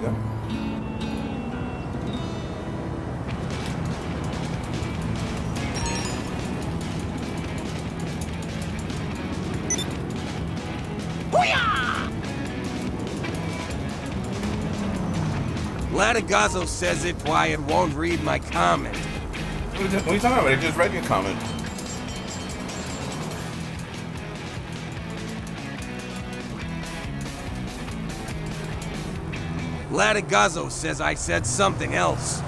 we go. Latigazzo says it, why it won't read my comment. What are you talking about? I just read your comment. Latigazzo says I said something else.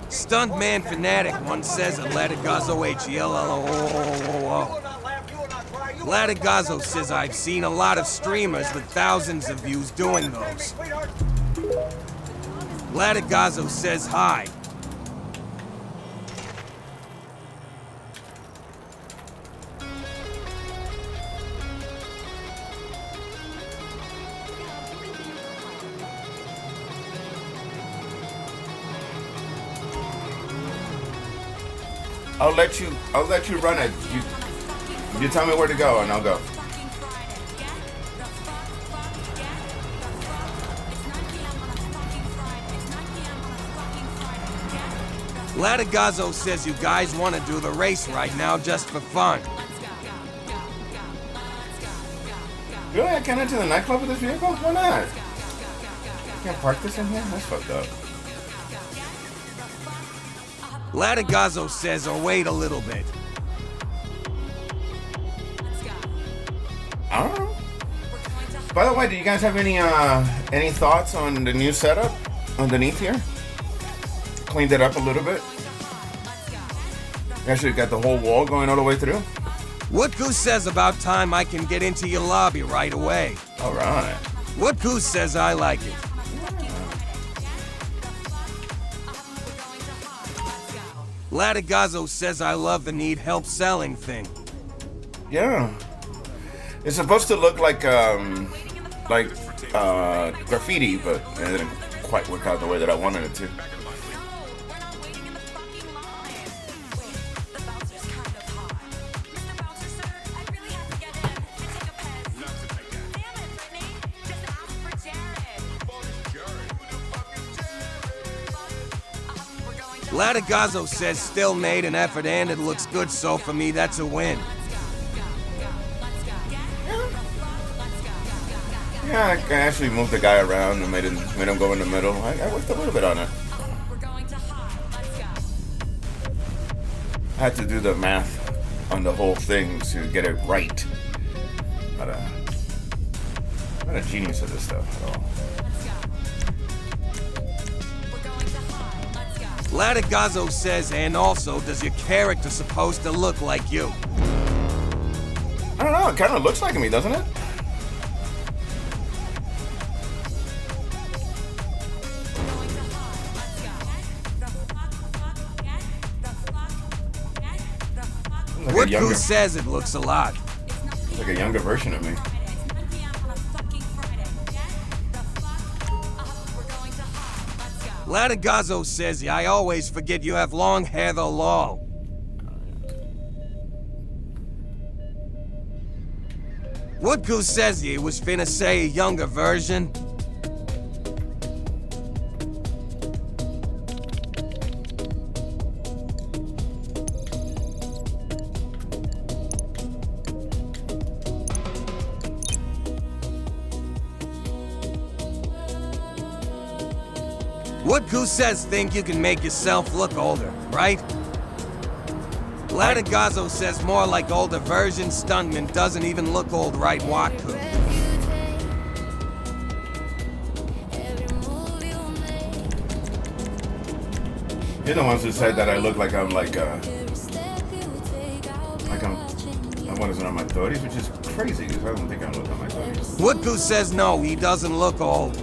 Stuntman Fanatic once says at Latigazzo H-E-L-L-O-O-O-O-O. Latigazzo says I've seen a lot of streamers with thousands of views doing those. Latigazzo says hi. I'll let you run it. You tell me where to go and I'll go. Latigazzo says you guys want to do the race right now just for fun. Really? I can't enter the nightclub with this vehicle? Why not? Can't park this in here? That's fucked up. Latigazzo says, oh, wait a little bit. I don't know. By the way, do you guys have any thoughts on the new setup underneath here? Cleaned it up a little bit. Actually got the whole wall going all the way through. What Goose says about time I can get into your lobby right away. All right. What Goose says I like it. Latigazzo says I love the need help selling thing. Yeah. It's supposed to look like graffiti, but it didn't quite work out the way that I wanted it to. Latigazzo says still made an effort and it looks good, so for me that's a win. Yeah, I actually moved the guy around and made him go in the middle. I worked a little bit on it. I had to do the math on the whole thing to get it right. Not a genius at this stuff at all. Latigazzo says, and also, does your character supposed to look like you? I don't know, it kind of looks like me, doesn't it? What Goose says it looks a lot. It's like a younger version of me. Latigazzo says, yeah, I always forget you have long hair though, lol. What Goose says he was finna say a younger version. What Goose says think you can make yourself look older, right? Latigazzo says more like older version. Stuntman doesn't even look old, right, Waku? You're the ones who said that I look like I'm what is it, on my 30s, which is crazy because I don't think I look on my 30s. What Goose says no, he doesn't look old.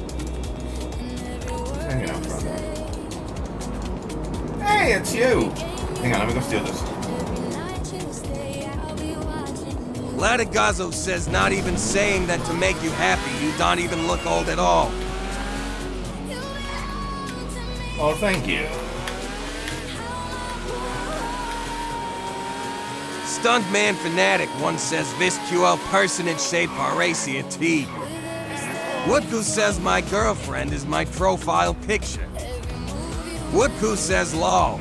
Hanging out front. Hey, it's you! Hang on, let me go steal this. Latigazzo says not even saying that to make you happy, you don't even look old at all. Oh, thank you. Stuntman Fanatic once says this QL personage shaped Horacia T. Woodku says my girlfriend is my profile picture. Woodku says lol.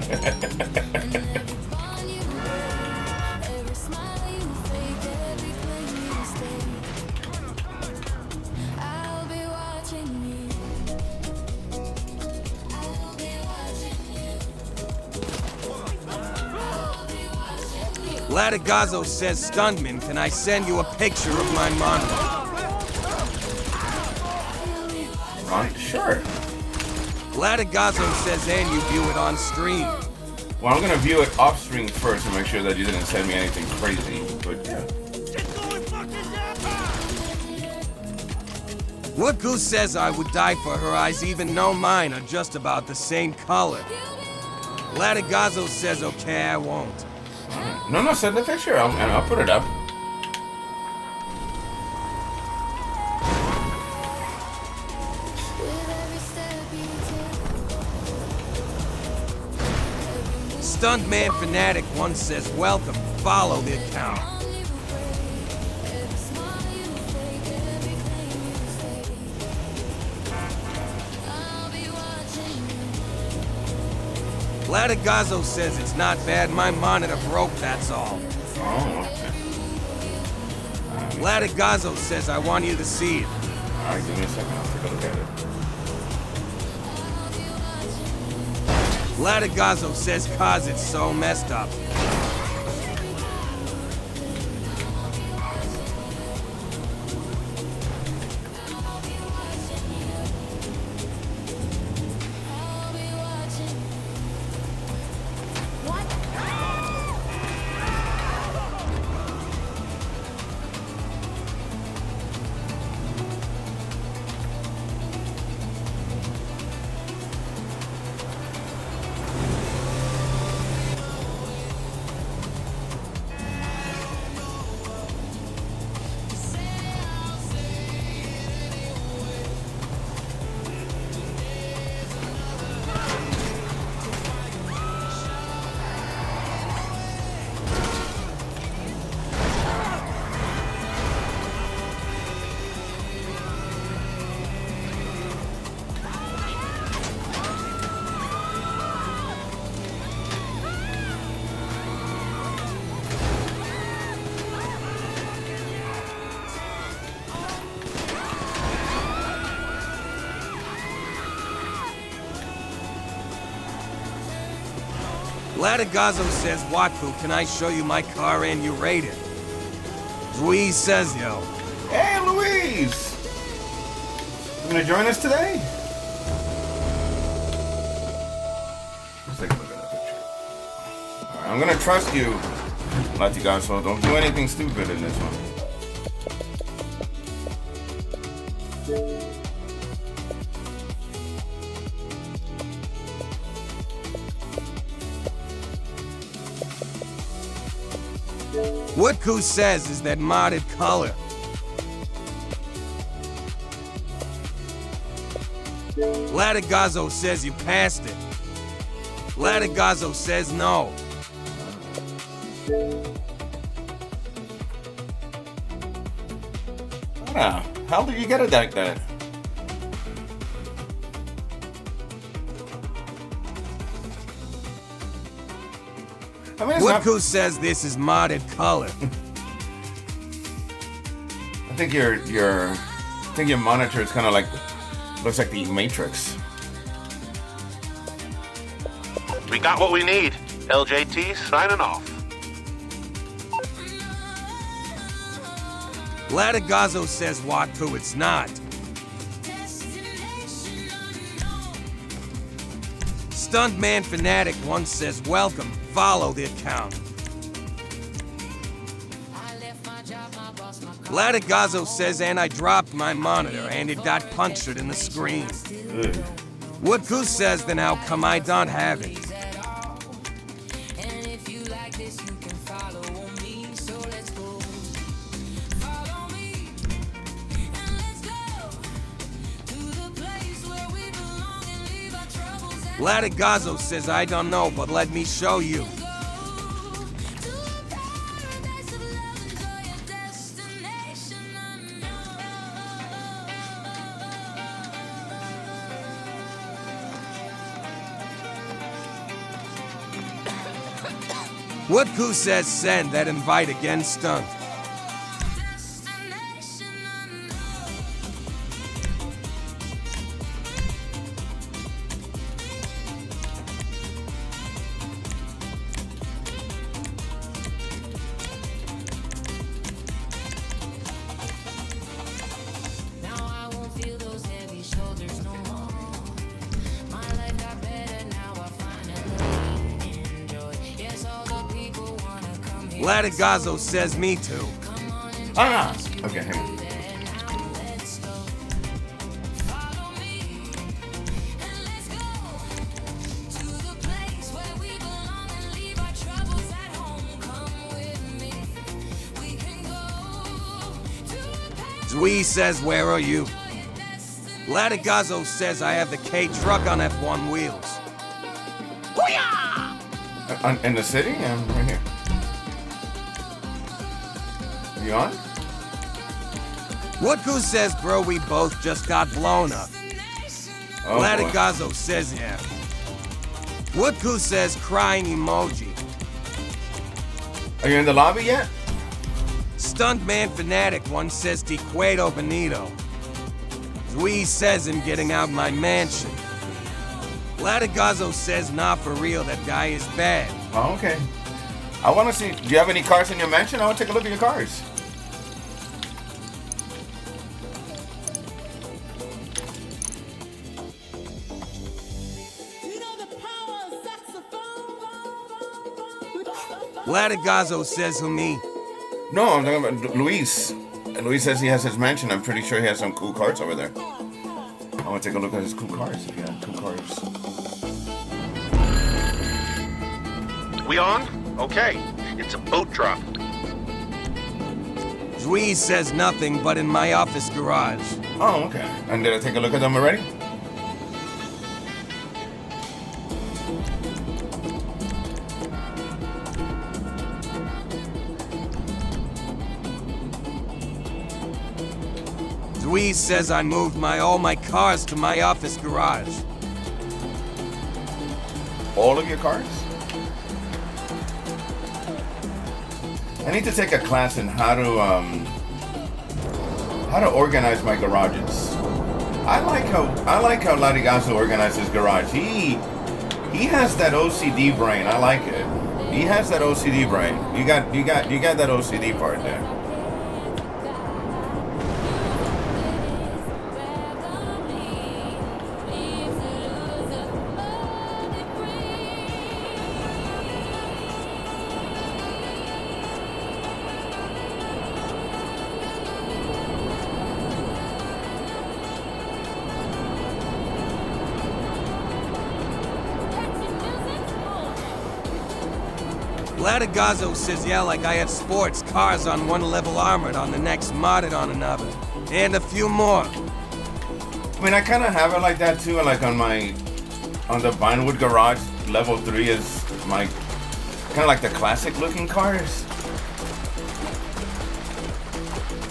Latigazzo says, Stuntman, can I send you a picture of my monitor? Sure. Latigazzo says, and you view it on stream. Well, I'm gonna view it off stream first to make sure that you didn't send me anything crazy, but yeah. Woodku says I would die for her eyes even though mine are just about the same color. Latigazzo says, okay, I won't. No, send the picture, and I'll put it up. Stuntman Fanatic once says, welcome, follow the account. Latigazzo says it's not bad, my monitor broke, that's all. Oh, okay. Latigazzo says I want you to see it. Alright, give me a second, I'll take a look at it. Latigazzo says cause it's so messed up. Latigazzo says, Watfu, can I show you my car and you rate it? Louise says, yo. Hey, Louise! You gonna join us today? Let's take a look at that picture. Alright, I'm gonna trust you, Latigazzo. Don't do anything stupid in this one. What Koo says is that modded color. Latigazzo says you passed it. Latigazzo says no. How did you get it like that? I mean, Woodku says this is modded color. I think your monitor is kind of like, looks like the Matrix. We got what we need. LJT signing off. Latigazzo says Woodku, it's not. Stuntman Fanatic once says welcome, follow the account. Latigazzo says and I dropped my monitor and it got punctured in the screen. Woodku says then how come I don't have it? Latigazzo says I don't know, but let me show you. What who says send that invite again stunt? Latigazzo says me too. Ah! Okay, hang on. Dwee says, where are you? Latigazzo says I have the K truck on F1 wheels. Booyah! In the city? I'm right here. You on? Woodku says, bro, we both just got blown up. Oh, Latigazzo says, yeah. Woodku says, crying emoji. Are you in the lobby yet? Stuntman Fanatic one says, Te Cuedo Benito. Dwee says, I'm getting out my mansion. Latigazzo says, nah, for real, that guy is bad. Oh, okay. I want to see, do you have any cars in your mansion? I want to take a look at your cars. Latigazzo says, who me? No, I'm talking about Luis. Luis says he has his mansion. I'm pretty sure he has some cool cars over there. I want to take a look at his cool cars. If he has cool cars. We on? Okay. It's a boat drop. Dwee says nothing but in my office garage. Oh, okay. And did I take a look at them already? Dwee says I moved all my cars to my office garage. All of your cars? I need to take a class in how to organize my garages. I like how Latigazzo organizes his garage. He has that OCD brain. I like it. He has that OCD brain. You got that OCD part there. Latigazzo says, yeah, like I have sports cars on one level armored, on the next modded on another. And a few more. I mean, I kind of have it like that too. Like on the Vinewood garage, level 3 is my kind of like the classic looking cars.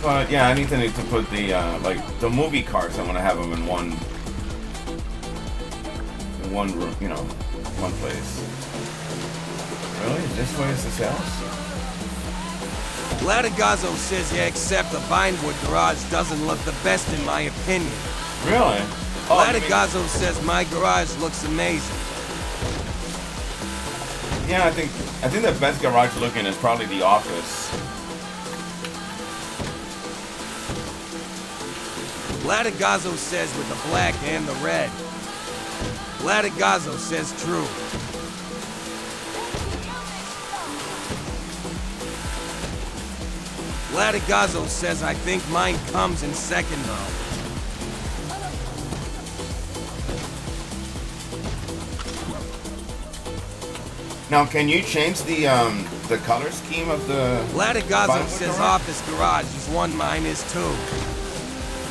But yeah, I need to put the like the movie cars. I want to have them in one room, you know, one place. Really? This way is the house? Latigazzo says, yeah, except the Vinewood garage doesn't look the best in my opinion. Really? Oh, Latigazzo says my garage looks amazing. Yeah, I think the best garage looking is probably the office. Latigazzo says with the black and the red. Latigazzo says true. Latigazzo says I think mine comes in second though. Now, can you change the color scheme of the... Latigazzo says garage? Office garage is one, mine is two.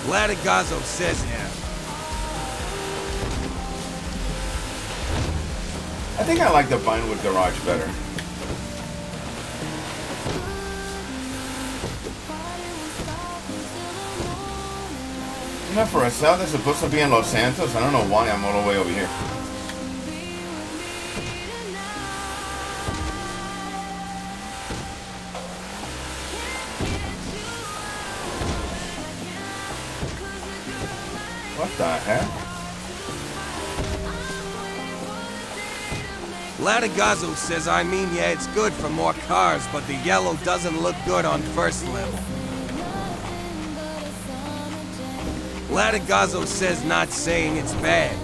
Latigazzo says yeah. I think I like the Vinewood garage better. You know, for a sale that's supposed to be in Los Santos, I don't know why I'm all the way over here. What the heck? Latigazzo says, I mean, yeah, it's good for more cars, but the yellow doesn't look good on first level. Latigazzo says, not saying it's bad.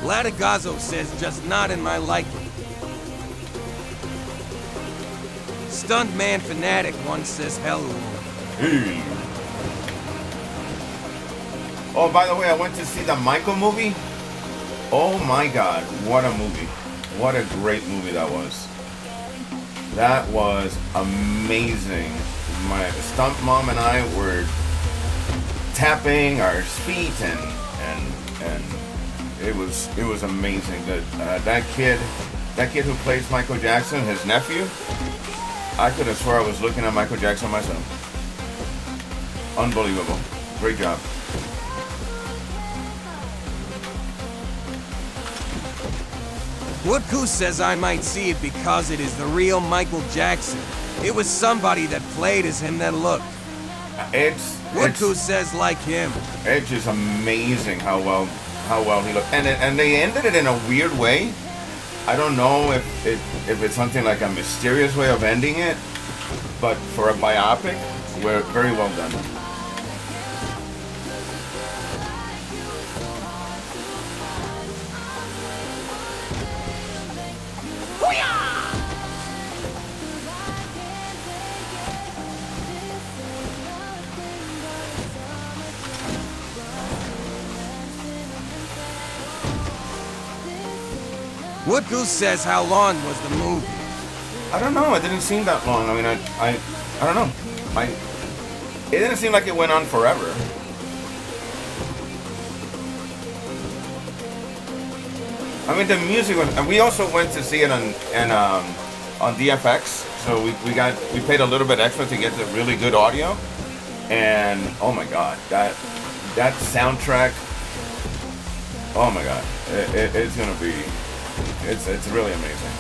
Latigazzo says, just not in my liking. Stuntman Fanatic once says, hello. Hey. Oh, by the way, I went to see the Michael movie. Oh my God, what a movie. What a great movie that was. That was amazing. My stunt mom and I were tapping our feet and it was amazing. That kid who plays Michael Jackson, his nephew, I could have swore I was looking at Michael Jackson myself. Unbelievable. Great job. Woodku says I might see it because it is the real Michael Jackson. It was somebody that played as him that looked. Woodku says like him. It's just amazing how well he looked. And they ended it in a weird way. I don't know if it's something like a mysterious way of ending it, but for a biopic, we're very well done. Woodgoose says how long was the movie? I don't know. It didn't seem that long. I mean, I don't know. It didn't seem like it went on forever. I mean, the music was. And we also went to see it on DFX. So we paid a little bit extra to get the really good audio. And oh my God, that soundtrack. Oh my God, it's gonna be. It's really amazing.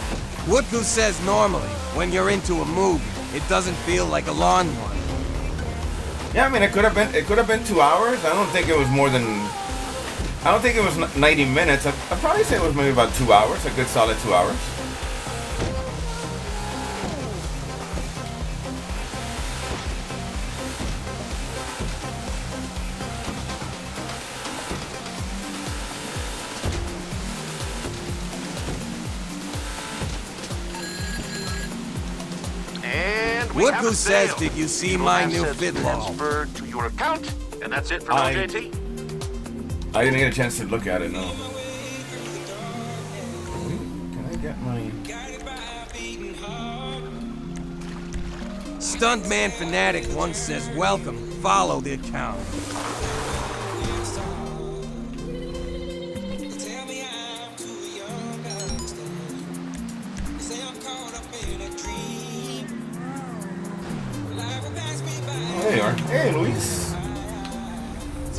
Woodgoose says normally, when you're into a movie, it doesn't feel like a long one. Yeah, I mean, it could have been 2 hours. I don't think it was more than. I don't think it was 90 minutes. I'd probably say it was maybe about 2 hours, a good solid 2 hours. Woodgoose says, did you see my new fiddler? Transferred to your account, and that's it for now, JT. I didn't get a chance to look at it, no. Can I get my... Stuntman Fanatic once says, welcome, follow the account. There you are. Hey, Luis.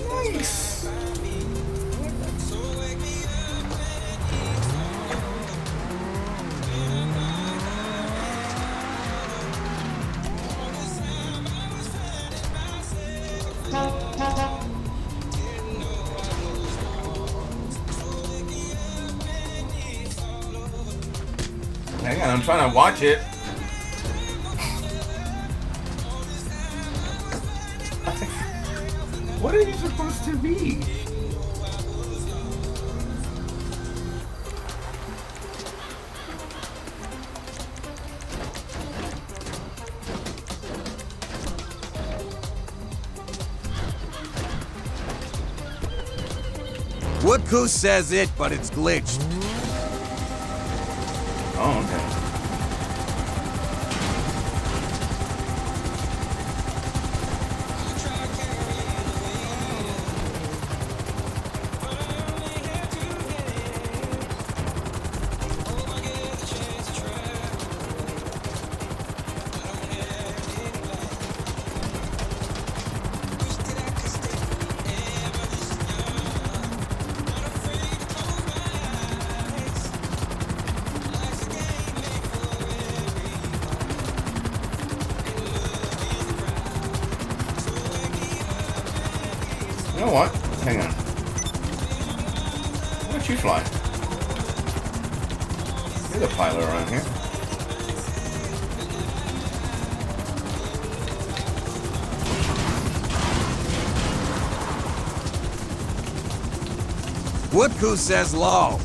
Nice. Hang on, I'm trying to watch it. What are you supposed to be? Woodgoose says it, but it's glitched. Oh, okay. know what? Hang on. Why don't you fly? You're the pilot around here. Woodku says law.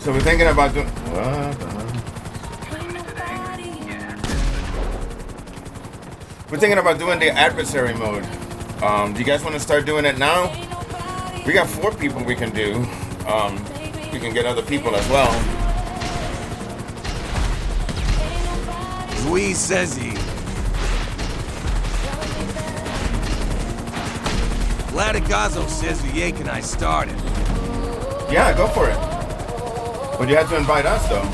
So we're thinking about doing. We're thinking about doing the adversary mode. Do you guys want to start doing it now? We got 4 people we can do. We can get other people as well. Louise says he. Latigazo says Viek and I started. Yeah, go for it. But you have to invite us, though.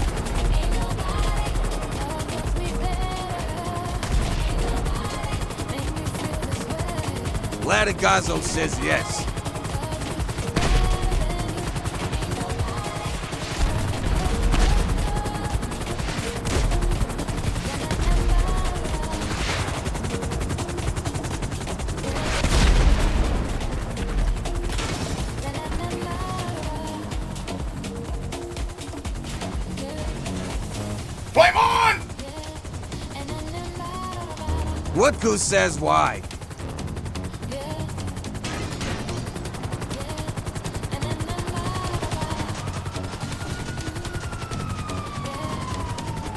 Latigazo says yes. Flame on! Woodku says why.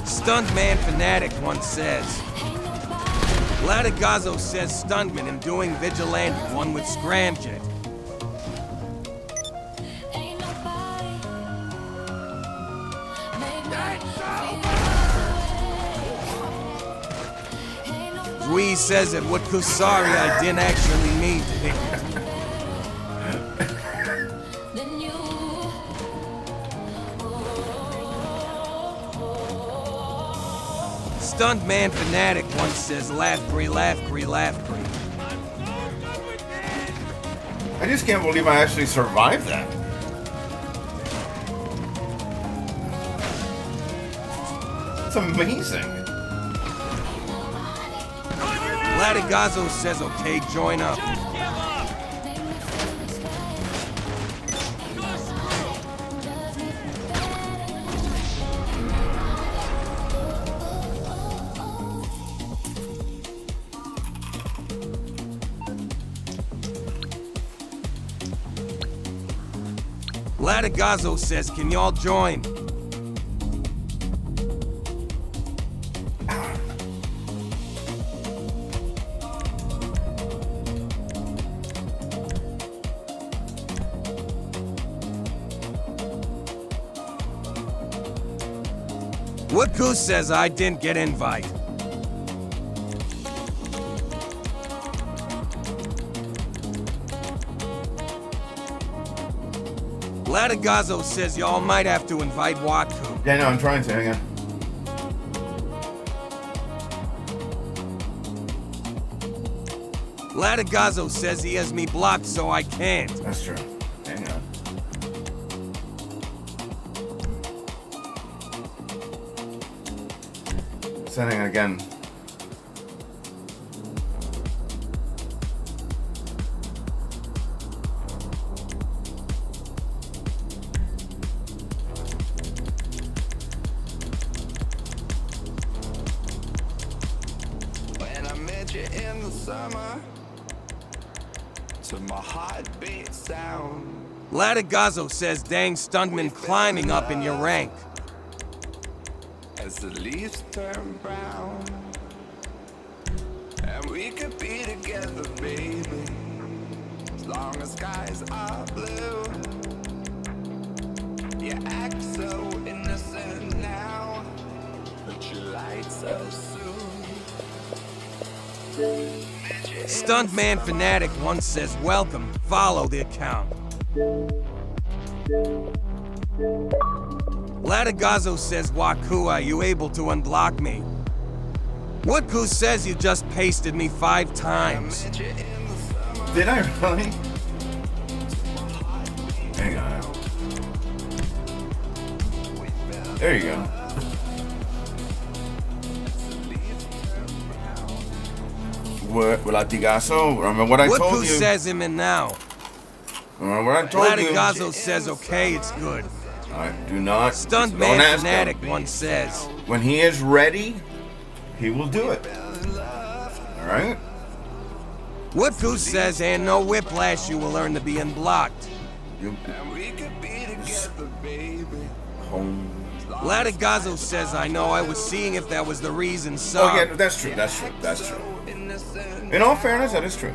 Stuntman Fanatic once says. Latigazo says stuntman and doing vigilante one with scramjet. Louise says that Woodku sorry I didn't actually mean to hit you. Stuntman Fanatic once says laugh free, laugh free, laugh free. I just can't believe I actually survived that. It's amazing. Latigazo says okay, join up. Latigazo says, can y'all join? Woodku says I didn't get invite. Latigazo says y'all might have to invite Waku. Yeah, no, I'm trying to. Hang on. Latigazo says he has me blocked, so I can't. That's true. Hang on. Sending again. When I met you in the summer, to my heartbeat sound. Latigazo says dang stuntman climbing up in your rank. As the leaves turn brown, and we could be together, baby, as long as skies are blue. You act so innocent now, but you lied so soon. Stuntman Fanatic once says welcome, follow the account. Latigazo says, Waku, are you able to unblock me? Woodku says you just pasted me 5 times. Did I really? Hang on. There you go. What, Latigazo? Remember what I told Woodku you? says him in now. Remember what I told you? Latigazo says, okay, it's good. I do not. Stunned don't Man ask Fanatic him. once says. When he is ready, he will do it. Alright? Woodku says, and no whiplash, you will learn to be unblocked. You. Home. Latigazo says, I know, I was seeing if that was the reason, so. Oh, yeah, that's true. That's true. That's true. In all fairness, that is true.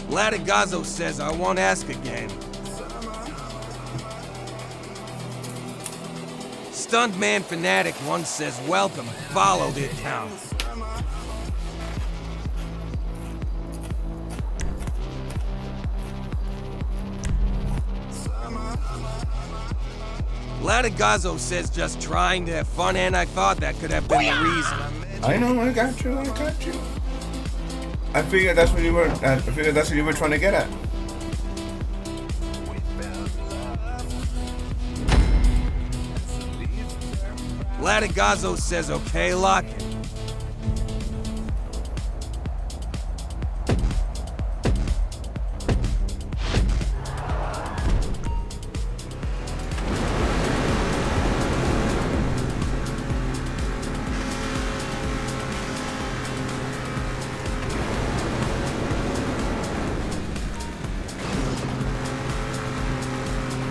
Latigazo says, I won't ask again. Stunned Man Fanatic once says, welcome, follow the account. Latigazo says, just trying to have fun, and I thought that could have been the reason. I know, I got you. I figured that's what you were. I figured that's what you were trying to get at. Latigazo says, okay, lock it.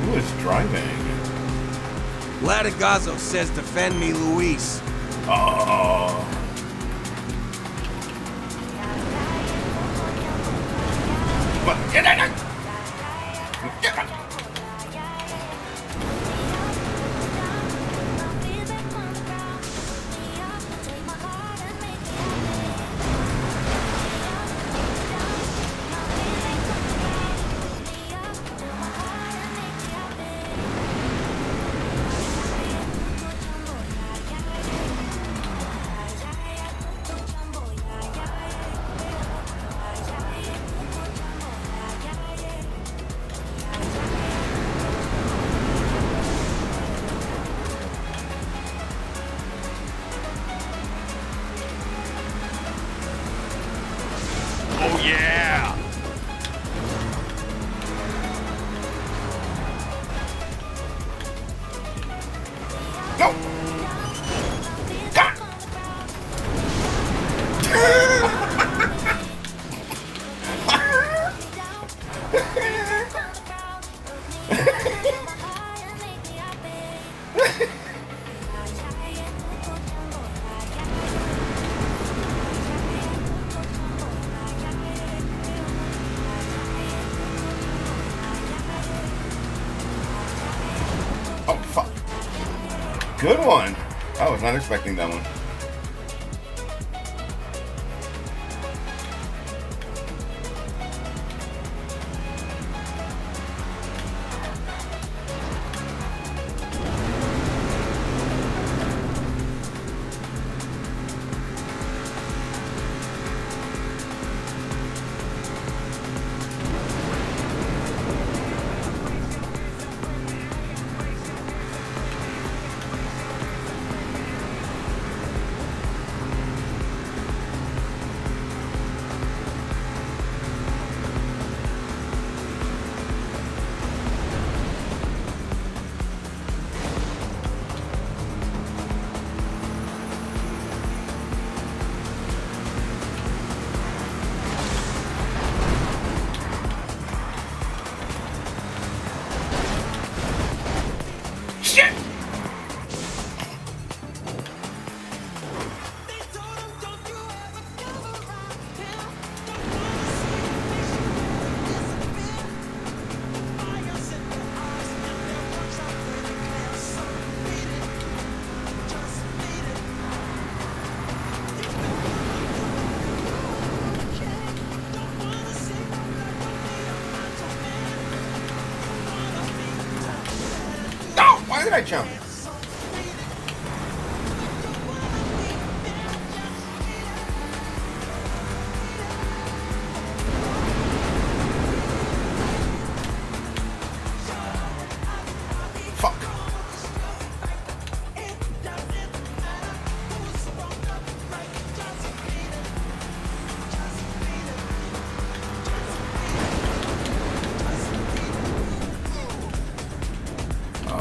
Who is driving? Latigazo says, defend me, Luis. Oh. But get in it! Oh, yeah! Go! God! Oh, fuck. Good one. I was not expecting that one. Why did I jump? Fuck.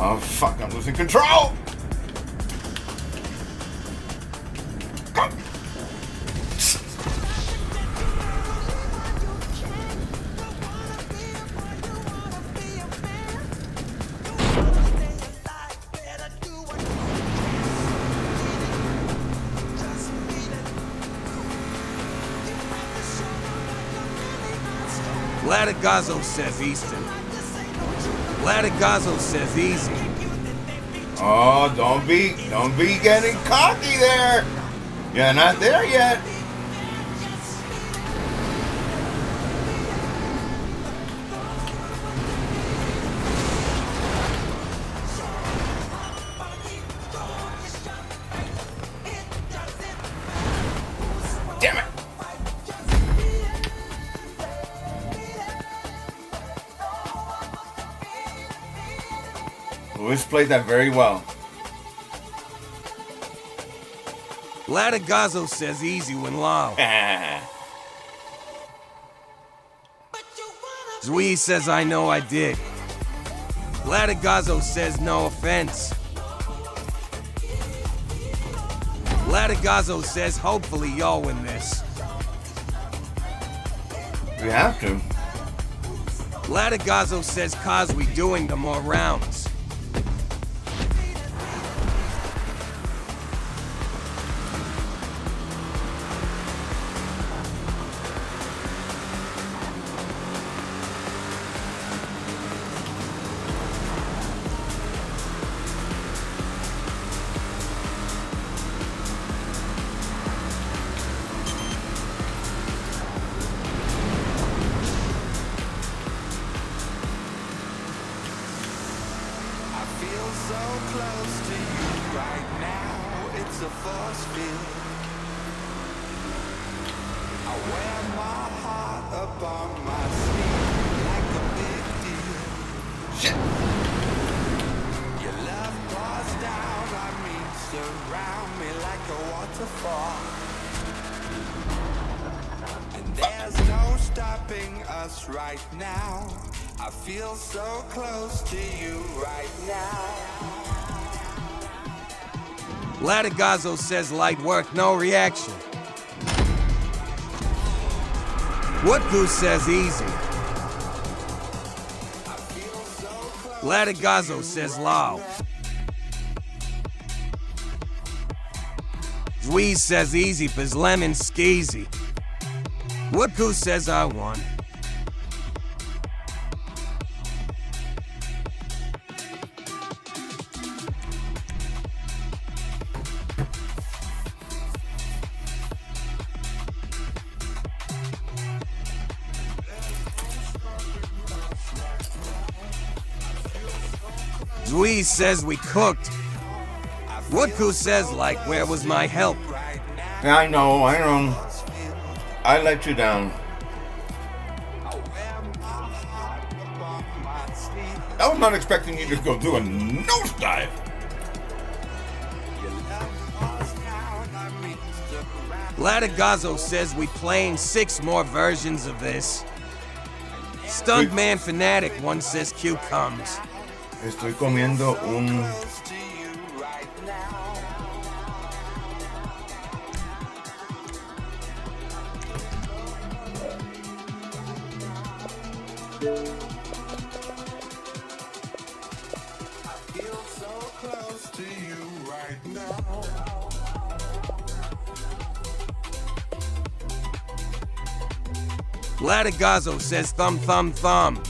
Oh, fuck, I'm losing control! Come. Latigazzo says Easton. Latigazzo says easy. Oh, don't be getting cocky there. You're not there yet. Damn it. Luis played that very well. Latigazzo says easy when low. Zui says I know I did. Latigazzo says no offense. Latigazzo says hopefully y'all win this. We have to. Latigazzo says cause we doing the more rounds. Right now, I feel so close to you right now. Latigazzo says light work, no reaction. What Goose says easy. Latigazzo says low. Dweez says easy, cause lemon skeezy. What Goose says I won. Dweez says we cooked. Woodku says, like, where was my help? I know. I let you down. I was not expecting you to go do a nosedive. Latigazzo says we playing 6 more versions of this. Stuntman Fanatic one says Q comes. Estoy comiendo un... Latigazzo says thumb, thumb, thumb.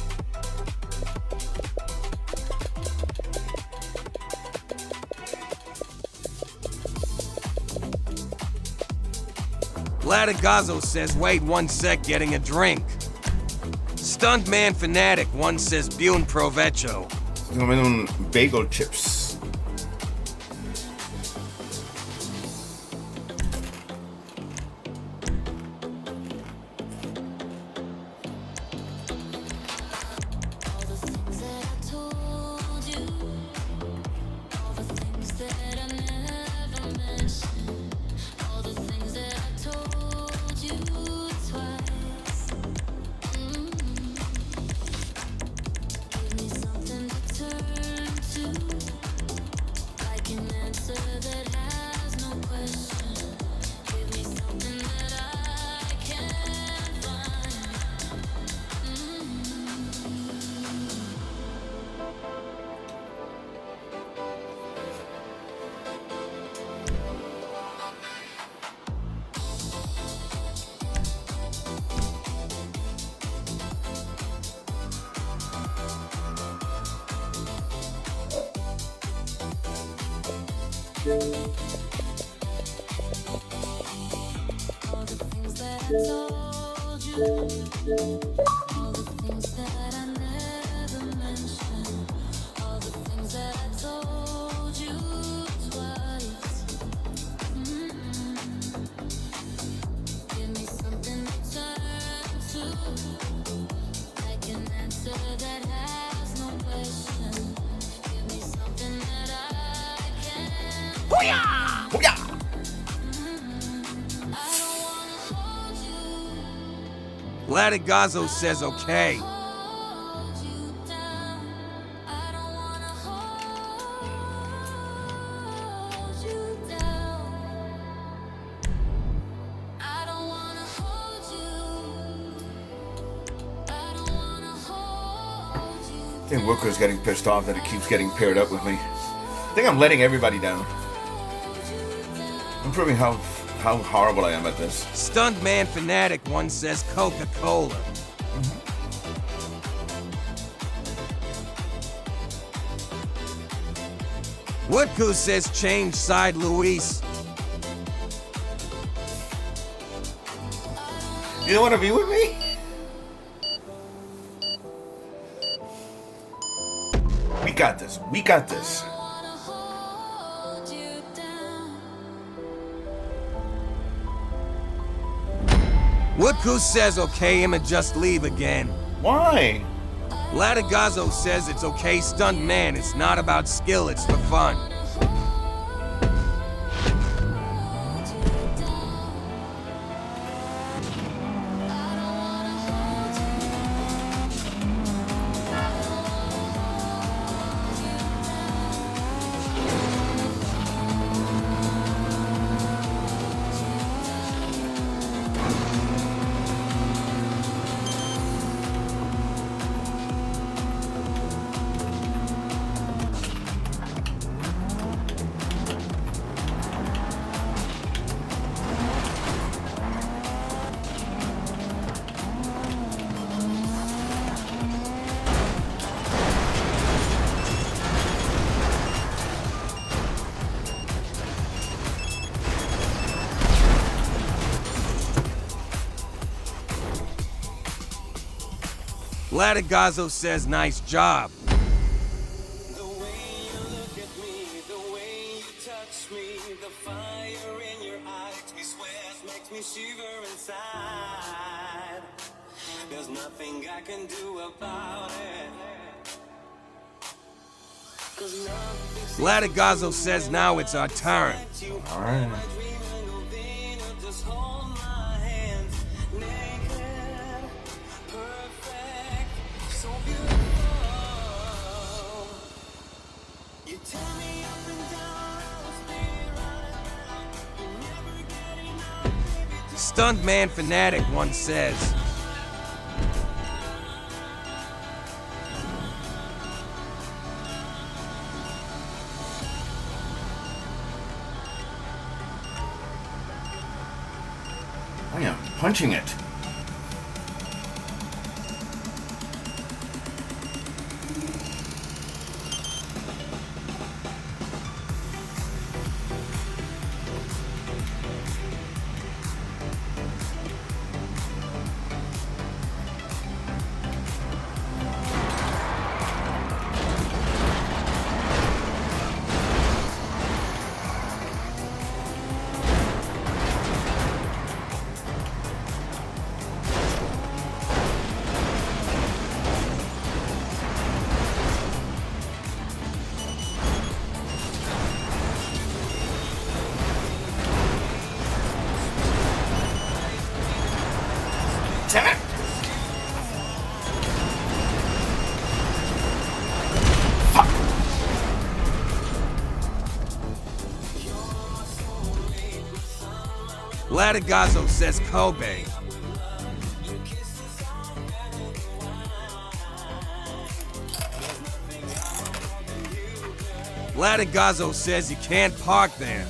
Latigazzo says, wait 1 sec, getting a drink. Stuntman Fanatic one says Bune Provecho. Estoy comiendo un bagel chips. Latigazo says okay. I think Wooko's getting pissed off that it keeps getting paired up with me. I think I'm letting everybody down. I'm proving how horrible I am at this. Stuntman Fanatic once says Coca-Cola. Woodku says change side Luis. You don't want to be with me? We got this. We got this. Woodku says okay, I'ma just leave again. Why? Latigazo says it's okay, stunt man. It's not about skill, it's for fun. Latigazo says nice job. The way you look at me, the way you touch me, the fire in your eyes makes me sweat, makes me shiver inside. There's nothing I can do about it. 'Cause nothing Latigazo says now it's our turn. All right. just hold my hands, naked, perfect, so beautiful. You tell me up and down, I'll stay right. You're never getting out, baby. Stuntman Fanatic once says. I am punching it. Latigazo says Kobe. Latigazo says you can't park there.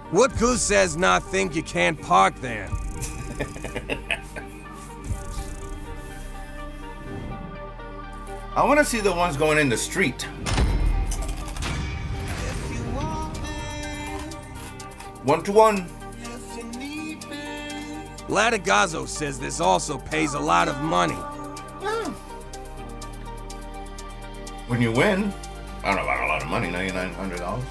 What goose says not think you can't park there? I want to see the ones going in the street. One-to-one. Latigazo says this also pays a lot of money. When you win, I don't know about a lot of money, $9,900.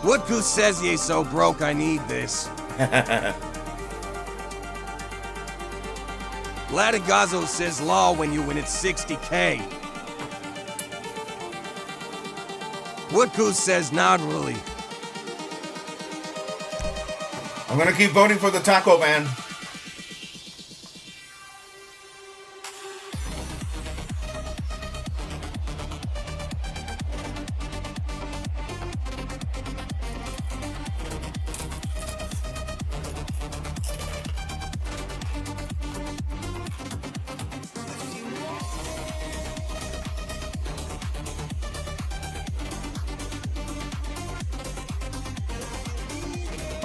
What goose says ye so broke I need this? Latigazo says law when you win at 60K. What goose says not really? I'm gonna keep voting for the taco ban.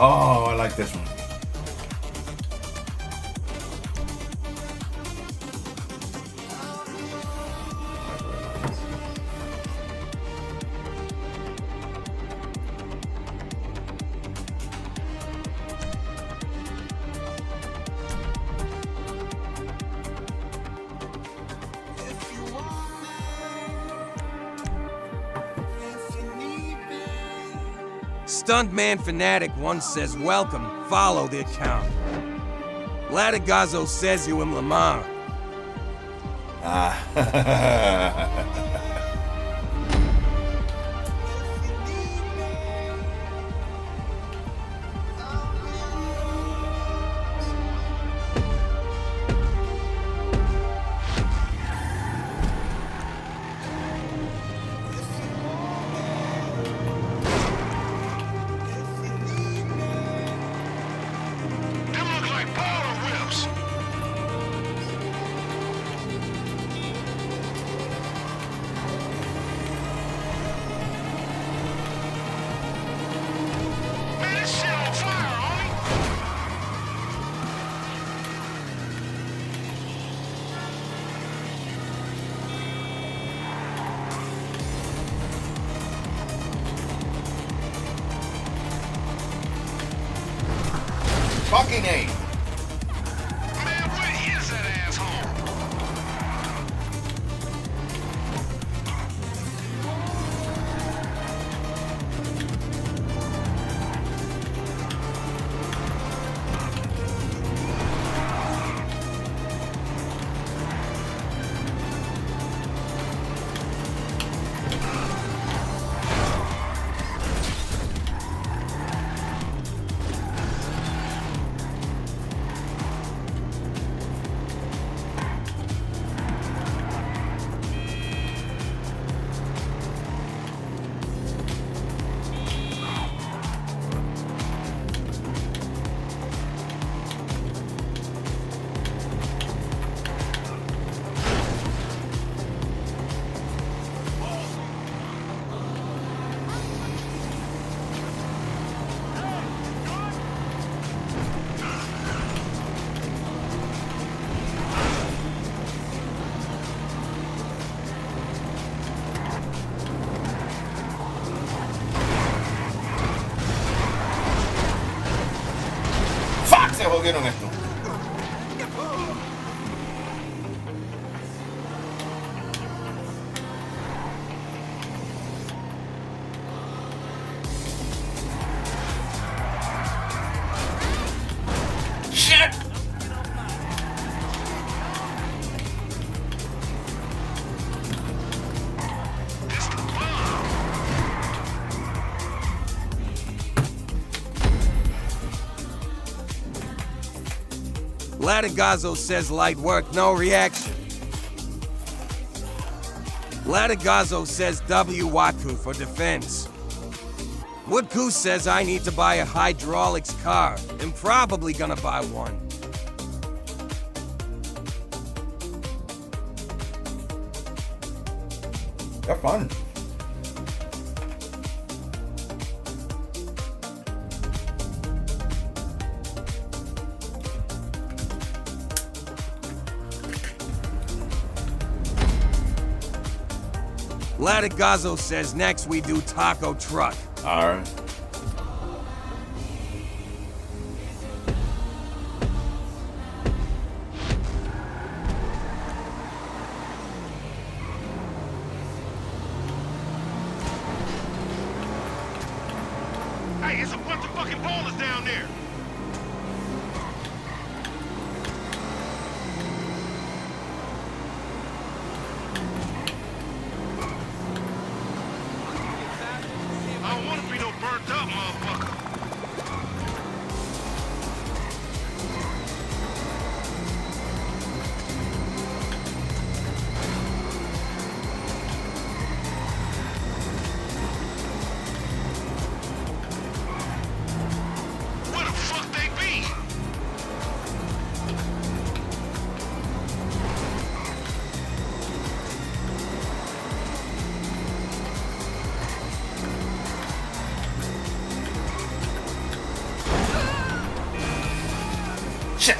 Oh, I like this one. Stuntman Fanatic once says welcome, follow the account. Latigazo says you in Lamar. Fucking A. Man, what is that asshole? Se jodieron esto. Shit. Latigazo says light work, no reaction. Latigazo says W Waku for defense. Woodku says I need to buy a hydraulics car. I'm probably gonna buy one. They're fun. Latigazo says next we do taco truck. Alright. Hey, it's a bunch of fucking ballers down there. I don't want to be no burnt up motherfucker. Where the fuck they be? Shit.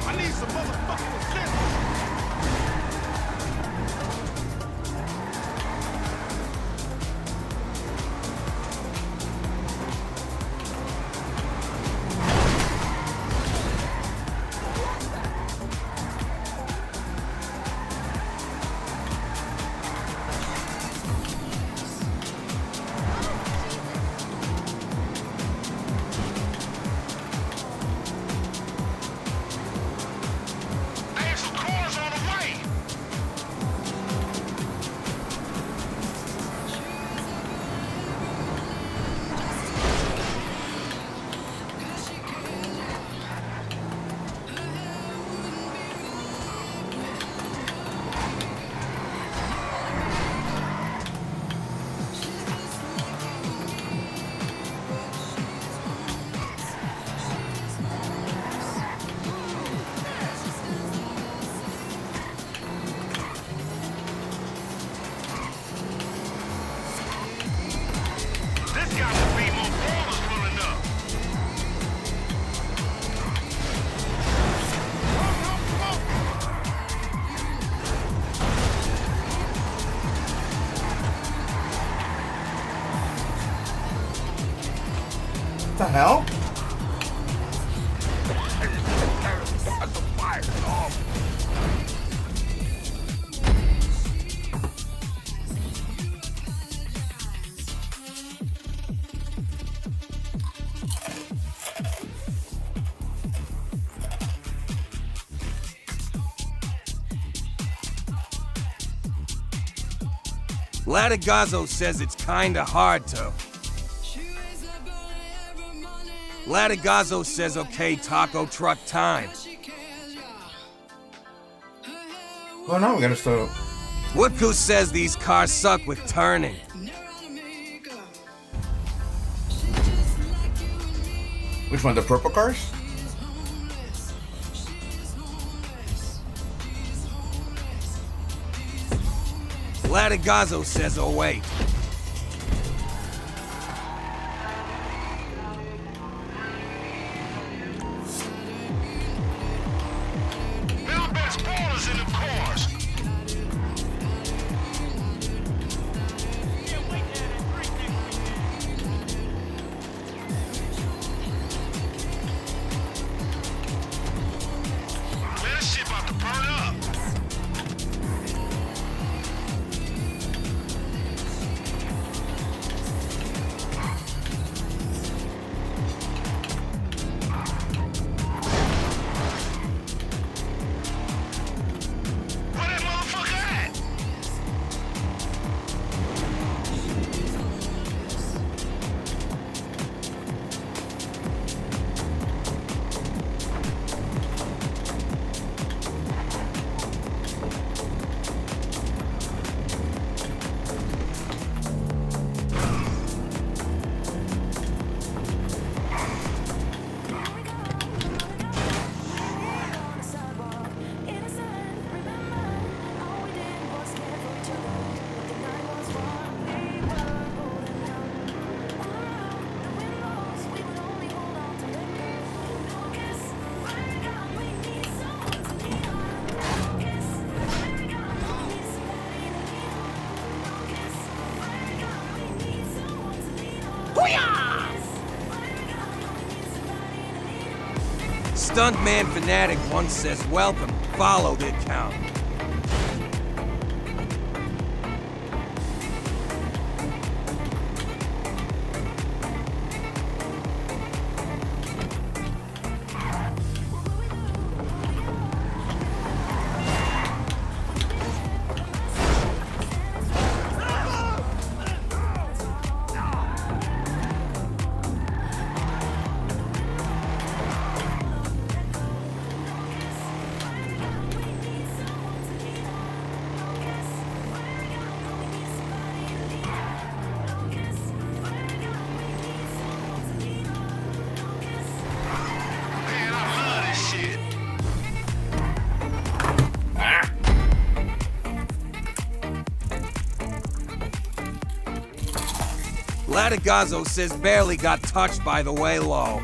I need some motherfucking assistance. the hell? Latigazo says it's kinda hard to. Latigazo says okay, taco truck time. Well, now we gotta start. Woodku says these cars suck with turning. Which one, the purple cars? Latigazo says oh wait. Stuntman Fanatic once says welcome, followed it count. Latigazo says barely got touched by the way low.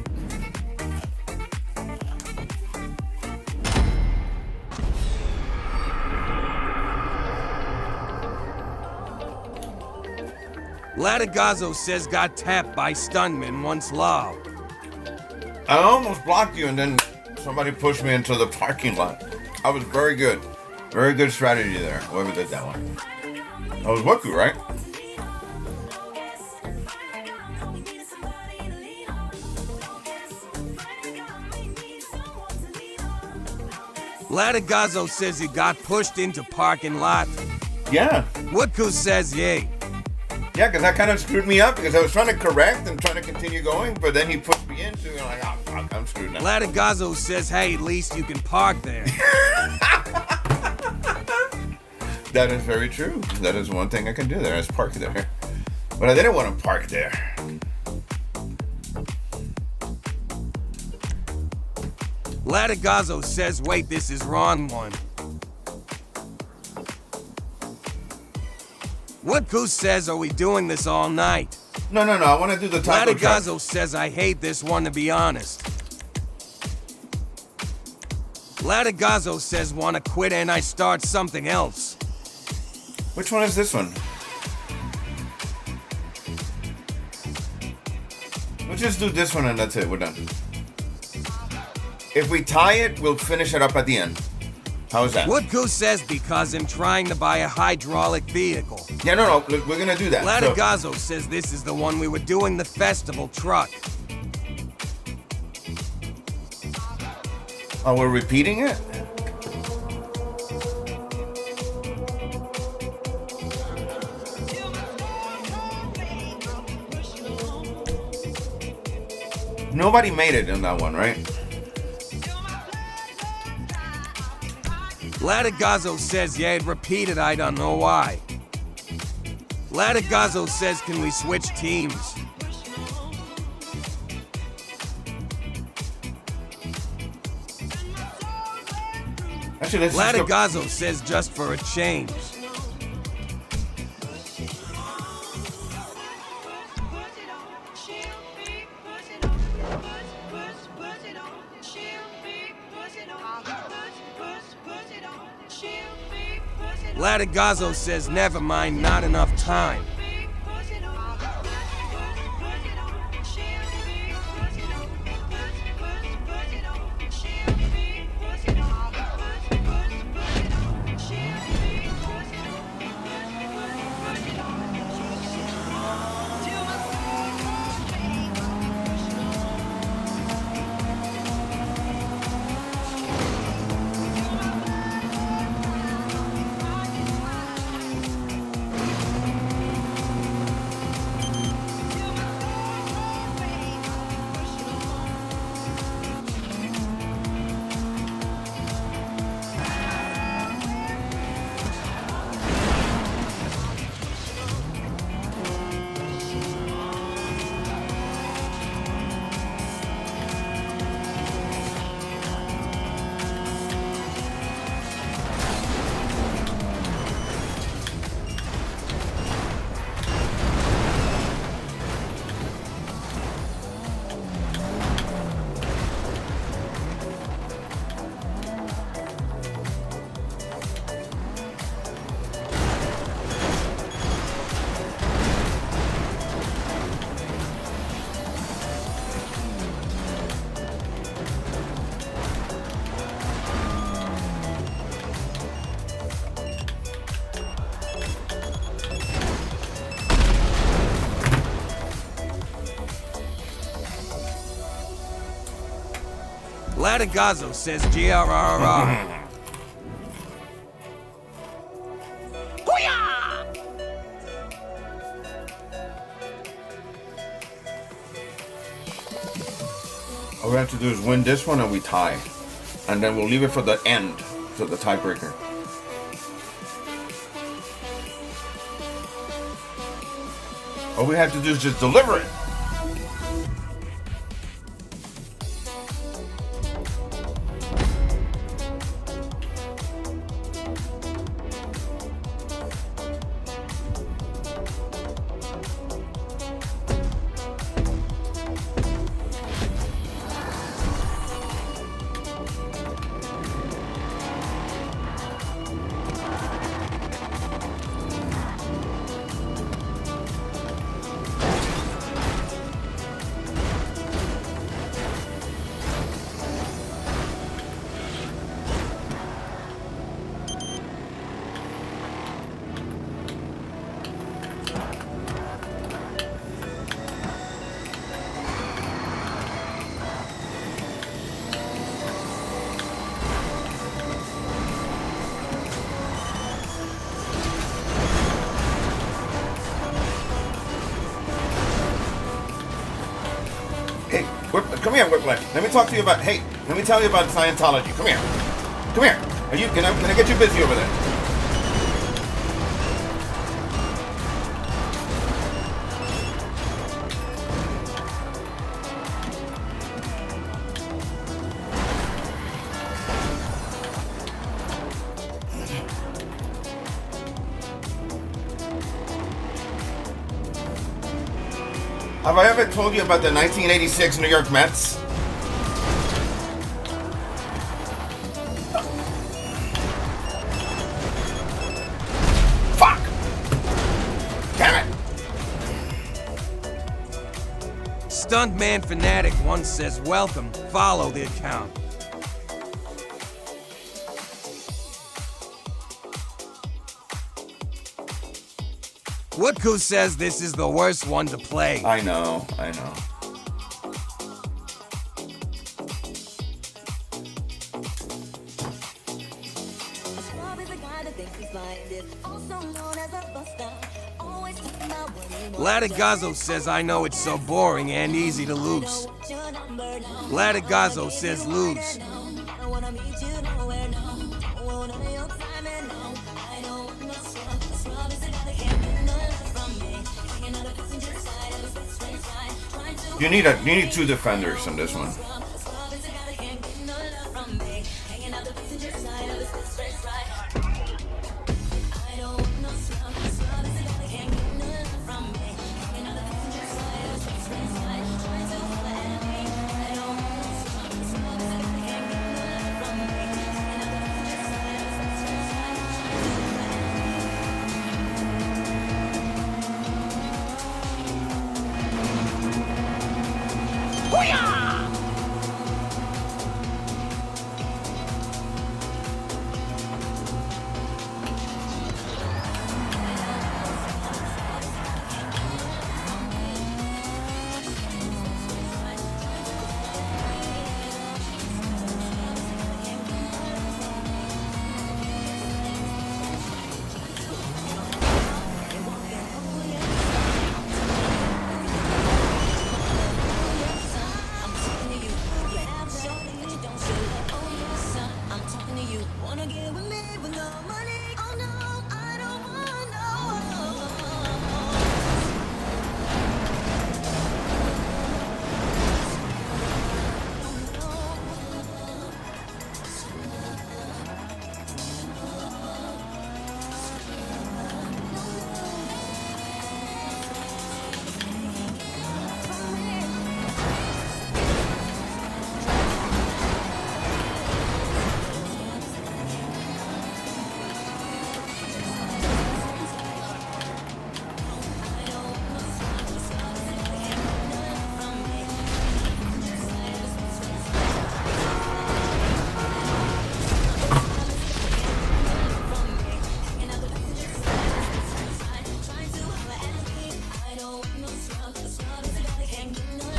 Latigazo says got tapped by Stuntman once low. I almost blocked you and then somebody pushed me into the parking lot. I was very good. Very good strategy there, whoever did that one. That was Woku, right? Latigazo says he got pushed into parking lot. Yeah. Woodku says yay. Yeah, because that kind of screwed me up because I was trying to correct and trying to continue going, but then he pushed me into it and I'm like, oh, fuck, I'm screwed now. Latigazo says, hey, at least you can park there. That is very true. That is one thing I can do there, is park there. But I didn't want to park there. Latigazo says, wait, this is wrong one. Woodku says, are we doing this all night? No, I want to do the taco truck. Latigazo says, I hate this one to be honest. Latigazo says, wanna quit and I start something else. Which one is this one? We'll just do this one and that's it. We're done. If we tie it, we'll finish it up at the end. How's that? Wood Goose says because I'm trying to buy a hydraulic vehicle. Yeah, no. Look, we're gonna do that. Latigazzo says this is the one we were doing the festival truck. Oh, we're repeating it? Nobody made it in that one, right? Latigazzo says, yeah, it repeated, I don't know why. Latigazzo says, can we switch teams? Actually, let's Latigazzo says, just for a change. Latigazzo says, never mind, not enough time. Latigazzo says GRRR. All we have to do is win this one and we tie. And then we'll leave it for the end, for the tiebreaker. All we have to do is just deliver it. Come here, Whiplash. Let me talk to you about. Hey, let me tell you about Scientology. Come here. Come here. Are you? Can I get you busy over there? Have I ever told you about the 1986 New York Mets? Stuntman Fanatic once says, welcome, follow the account. Woodku says this is the worst one to play. I know, I know. Latigazzo says I know it's so boring and easy to lose. Latigazzo says lose. You need two defenders on this one.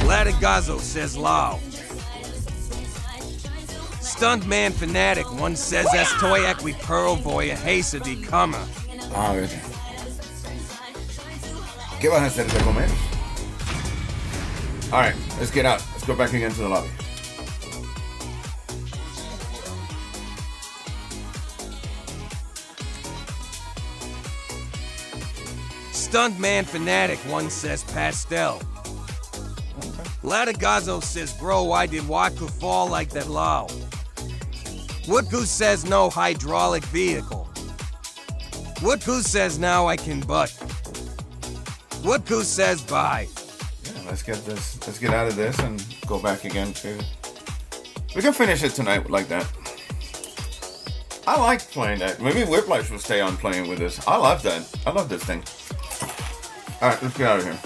Latigazzo says Lao. Stuntman Fanatic once says estoy aquí Pearl Boy Hesa de Cama. A ver. ¿Qué vas a hacer de comer? Alright, let's get out. Let's go back again to the lobby. Stuntman Fanatic once says pastel. Latigazzo says, bro, why did Waku fall like that low? Woodku says no hydraulic vehicle. Woodku says now I can butt. Woodku says bye. Yeah, let's get out of this and go back again to... We can finish it tonight like that. I like playing that. Maybe Whiplash will stay on playing with this. I love that. I love this thing. Alright, let's get out of here.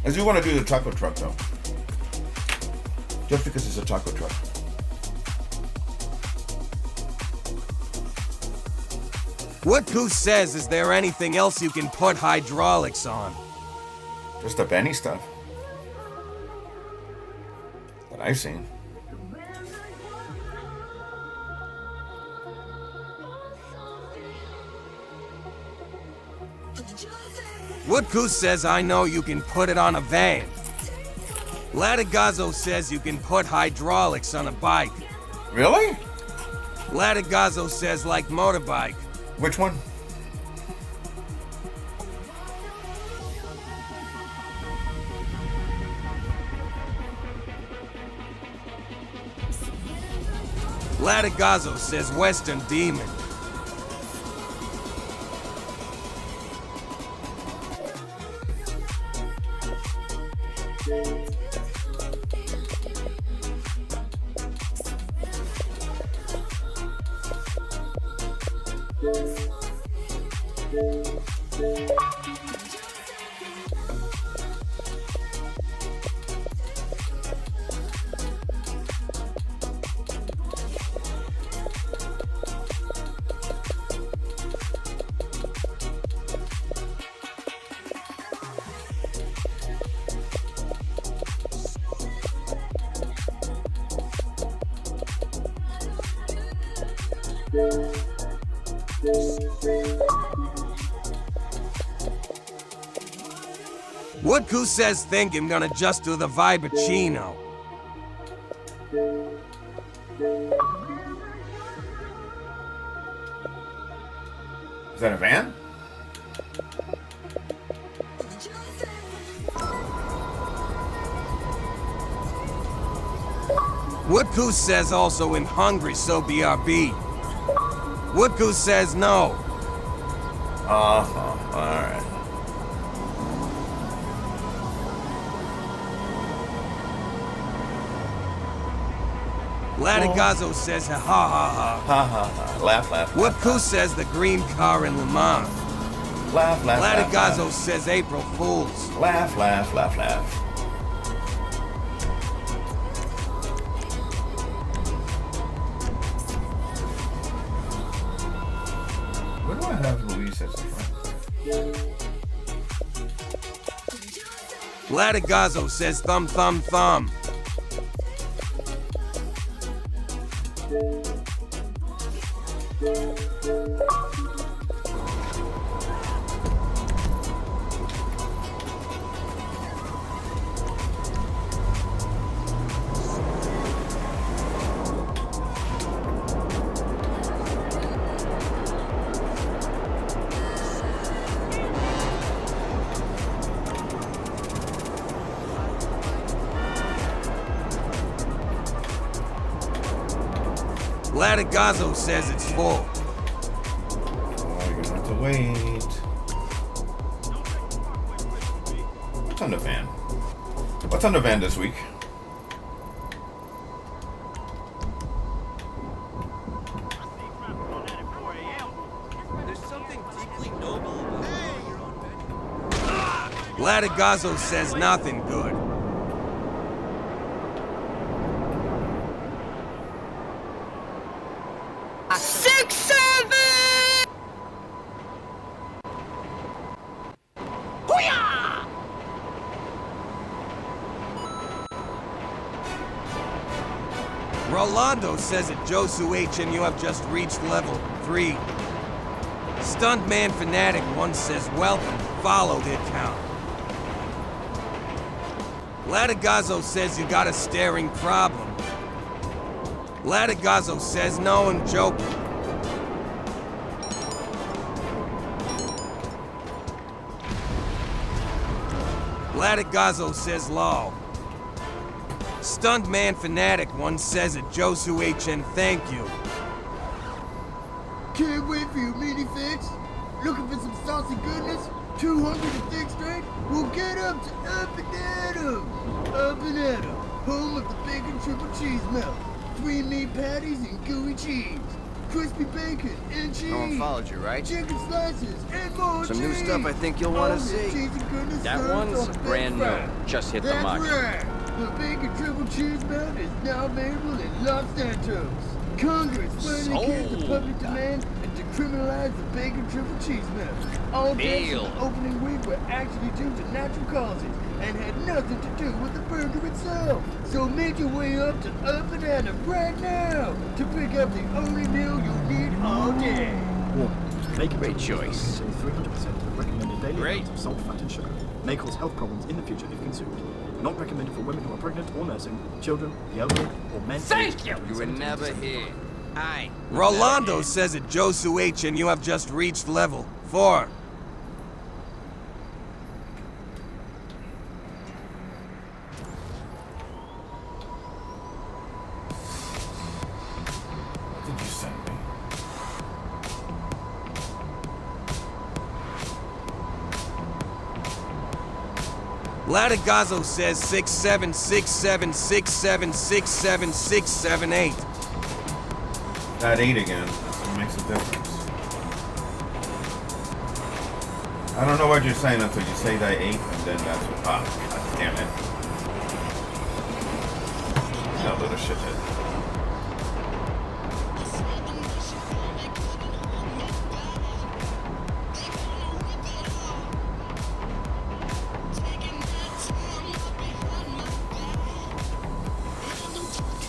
I do want to do the taco truck though. Just because it's a taco truck. Woodku says, is there anything else you can put hydraulics on? Just the Benny stuff. That I've seen. Woodku says, I know you can put it on a van. Latigazzo says you can put hydraulics on a bike. Really? Latigazzo says like motorbike. Which one? Latigazzo says Western Demon. What Goose says think I'm gonna just do the Vapid Chino. Is that a van? What Goose says also in hungry, so BRB. What Goose says no. Alright. Latigazo says ha ha ha. Ha ha ha. Laugh, laugh. What laugh, Goose says the green car in Le Mans. laugh, laugh, laugh, Latigazo laugh. says April Fools. Laugh, laugh, laugh, laugh. Where do I have Luis as a friend? Latigazo says thumb thumb thumb. Latigazo says it's full. Oh, you're gonna have to wait. What's on the van? What's on the van this week? Latigazo says nothing good. Rolando says at Josu H and you have just reached level 3. Stuntman Fanatic 1 says welcome, follow the account. Latigazo says you got a staring problem. Latigazo says no, I'm joking. Latigazo says lol. Stuntman Fanatic 1 says at Josu HN thank you. Can't wait for your mini fix. Looking for some saucy goodness? 200 and thick straight? We'll get up to Up and Adam. Up and Adam, home of the bacon triple cheese melt. 3 meat patties and gooey cheese. Crispy bacon and cheese. No one followed you, right? Chicken slices and more Some cheese. new stuff I think you'll want to All the see. cheese and goodness That served one's on a big brand new. fry. Just hit the That's market. right. The bacon triple cheese melt is now available in Los Santos. Congress finally came to public demand and decriminalize the bacon triple cheese melt. All deaths in the opening week were actually due to natural causes and had nothing to do with the burger itself. So make your way up to Up and Adam right now to pick up the only meal you'll need all day. Bacon Great triple choice. contains 300% of recommended daily Great. amounts of salt, fat, and sugar. May cause health problems in the future if consumed. Not recommended for women who are pregnant or nursing, children, the elderly, or men. Thank you! You were never here. Hi. Rolando says at Josu H and you have just reached level 4. What did you send me? Latigazo says 6767676768. That 8 again. That makes a difference. I don't know what you're saying until you say that 8, and then that's what. Ah, God damn it. You little shithead.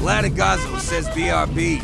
Latigazzo says BRB.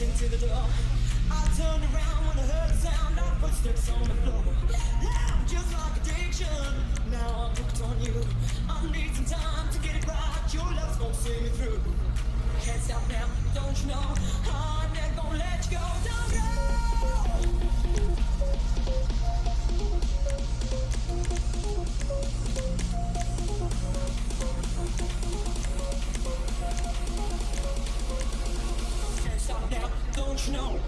Into the door, I turned around when I heard a sound of footsteps on the floor. Loud, just like addiction. Now I'm hooked on you. I need some time to get it right. Your love's gonna see me through. Can't stop now, don't you know? I'm never gonna let you go. Don't go. Don't you know?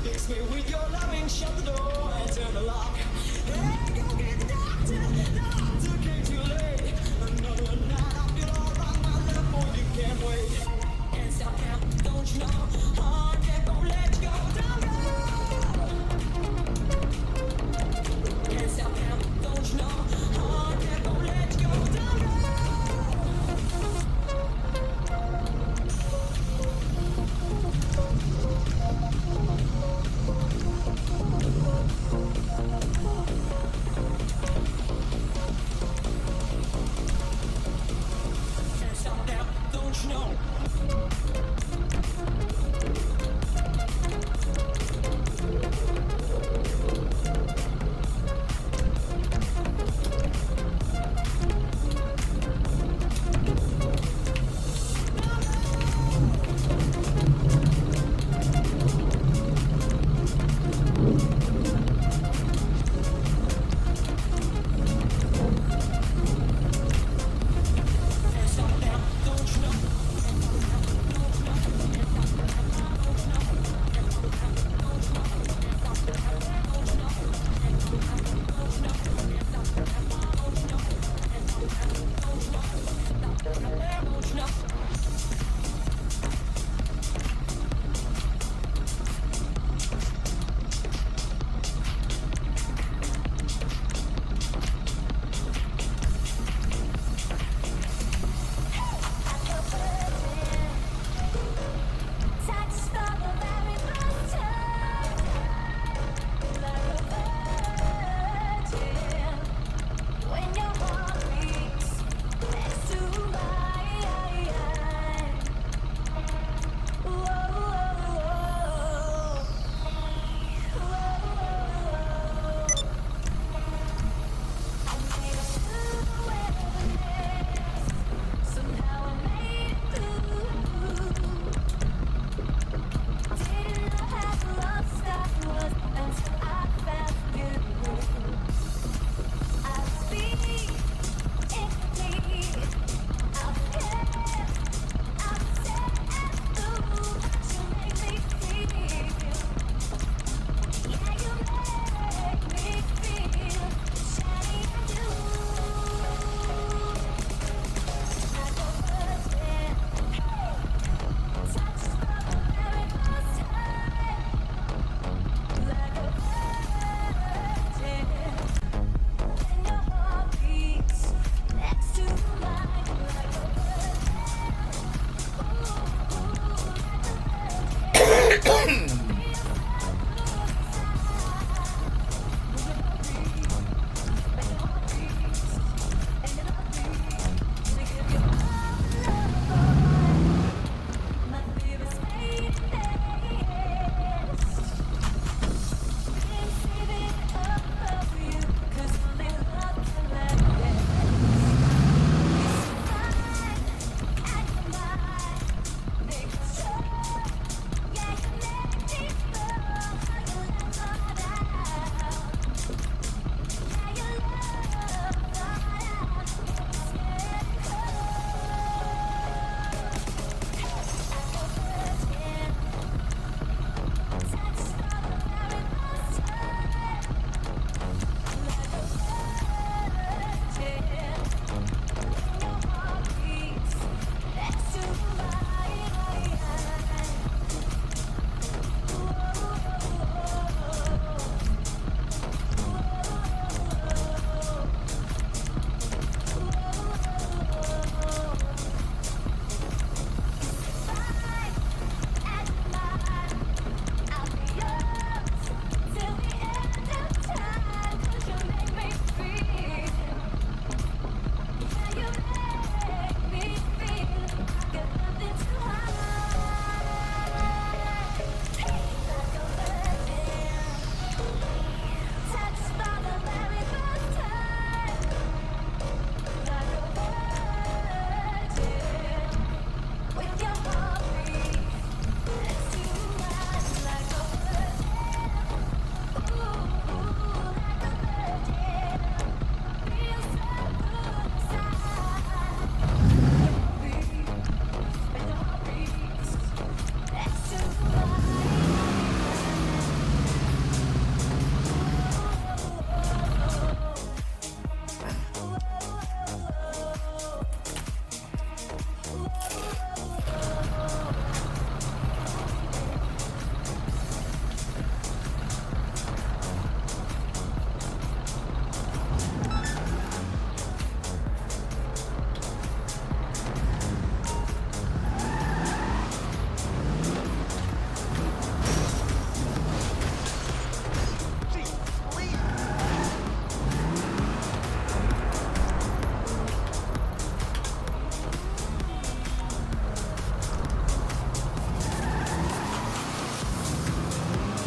Fix me with your loving, shut the door and turn the lock. Hey, go get the doctor, the doctor came too late. Another night, I feel alright, my love for you can't wait. Can't stop now, don't you know? I can't go let you go, don't go. Can't stop now, don't you know? I can't go let you go, don't go. Can't stop now, don't you know?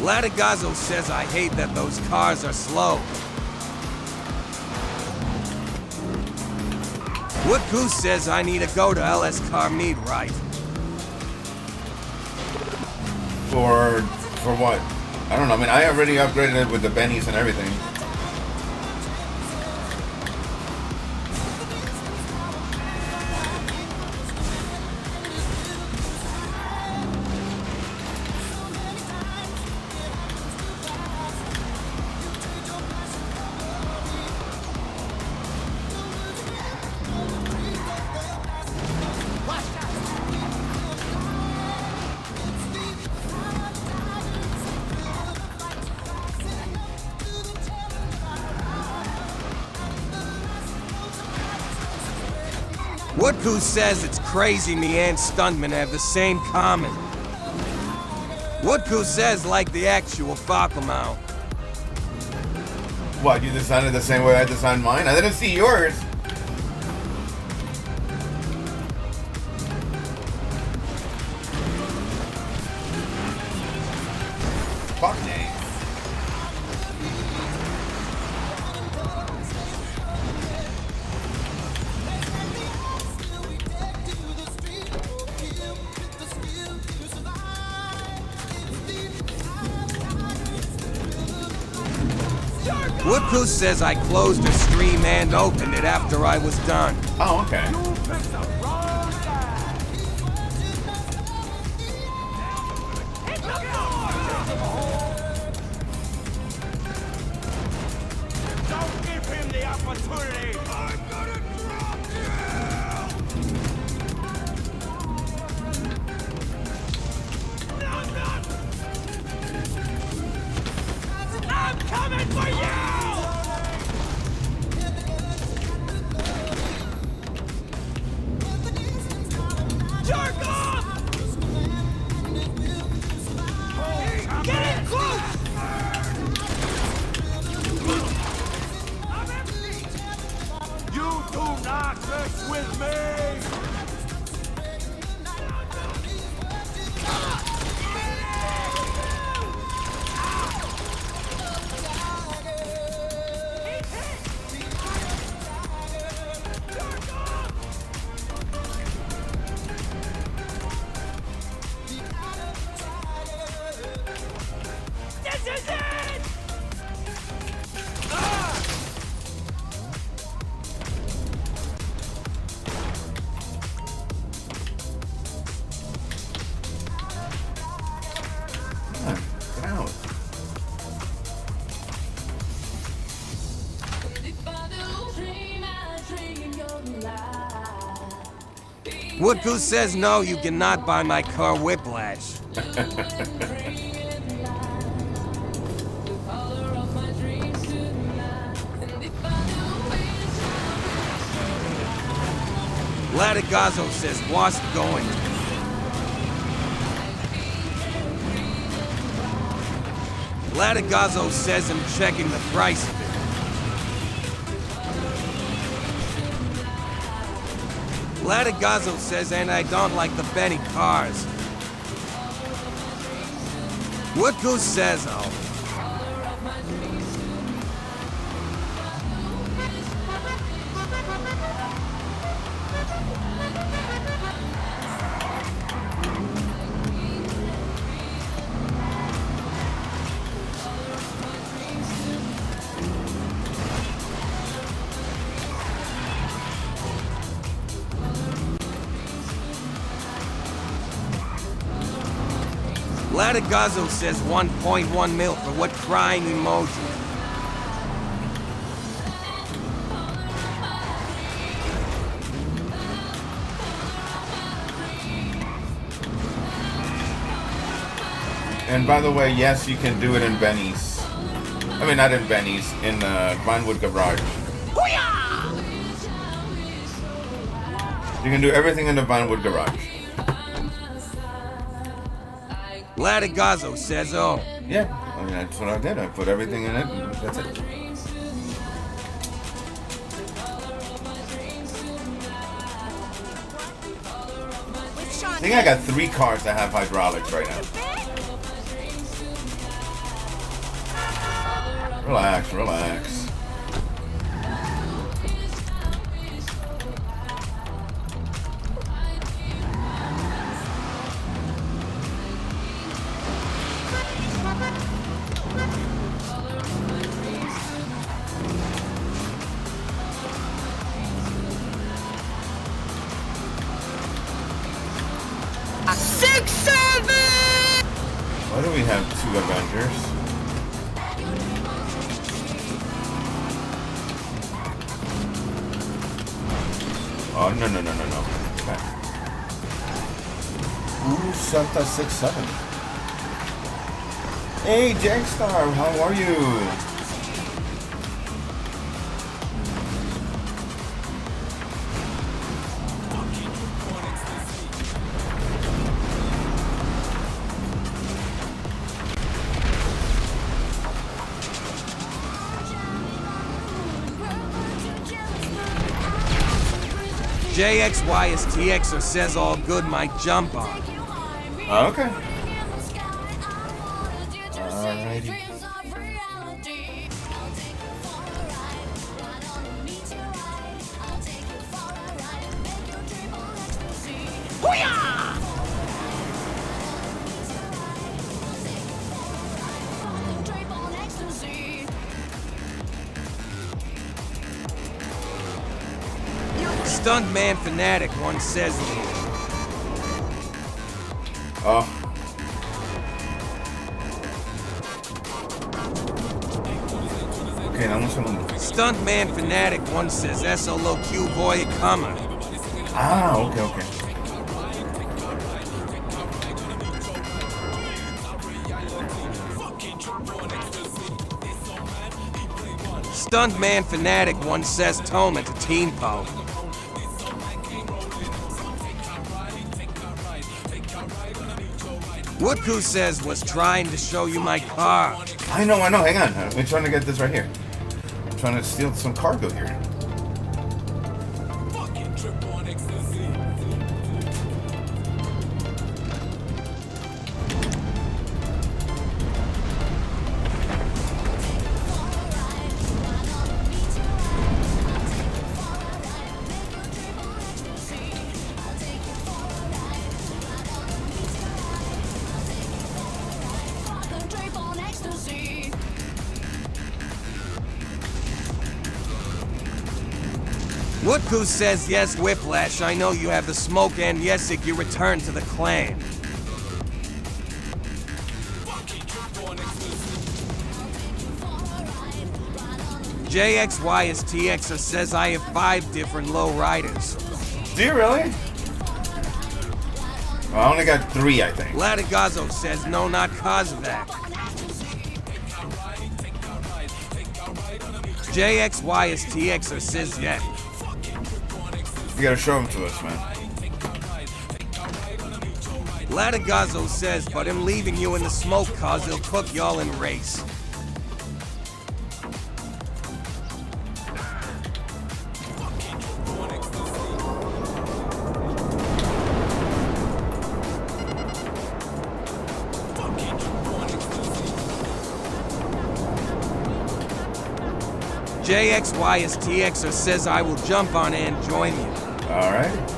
Latigazzo says I hate that those cars are slow. What Goose says I need to go to Los Carmeets, right? For what? I don't know. I mean, I already upgraded it with the bennies and everything. What Goose says it's crazy me and Stuntman have the same common. What Goose says like the actual Fakamau. What, you designed it the same way I designed mine? I didn't see yours. Fuck me. What Goose says I closed the stream and opened it after I was done. Oh, okay. Don't give him the opportunity! I'm gonna drop you! I'm coming for you! Jerk off! What Goose says no, you cannot buy my car Whiplash. Latigazo says, what's going? Latigazo says I'm checking the price of it. Latigazo says, and I don't like the Benny cars. What Goose says, oh. Latigazo says 1.1 mil for what crying emoji? And by the way, yes, you can do it in Benny's. I mean, not in Benny's, in Vinewood Garage. You can do everything in the Vinewood Garage. Latigazo says, oh. Yeah, I mean, that's what I did. I put everything in it, and that's it. I think I got 3 cars that have hydraulics right now. Relax, relax. Why do we have 2 Avengers? Oh, no. Okay. Ooh, Santa 6-7. Hey, Jackstar, how are you? JXYSTXer says all good, my jump on. Okay. Alrighty. Stuntman Fanatic once says Oh. Okay, now what's on? Stuntman Fanatic once says SOLOQ boy comma. Ah, okay. Stuntman Fanatic once says Toma to Team Po. What Goose says was trying to show you my car. I know. Hang on. I'm trying to get this right here. I'm trying to steal some cargo here. What Goose says, yes, Whiplash, I know you have the smoke, and yes, if you return to the clan. JXYSTXer says I have 5 different low riders. Do you really? I only got 3, I think. Latigazo says no, not Kozovac. JXY is TX or says yeah. You gotta show them to us, man. Latigazo says, but him leaving you in the smoke cause he'll cook y'all in race. JXY is TX or says I will jump on and join you. Alright.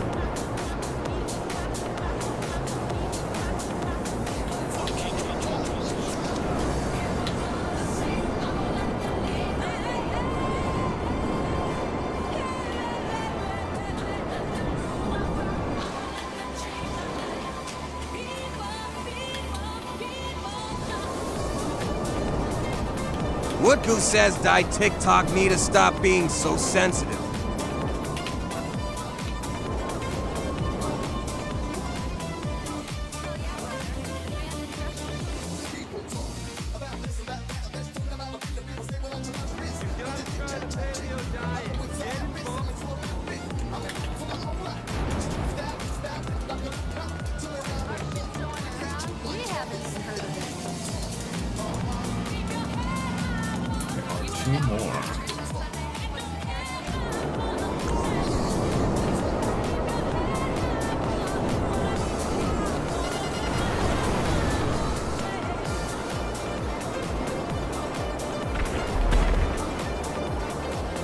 Woodgoose says die TikTok need to stop being so sensitive. Two more.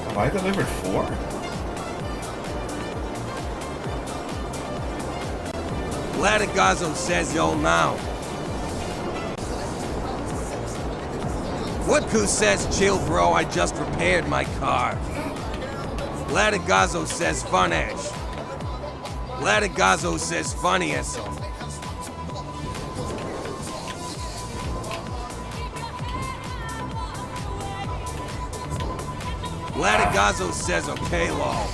Have I delivered 4? Latigazo says yo now. Woodgoose says chill bro, I just repaired my car. Latigazo says fun ash. Latigazo says funny as so. Latigazo says okay lol.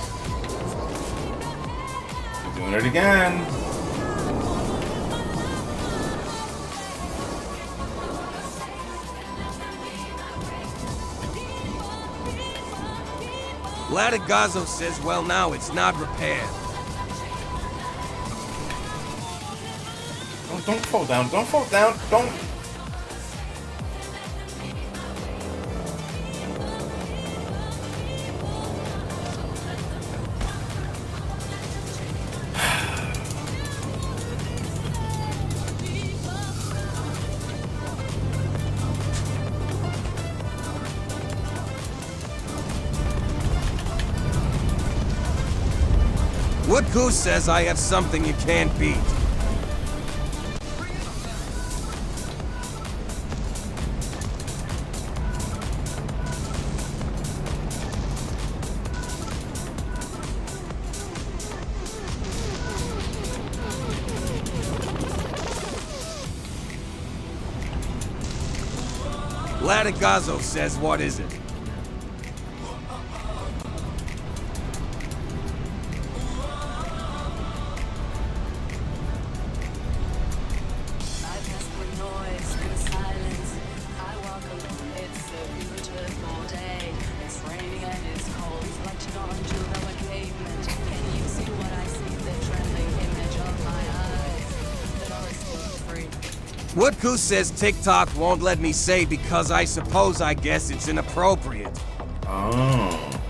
Doing it again. Latigazo says, well, now it's not repaired. Oh, don't fall down. Don't fall down. Don't. Woodgoose says I have something you can't beat. Latigazo says, what is it? Woodgoose says TikTok won't let me say because I suppose I guess it's inappropriate. Oh.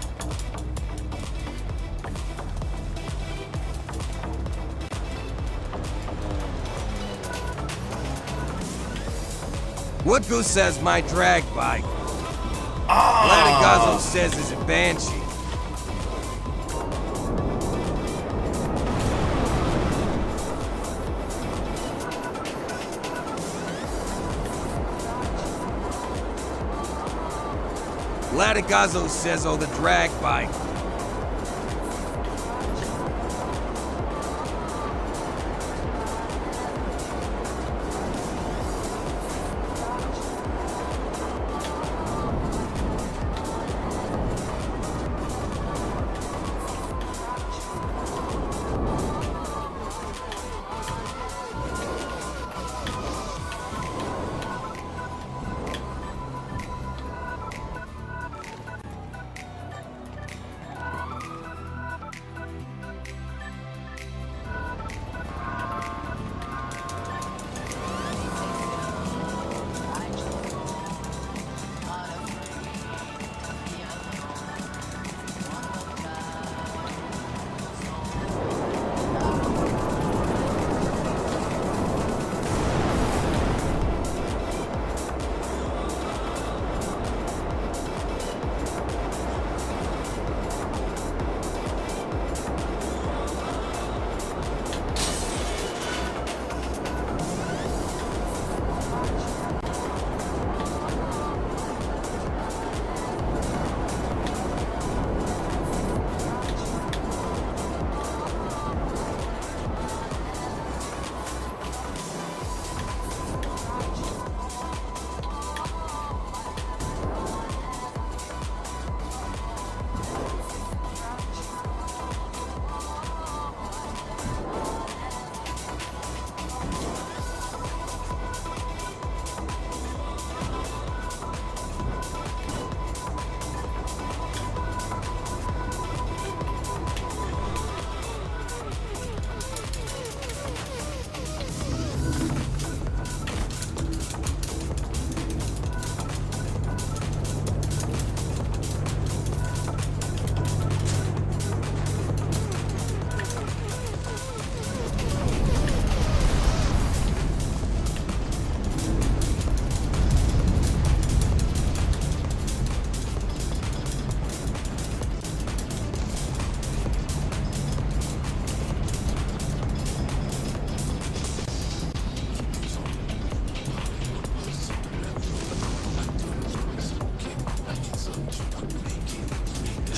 Woodgoose says my drag bike. Oh. Latigazo says is a banshee. Latigazo says, oh, the drag bike.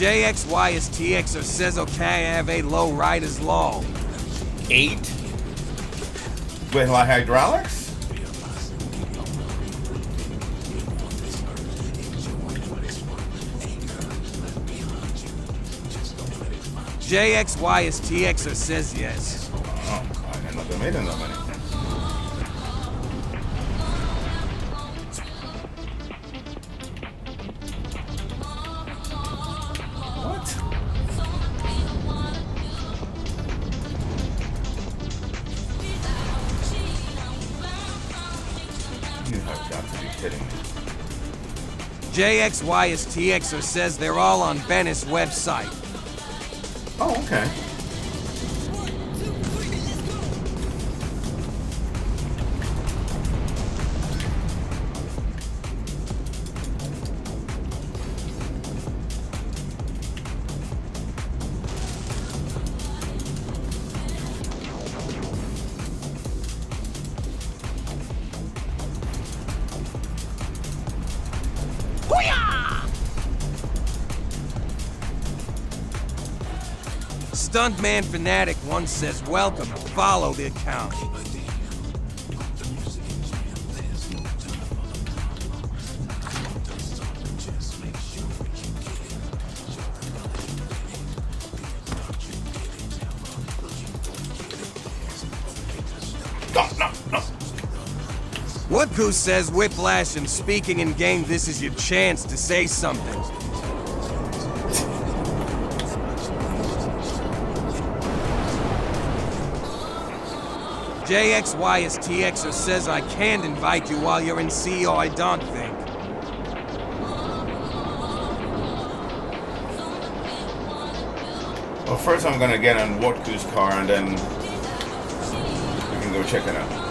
JXYSTXer says okay, I have 8 low riders law. 8? With like hydraulics? JXYSTXer says yes. Oh, I didn't know they made that many. What? You have got to be kidding me. JXYSTXer says they're all on Bennis' website. Oh, okay. Stuntman Fanatic once says welcome, follow the account. No. Woodku says Whiplash and speaking in game, this is your chance to say something. JXYSTXer says I can't invite you while you're in CO, I don't think. Well, first I'm gonna get on Wotku's car and then we can go check it out.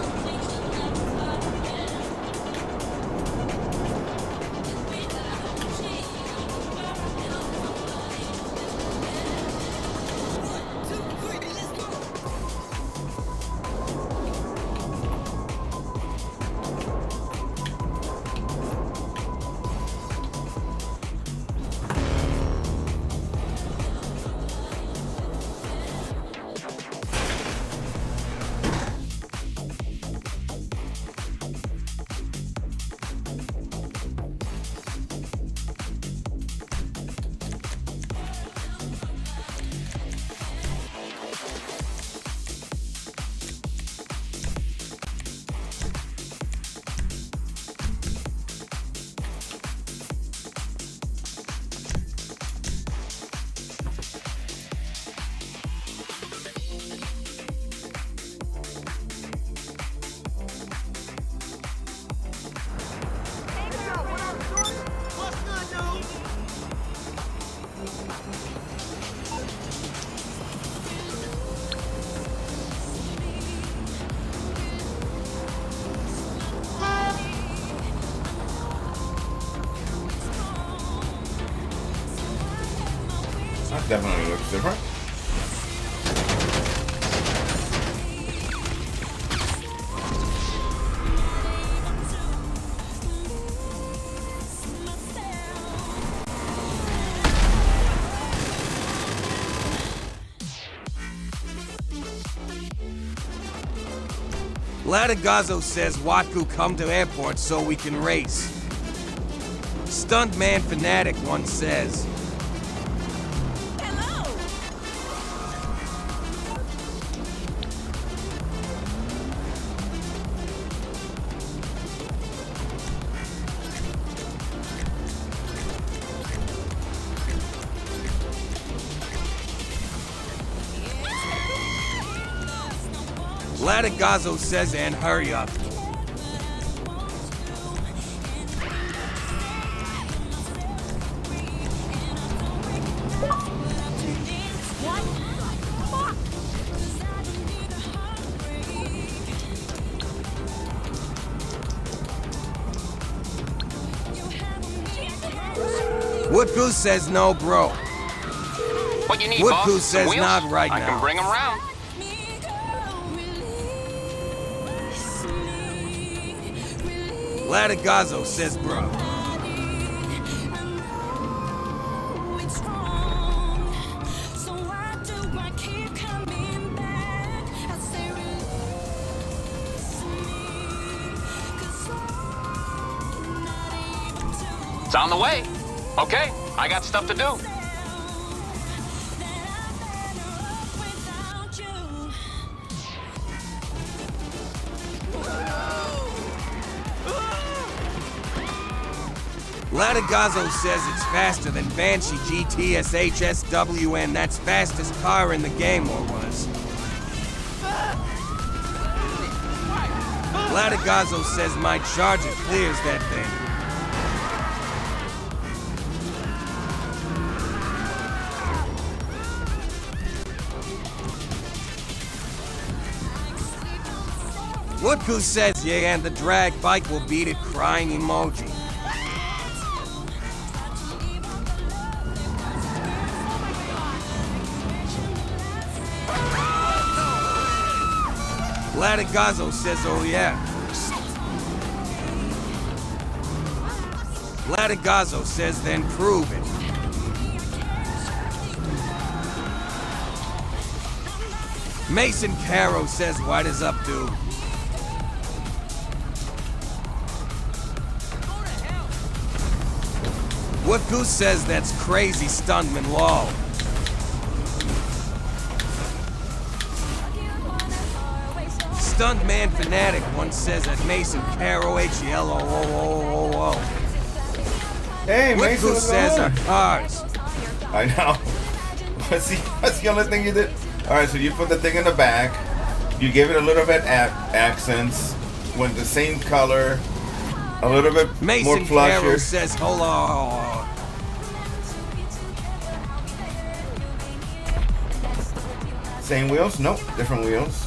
That definitely looks different. Latagazo says Watku come to airport so we can race. Stuntman Fanatic once says. Latagazo says and hurry up. Woodgoose says no, bro. What you need, Woodgoose boss? Some says wheels? not right I now. can bring them round. Latagazo says bro. It's on the way. Okay, I got stuff to do. Latigazzo says it's faster than Banshee GTSHSWN. That's fastest car in the game, or was. Latigazzo says my Charger clears that thing. Woodku says yeah, and the drag bike will beat it, crying emoji. Latigazzo says, oh yeah. Latigazzo says, then prove it. Mason Caro says, what is up, dude? What Goose says, that's crazy stuntman, lol. Stuntman Fanatic once says at Mason Caro HELOOOOO. Hey, What Mason, Goose says are cars. I know. What's the only thing you did? Alright, so you put the thing in the back. You give it a little bit accents. When the same color. A little bit Mason more flusher. Caro says hello. Same wheels? Nope, different wheels.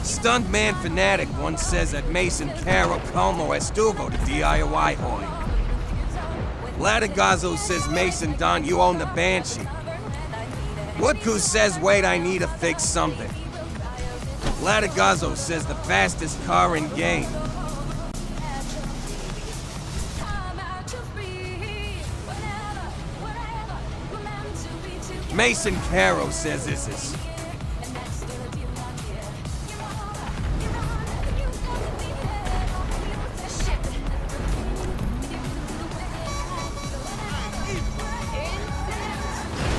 Stuntman Fanatic once says at Mason Caro como estuvo to DIY hoy. Latigazzo says Mason Don, you own the Banshee. Woodku says wait, I need to fix something. Latigazzo says the fastest car in game. Mason Caro says this is.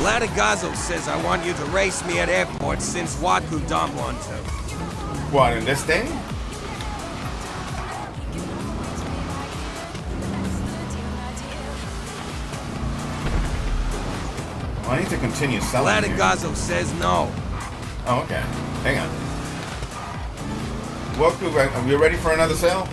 Latigazzo says I want you to race me at airport since Watku don't want to. What, in this thing? Well, I need to continue selling. Latigazzo says no. Oh, okay. Hang on. Woku, are we ready for another sale?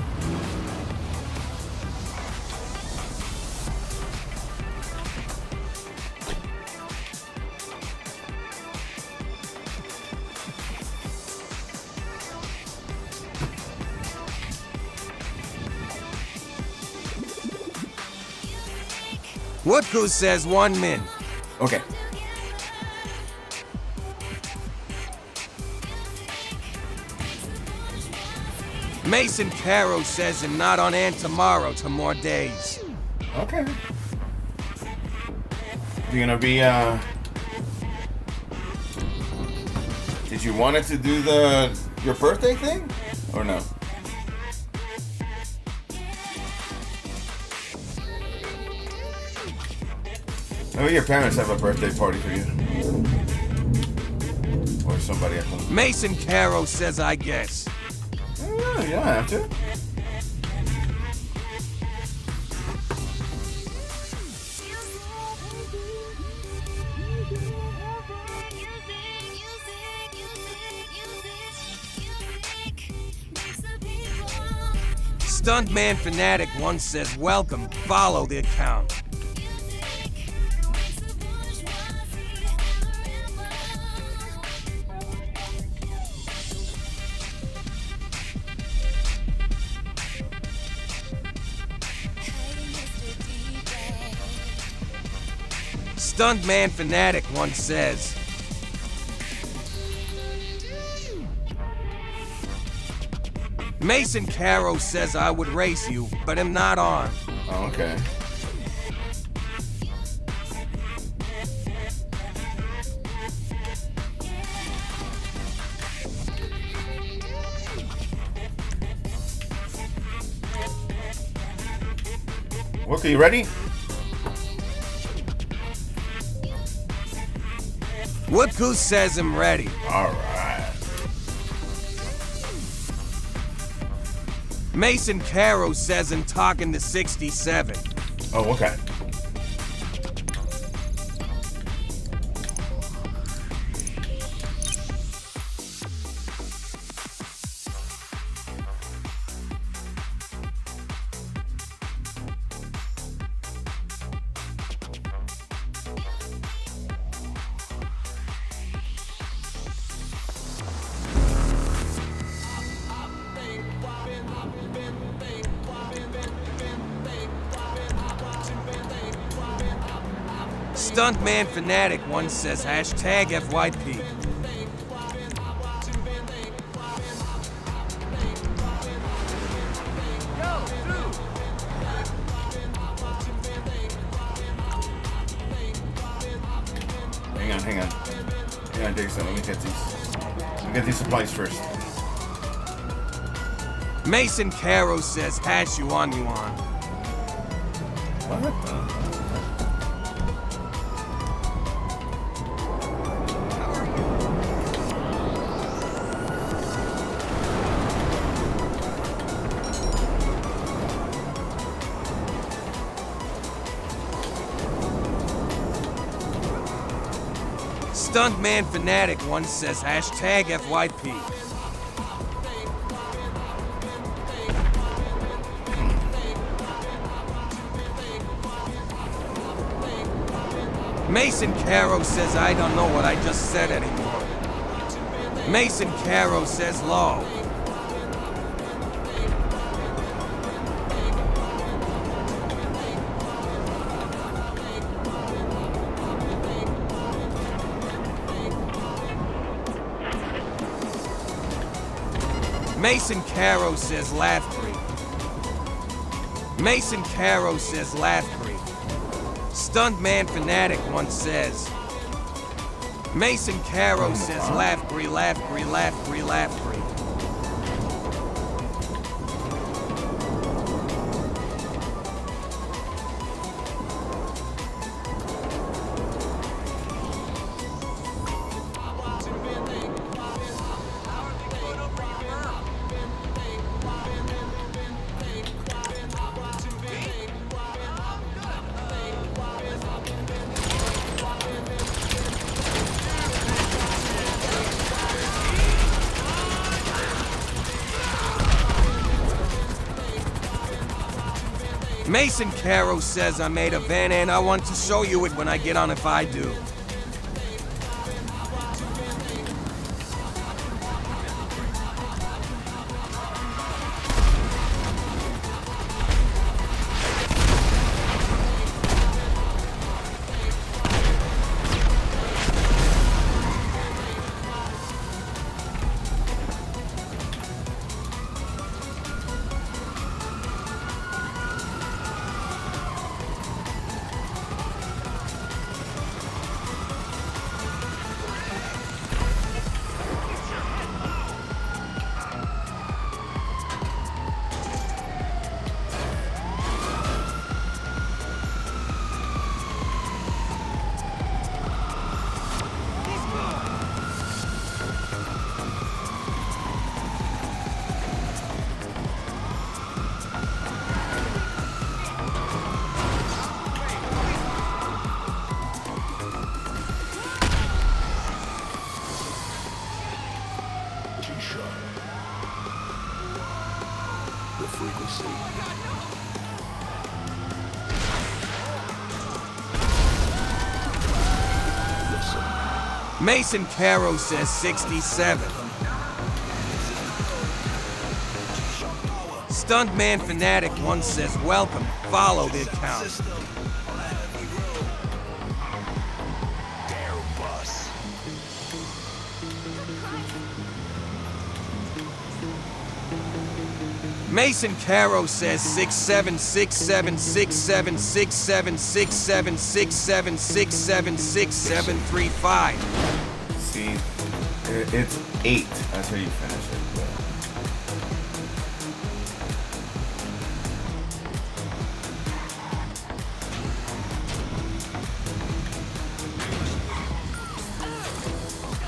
Woodku says 1 min. Okay. Mason Caro says and not on and tomorrow to more days. Okay. You're gonna be Did you want it to do your birthday thing? Or no? Maybe your parents have a birthday party for you. Or somebody at home. Mason Caro says I guess. Yeah, you don't have to. Stuntman Fanatic once says welcome, follow the account. Stuntman Fanatic once says, Mason Caro says I would race you, but I'm not on. Oh, okay. Okay, you ready? Woodku says I'm ready. All right. Mason Caro says I'm talking to 67. Oh, okay. Stuntman Fanatic once says hashtag FYP. Hang on, Dixon. Let me get these supplies first. Mason Caro says hash you on. What the? Stuntman Fanatic once says hashtag FYP. Mason Caro says I don't know what I just said anymore. Mason Caro says low. Mason Caro says laugh free. Mason Caro says laugh free. Stuntman Fanatic once says. Mason Caro says laugh free, laugh free, laugh free, laugh free. Mason Caro says I made a van and I want to show you it when I get on if I do. Mason Caro says 67. Stuntman Fanatic once says welcome, follow the account. Mason Caro says 676767676767676735. See, it's 8. That's how you finish it.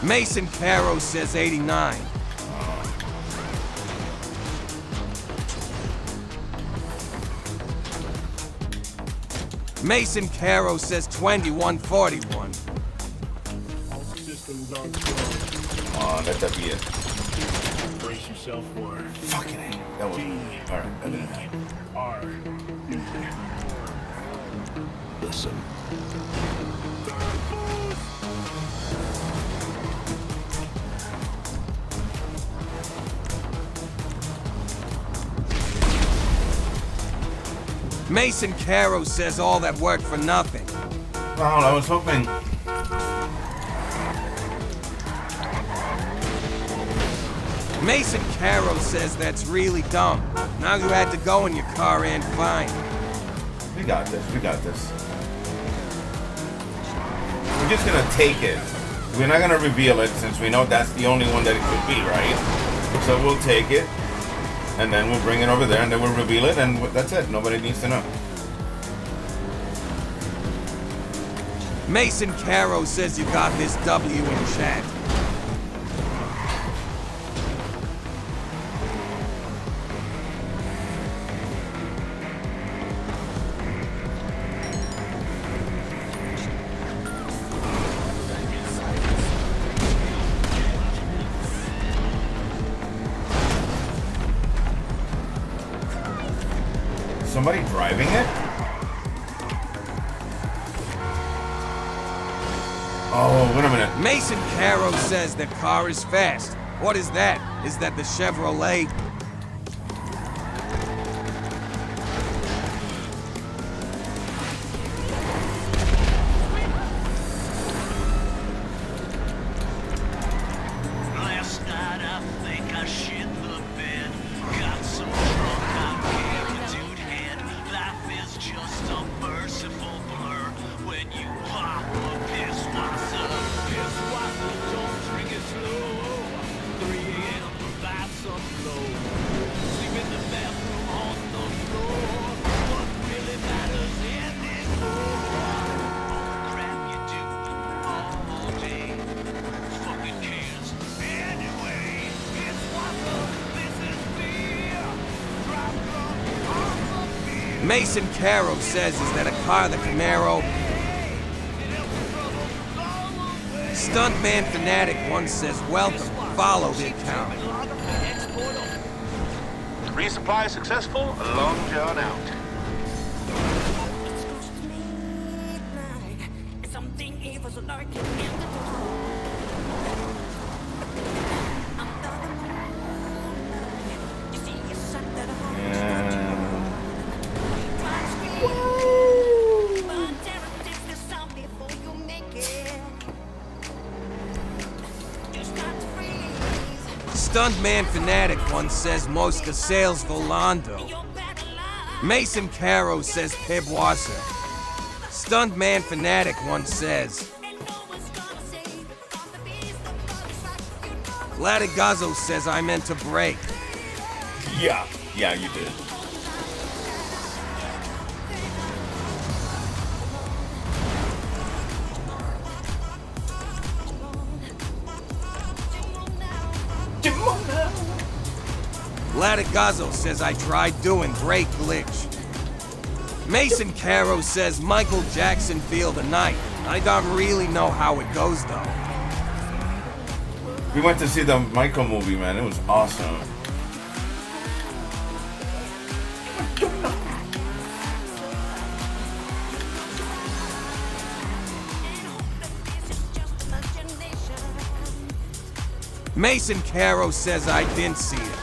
Mason Caro says 89. Mason Caro says 2141. Let that be it. Brace yourself for it. Fucking A. That was alright. That didn't happen. R. Listen. Mason Caro says all that work for nothing. Well, I was hoping. Mason Caro says that's really dumb. Now you had to go in your car and fine. We got this. We got this. We're just gonna take it. We're not gonna reveal it since we know that's the only one that it could be, right? So we'll take it, and then we'll bring it over there, and then we'll reveal it, and that's it. Nobody needs to know. Mason Caro says you got this W in chat. Somebody driving it? Oh, wait a minute. Mason Caro says the car is fast. What is that? Is that the Chevrolet? Last night I think I shit the bed. Got so drunk I carried dude head. Life is just a merciful blur when you pop a piss wasser. Piss wasser, don't drink it slow. 3 a.m. provide some flow. Sleep in the bathroom on the floor. What really matters in this world? All the crap you do all day. Fucking cares. Anyway, it's wasser. This is beer. Drop drunk off of beer. Mason Caro says is that a car, the Camaro? Stuntman Fanatic once says welcome, follow the account. Resupply successful, a long john out. Something evil's lurking in the Stuntman Fanatic once says most of sales volando. Mason Caro says Pibwasser. Stuntman Fanatic once says Latigazzo says I meant to break. Yeah, you did. Latigazzo says I tried doing break glitch. Mason Caro says Michael Jackson feel the night. I don't really know how it goes though. We went to see the Michael movie, man. It was awesome. Mason Caro says I didn't see it.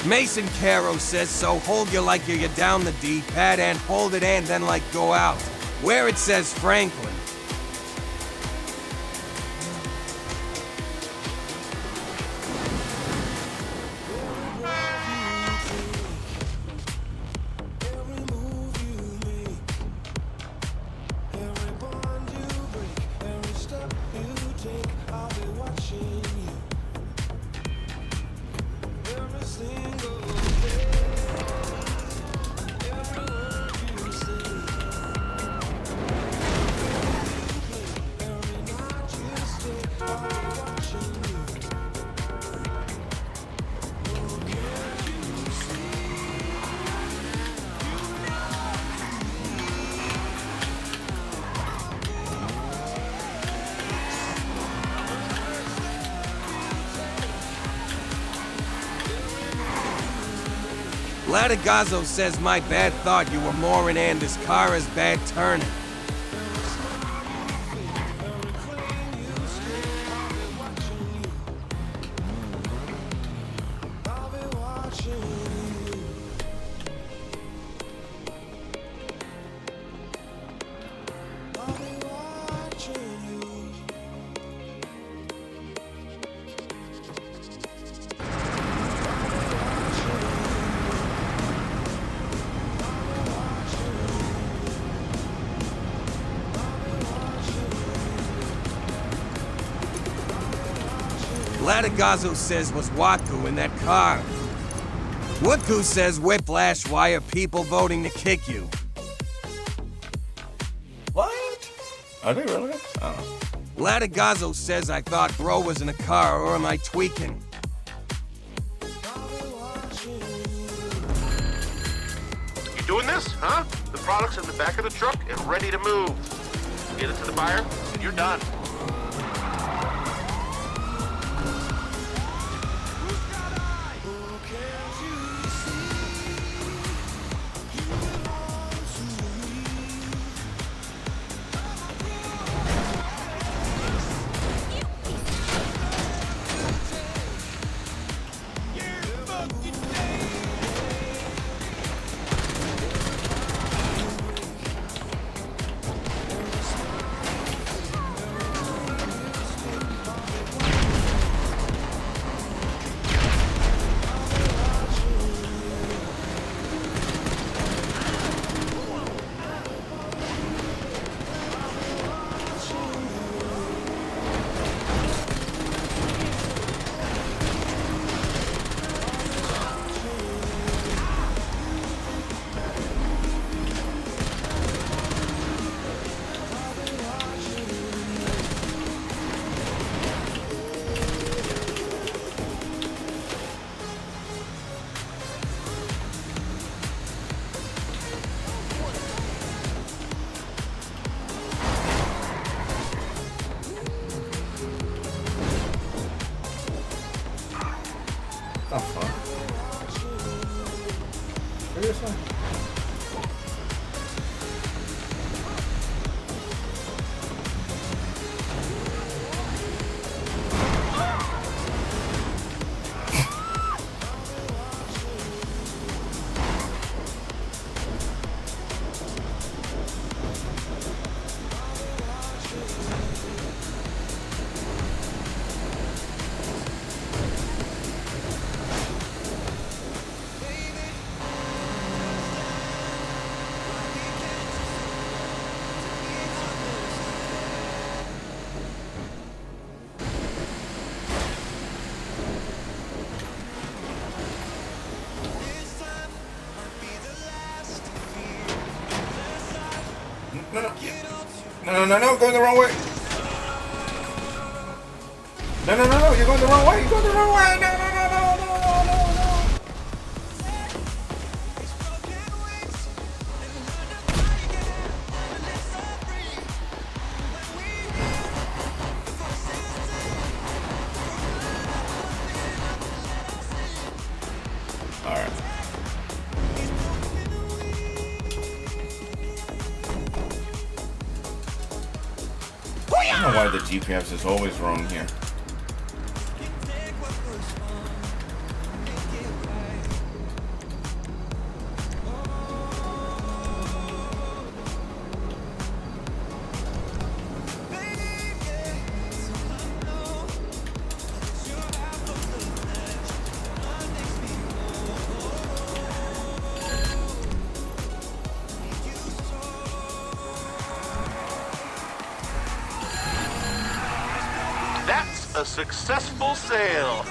Mason Caro says so. Hold you like you're down the D-pad and hold it and then like go out. Where it says Franklin. Lattigazo says my bad thought you were mooring and his car is bad turning. Lattigazo says was Waku in that car. Waku says Whiplash, why are people voting to kick you? What? Are they really? Oh. Lattigazo says I thought bro was in a car, or am I tweaking? You doing this, huh? The product's in the back of the truck and ready to move. Get it to the buyer, and you're done. Oh, fuck. Seriously? No, going the wrong way. No, you're going the wrong way. You're going the wrong way. No. All right. I don't know why the GPS is always wrong here. a successful sale.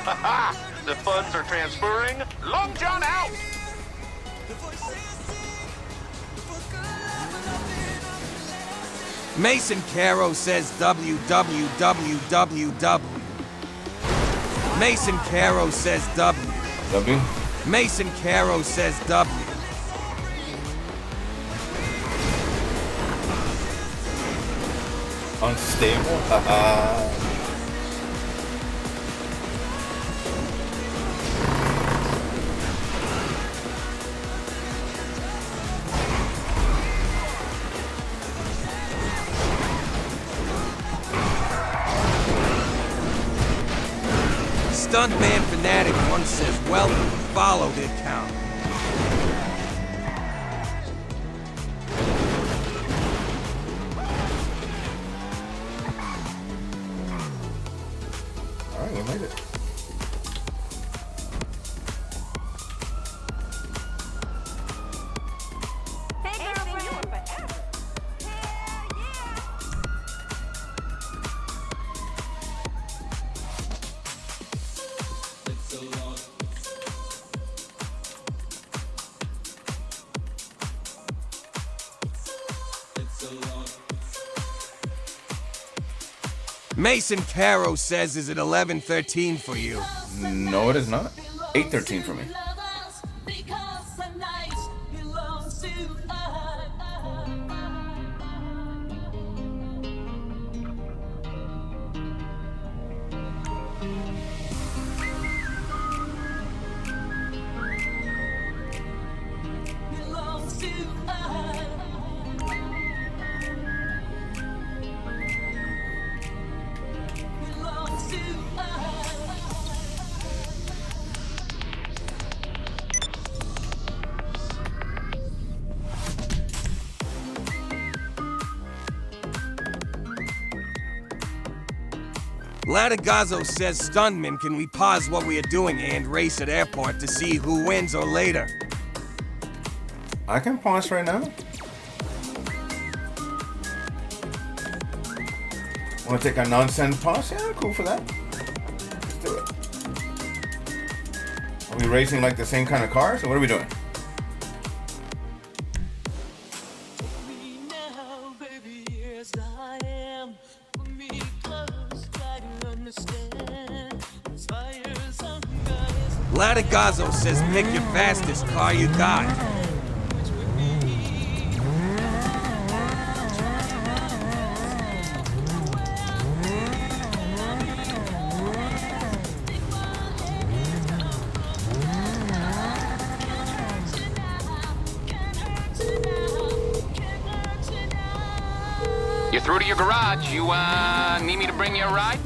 The funds are transferring. Long John out. Mason Caro says www. Mason Caro says W. W? Mason Caro says W. Unstable? Stuntman Fanatic once says, welcome, follow the account. Alright, we made it. Mason Caro says, is it 11:13 for you? No, it is not. 8:13 for me. Latigazzo says, Stuntman, can we pause what we are doing and race at airport to see who wins or later? I can pause right now. Want to take a nonsense pause? Yeah, I'm cool for that. Let's do it. Are we racing like the same kind of cars, or what are we doing? Latigazzo says, pick your fastest car you got. You're through to your garage. You, need me to bring you a ride?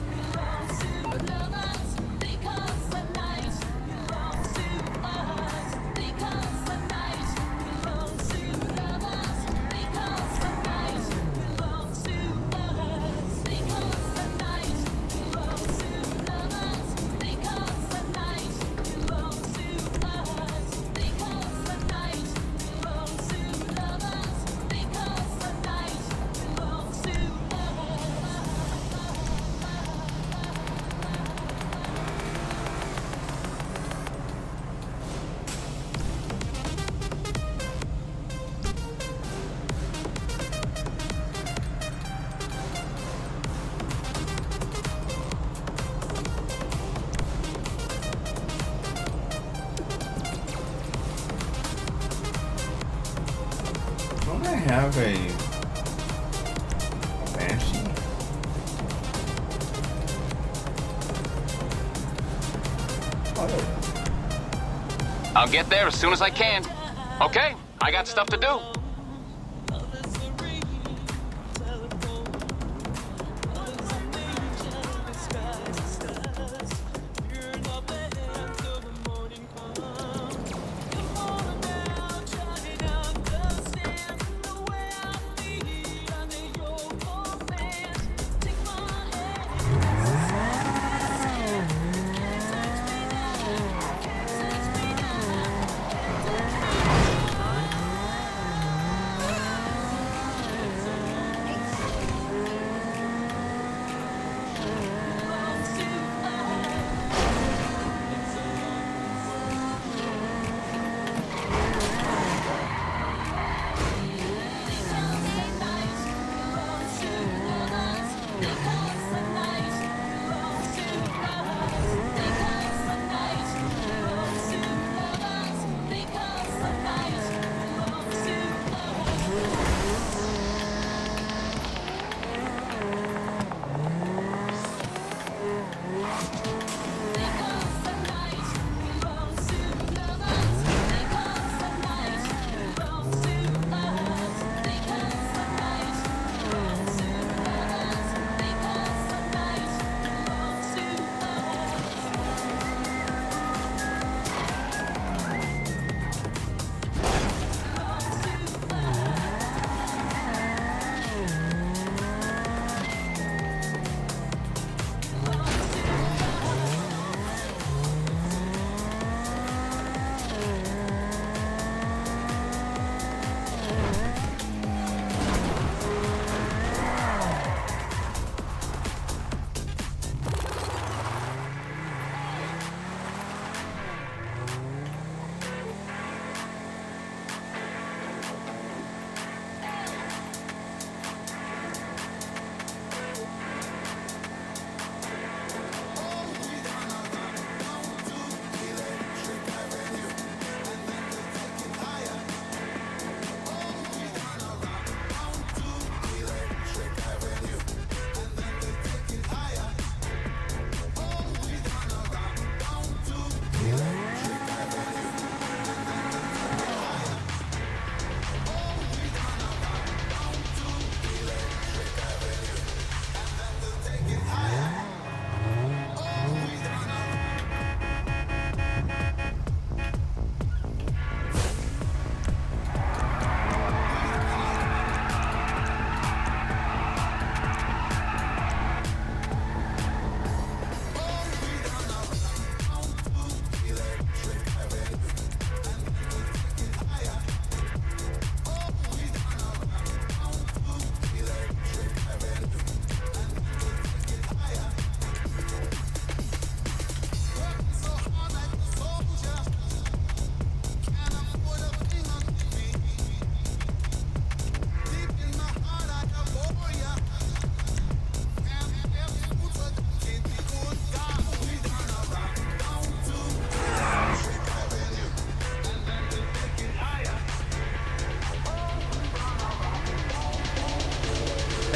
Don't I have a Banshee? I'll get there as soon as I can. Okay, I got stuff to do.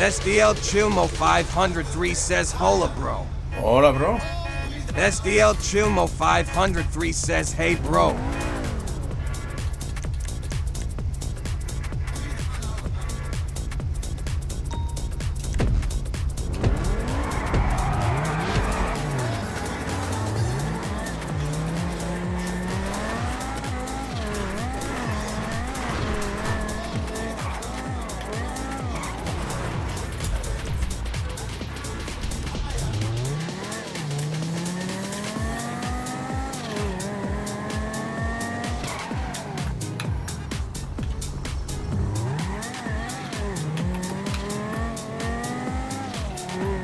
SDL Chilmo 503 says, hola, bro. Hola, bro. SDL Chilmo 503 says, hey, bro.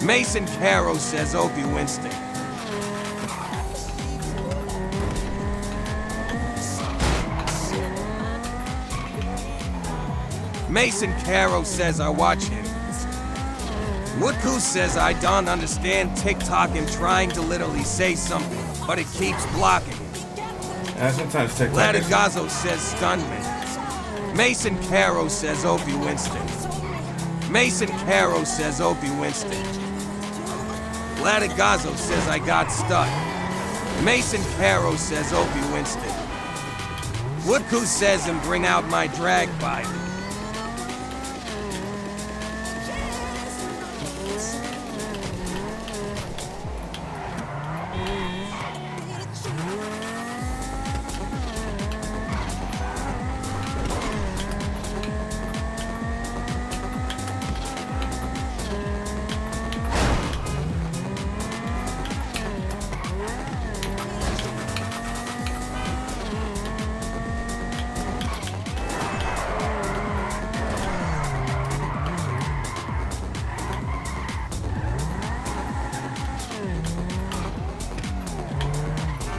Mason Caro says Opie Winston. Mason Caro says I watch him. Woodku says I don't understand TikTok and trying to literally say something, but it keeps blocking it. Sometimes TikTok. Latigazzo says Stunman. Mason Caro says Opie Winston. Mason Caro says Opie Winston. Latigazzo says I got stuck. Mason Caro says Opie Winston. Woodku says and bring out my drag bike.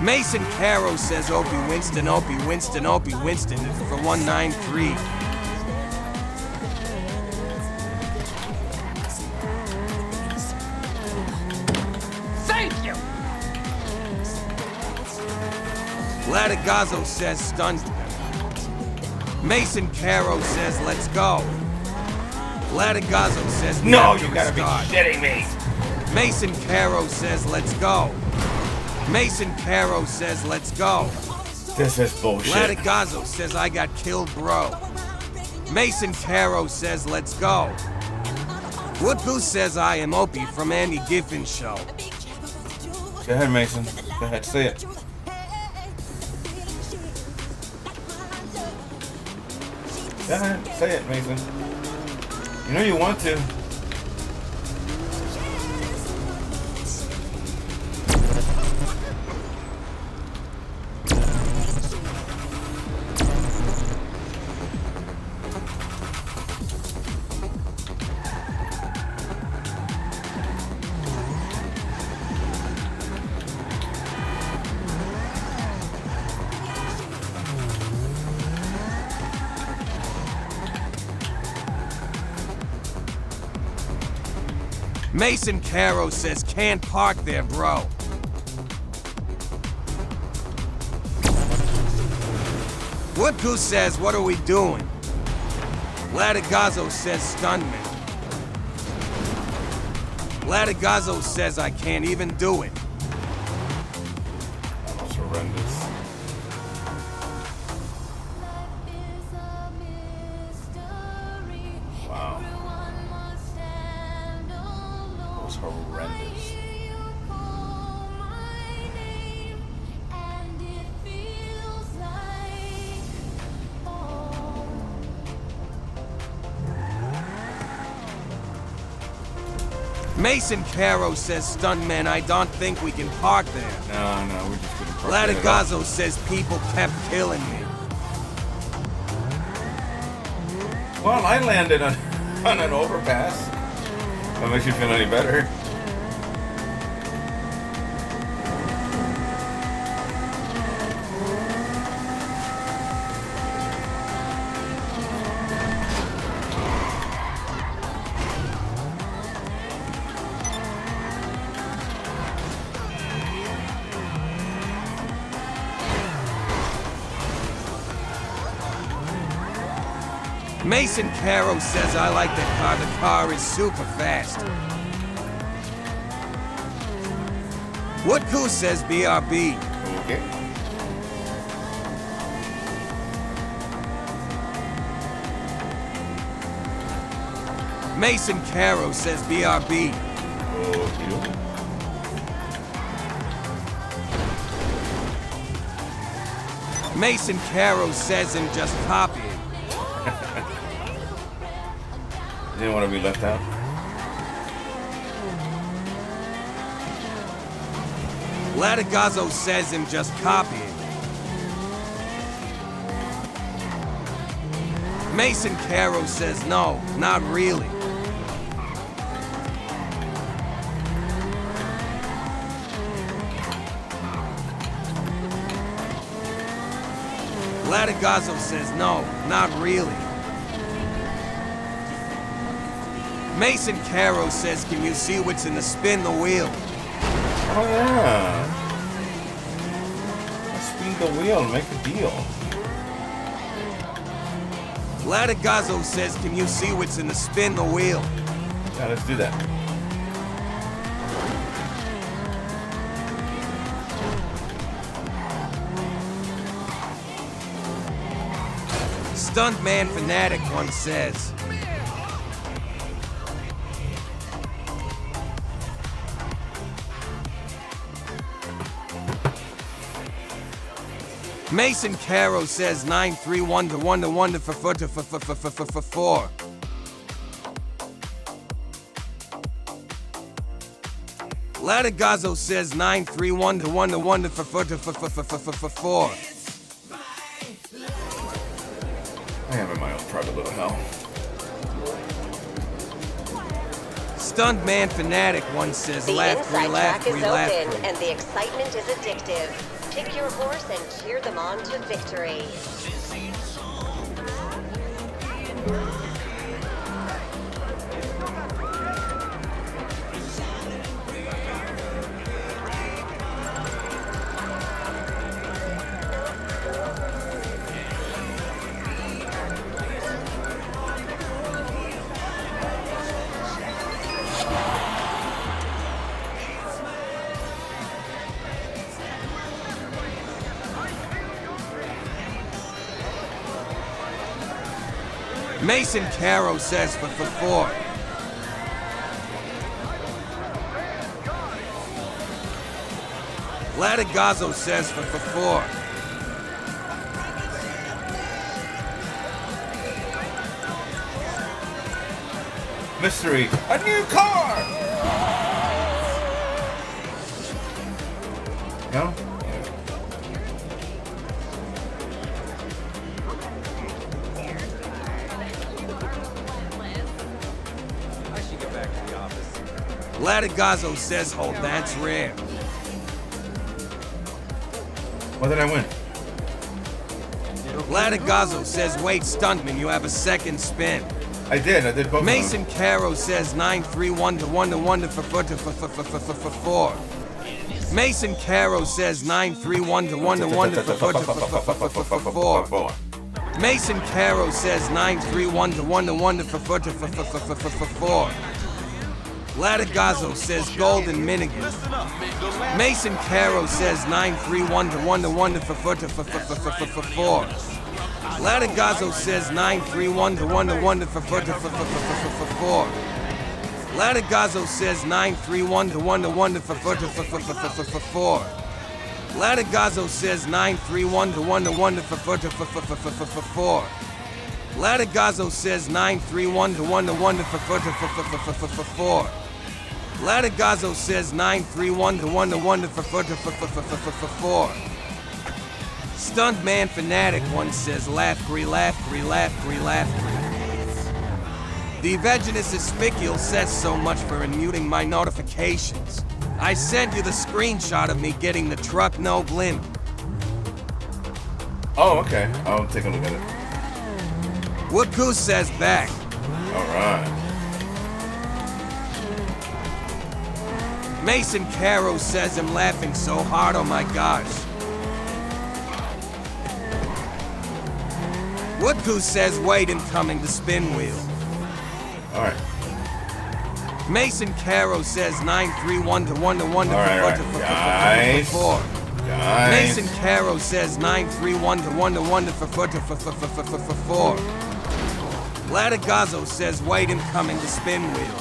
Mason Caro says Opie Winston, Opie Winston, Opie Winston for 193. Latigazzo says stunned. Mason Caro says let's go. Latigazzo says No, we have you to gotta be restart. shitting me. Mason Caro says let's go. Mason Caro says let's go. This is bullshit. Latigazzo says I got killed, bro. Mason Caro says let's go. Woodboo says I am Opie from Andy Giffen's show. Go ahead, Mason. Go ahead, say it. Go ahead, say it, Mason. You know you want to. Mason Caro says can't park there, bro. Woodboo says what are we doing? Latigazzo says stunned me. Latigazzo says I can't even do it. That's horrendous. Wow. That was horrendous. Mason Caro says stuntman, I don't think we can park there. No, we're just gonna park there. Latigazzo says people kept killing me. Well, I landed on an overpass. That makes you feel any better. Mason Caro says I like that car. The car is super fast. Woodboo says BRB. Okay. Mason Caro says BRB. Okay. Mason Caro says and just copy it. Didn't want to be left out. Latigazzo says him just copy it. Mason Caro says no, not really. Latigazzo says no, not really. Mason Caro says, can you see what's in the spin the wheel? Oh yeah. Let's spin the wheel and make a deal. Latigazzo says, can you see what's in the spin the wheel? Yeah, let's do that. Stuntman Fanatic once says. Mason Caro says 931 to 1 to 1 to 4 to 4. Latigazzo says 931 to 1 to 1 to 4 to 4. I am in my own private little hell. Stuntman Fanatic once says the laugh inside 3, laugh track 3, is laugh open, 3. and the excitement is addictive. Pick your horse and cheer them on to victory. Mason Caro says for 4. Latigazzo says for 4. Mystery, a new car! No? I should get back to the office. Latigazzo says, oh, that's rare. What did I win? Latigazzo says, wait, stuntman, you have a second spin. I did both. Mason Caro says 931 to 1 to 1 to for 4. Mason Caro says 931 to 1 to 1 to for 4. Mason Caro says 931 to 1 to 1 to for 4. Latigazzo says Golden Minigan. Mason Caro says 931 to 1 to 1 to for 4. Latigazzo says 931 to 1 to 1 to for 4. Latigazzo says 931 to 1 to 1 to for 4. Latigazzo says 931 to 1 to 1 to for 4. Latigazzo says 931 to 1 to 1 to for 4. Latigazzo says 931 to 1 to 1 to for 4. Stuntman Fanatic once says laugh free. The Evaginous Ispicial says so much for unmuting my notifications. I sent you the screenshot of me getting the truck no blimp. Oh, okay. I'll take a look at it. Woodgoose says back. Alright. Mason Caro says I'm laughing so hard, oh my gosh. Woodgoose says wait, incoming the spin wheel. Alright. Mason Caro says 931 to 1 to 1 to Guys. 4. Guys. Mason Caro says 931 to 1 to 1 to for 4. Latigazzo says wait, incoming the spin wheel.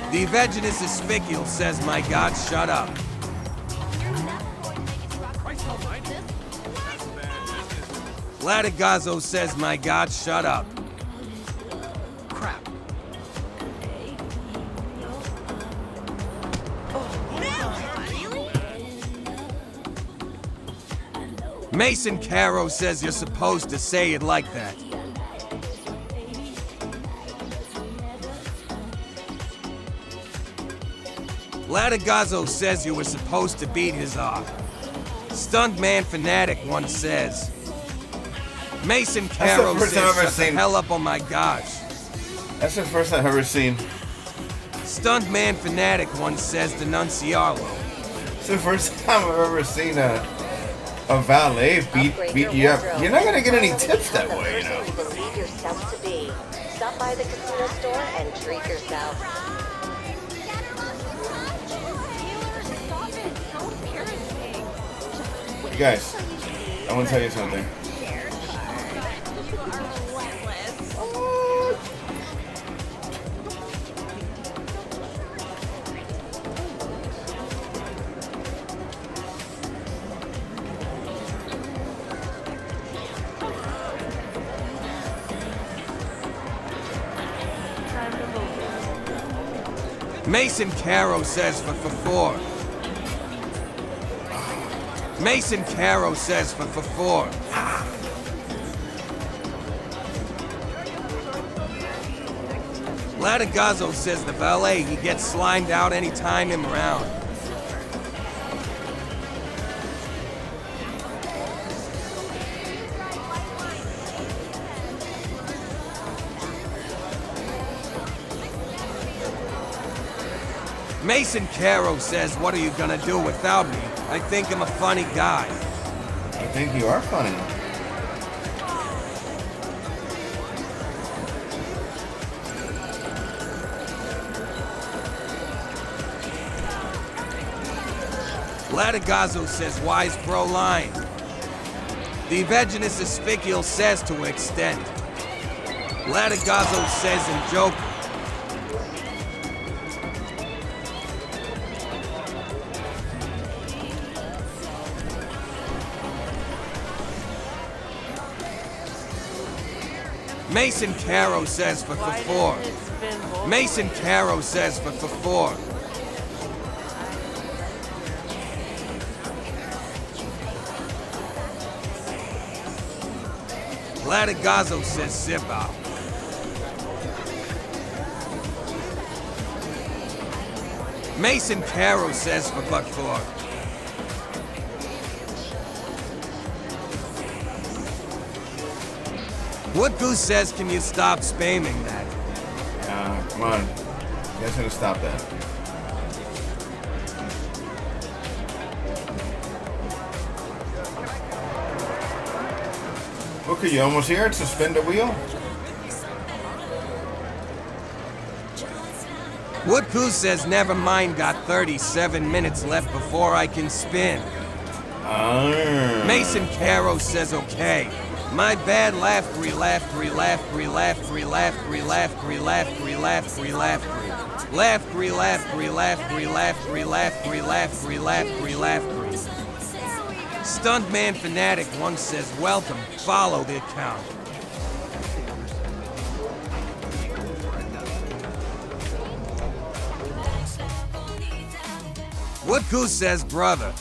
The Evaginous Ispicial says my god, shut up. Latigazzo says my god, shut up. Crap. Mason Caro says you're supposed to say it like that. Latigazzo says you were supposed to beat his off. Stuntman Fanatic once says. Mason Caro says shut the hell up, oh my gosh. That's the first I've ever seen. Stuntman Fanatic once says Denunciarlo. It's the first time I've ever seen a valet beat you up. You're not gonna get any tips that way, you know. You believe yourself to be. Stop by the casino store and treat yourself. You guys, I want to tell you something. Mason Caro says for 4. Mason Caro says for 4. Latigazzo says the valet, he gets slimed out anytime him around. Mason Caro says, what are you gonna do without me? I think I'm a funny guy. I think you are funny. Latigazzo says, wise pro line. The Vaginus Aspicial says to extend. Latigazo says in joke. Mason Caro says for 4. Mason Caro says for 4. Latigazo says Sibao. Mason Caro says for buck 4. What Goose says, can you stop spamming that? Come on. You guys gotta stop that. Look, are you almost here to spin the wheel? What Goose says, never mind, got 37 minutes left before I can spin. Mason Caro says okay. My bad, laugh, laugh, laugh, laugh, laugh, laugh, laugh, laugh, laugh, laugh, laugh. Stuntman Fanatic once says, welcome, follow the account. What Goose says, brother?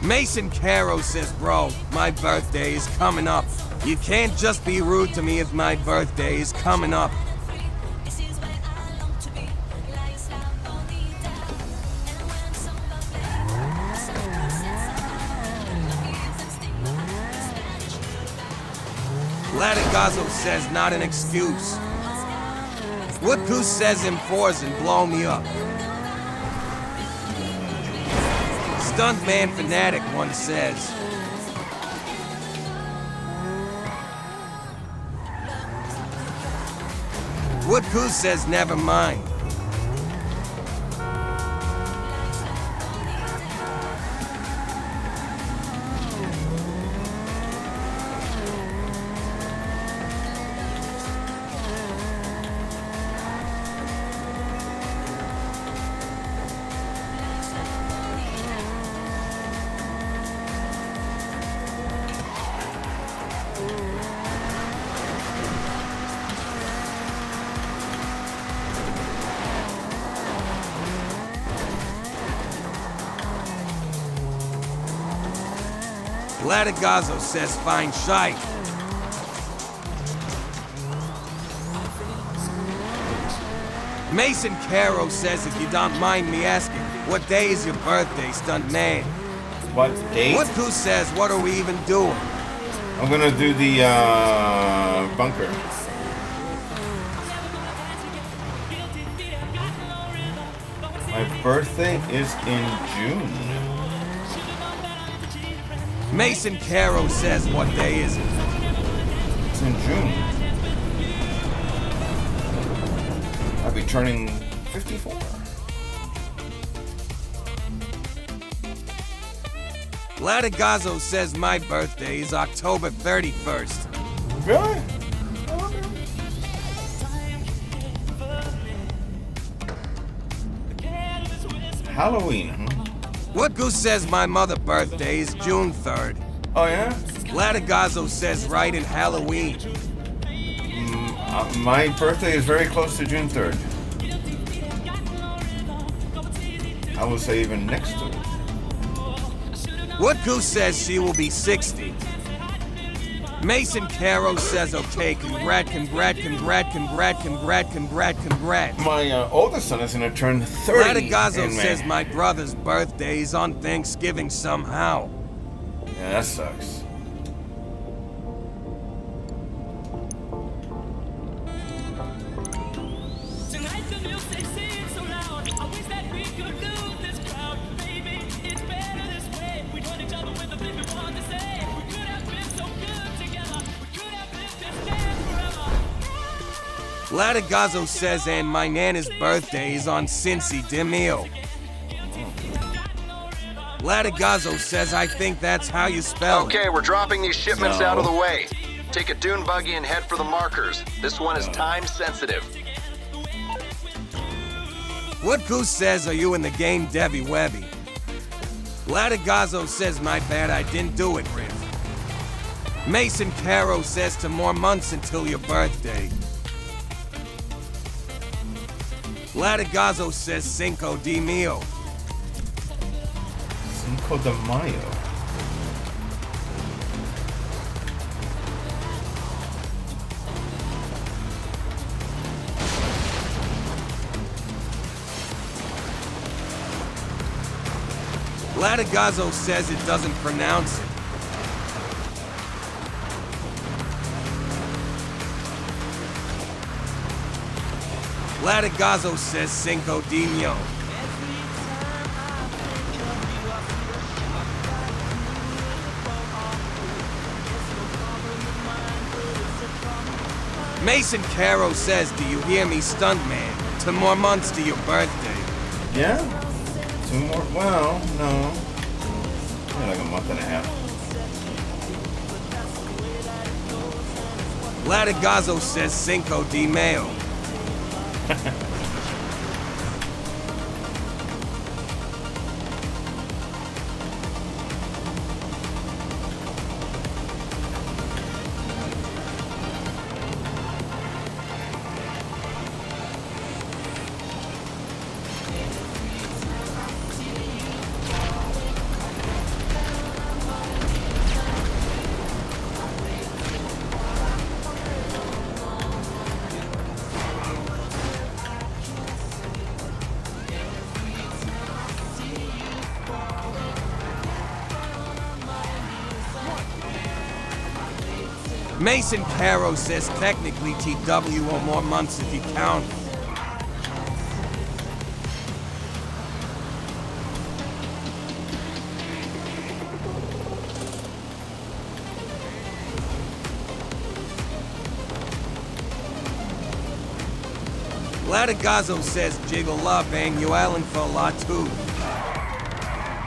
Mason Caro says, bro, my birthday is coming up. You can't just be rude to me if my birthday is coming up. Latigazo says, not an excuse. What Goose says M4s and blow me up. Stuntman Fanatic once says. What Goose says, never mind. Latigazo says, fine shite. Mason Caro says, if you don't mind me asking, what day is your birthday, Stuntman? What date? What Goose says, what are we even doing? I'm gonna do the bunker. My birthday is in June. Mason Caro says, what day is it? It's in June. I'll be turning 54. Latigazo says my birthday is October 31st. Really? Halloween, huh? What Goose says my mother's birthday is June 3rd. Oh, yeah? Latigazo says right in Halloween. My birthday is very close to June 3rd. I will say even next to it. What Goose says she will be 60. Mason Caro says okay, congrat. My oldest son is gonna turn 30. Latigazo says my brother's birthday is on Thanksgiving somehow. Yeah, that sucks. Latigazzo says, and my Nana's birthday is on Cincy de Mio. Latigazzo says, I think that's how you spell it. Okay, we're dropping these shipments out of the way. Take a dune buggy and head for the markers. This one is time sensitive. What goose says, are you in the game, Debbie Webby? Latigazzo says, my bad, I didn't do it, Riff. Mason Caro says, to more months until your birthday. Latigazzo says, Cinco de Mio. Cinco de Mayo. Latigazzo says it doesn't pronounce it. Latigazzo says Cinco de Mio. Mason Caro says, do you hear me, stuntman? 2 more months to your birthday. Yeah? 2 more? Well, no. Yeah, like a month and a half. Latigazzo says Cinco de Mayo. Mason Caro says technically TW or more months if you count. Latigazzo says jiggle love and you Allen for la too.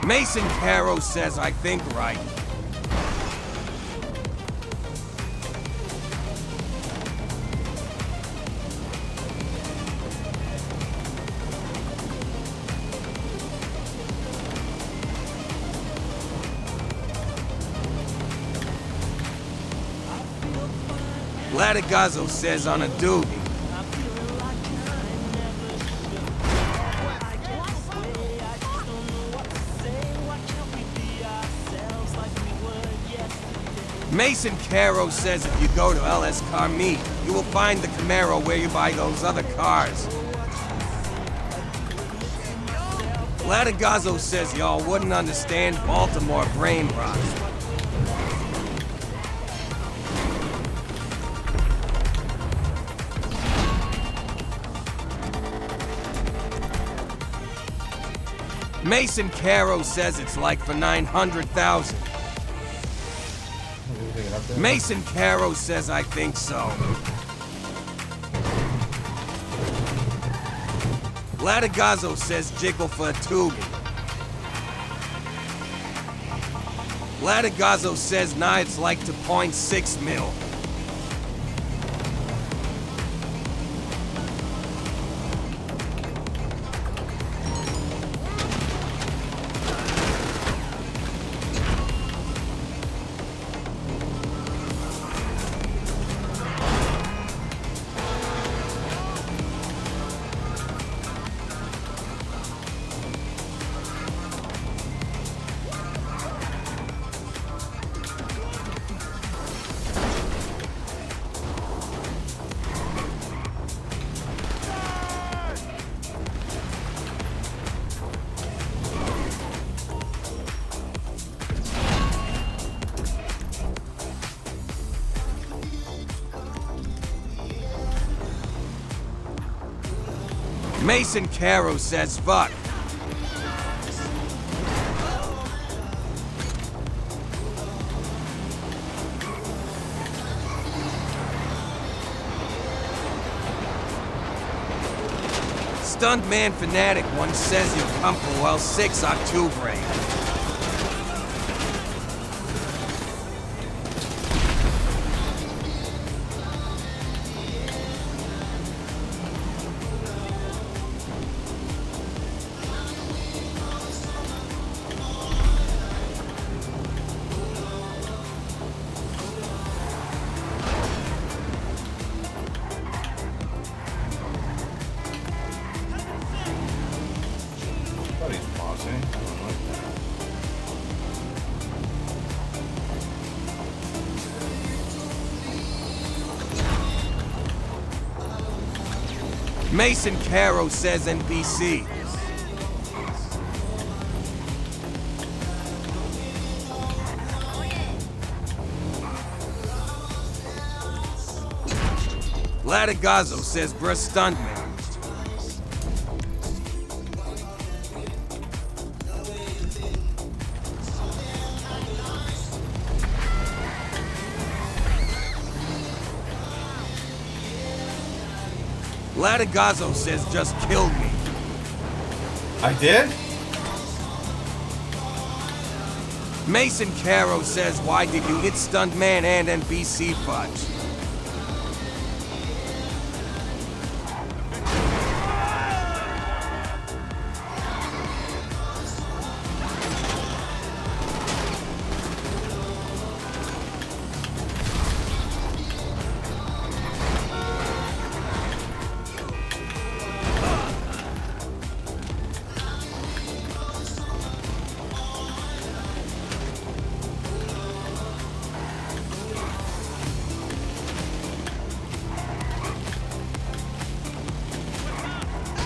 Mason Caro says I think right. Latigazzo says on a doobie. Mason Caro says if you go to Los Carmeets, you will find the Camaro where you buy those other cars. Latigazzo says y'all wouldn't understand Baltimore brain rot. Mason Caro says it's like for 900,000. Mason Caro says I think so. Latigazzo says jiggle for a tubing. Latigazzo says nah, it's like to 0.6 mil. Mason Caro says fuck. Stuntman Fanatic once says you'll come for well 6 October. Mason Caro says NBC. Latigazzo says bruh stuntman. Latigazzo says just killed me. I did? Mason Caro says why did you hit Stuntman and NBC fudge?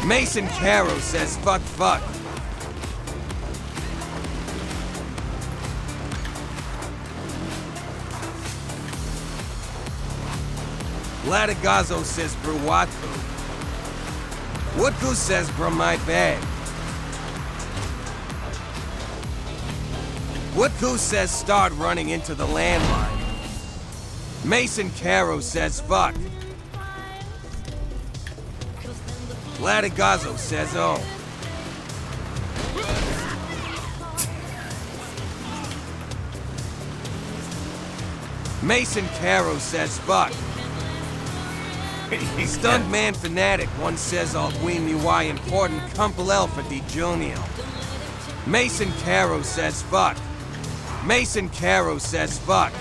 Mason Caro says fuck. Latigazzo says bro Watku. Watku says bro my bad. Watku says start running into the landline. Mason Caro says fuck. Latigazzo says oh. Mason Caro says fuck. Stuntman Fanatic once says I'll queen me why important Kumpel for Di Junio. Mason Caro says fuck. Mason Caro says fuck.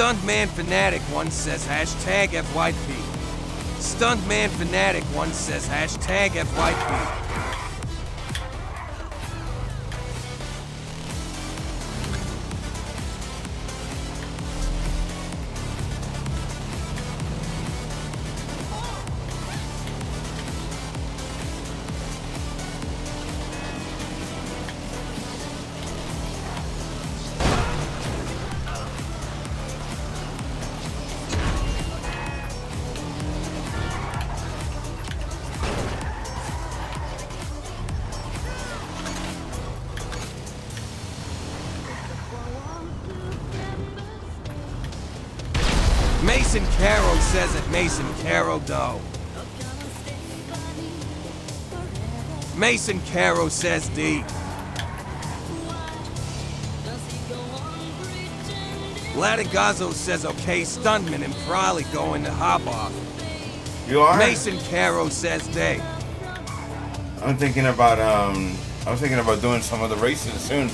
Stuntman Fanatic once says hashtag FYP. Stuntman Fanatic once says hashtag FYP. Mason Caro says it Mason Caro dough. Mason Caro says D. Latigazzo says okay stuntman and probably going to hop off. You are? Mason Caro says day. I was thinking about doing some of the races soon.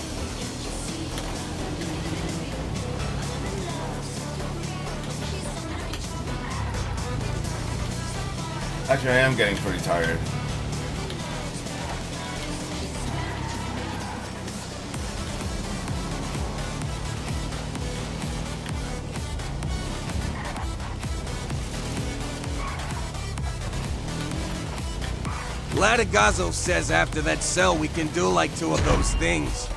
Actually, I am getting pretty tired. Latigazzo says after that cell we can do like 2 of those things.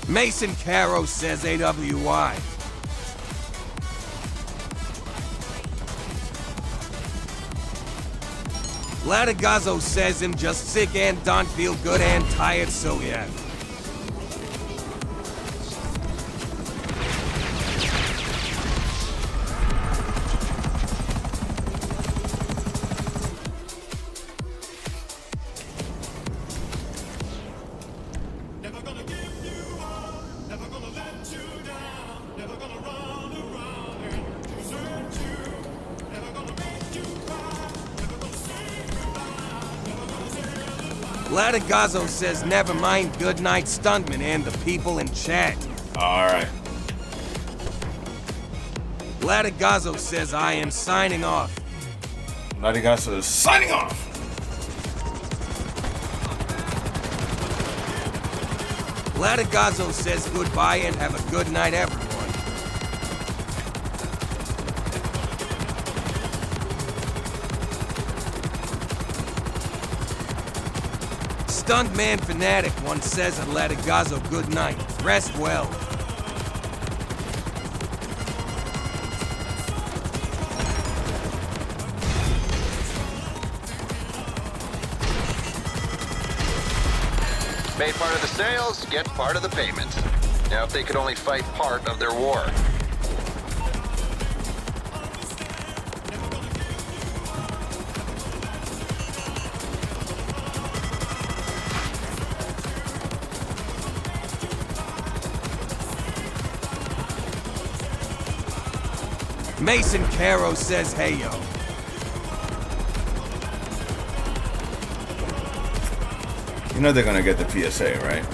Mason Caro says AWI. Latigazo says him just sick and don't feel good and tired, so yeah. Latigazo says never mind good night stuntman and the people in chat. Alright. Latigazo says I am signing off. Latigazo is signing off. Latigazo says goodbye and have a good night, everyone. Stuntman Fanatic once says at Latigazo good night. Rest well. Made part of the sales, get part of the payment. Now if they could only fight part of their war. Mason Caro says hey yo. You know they're gonna get the PSA, right?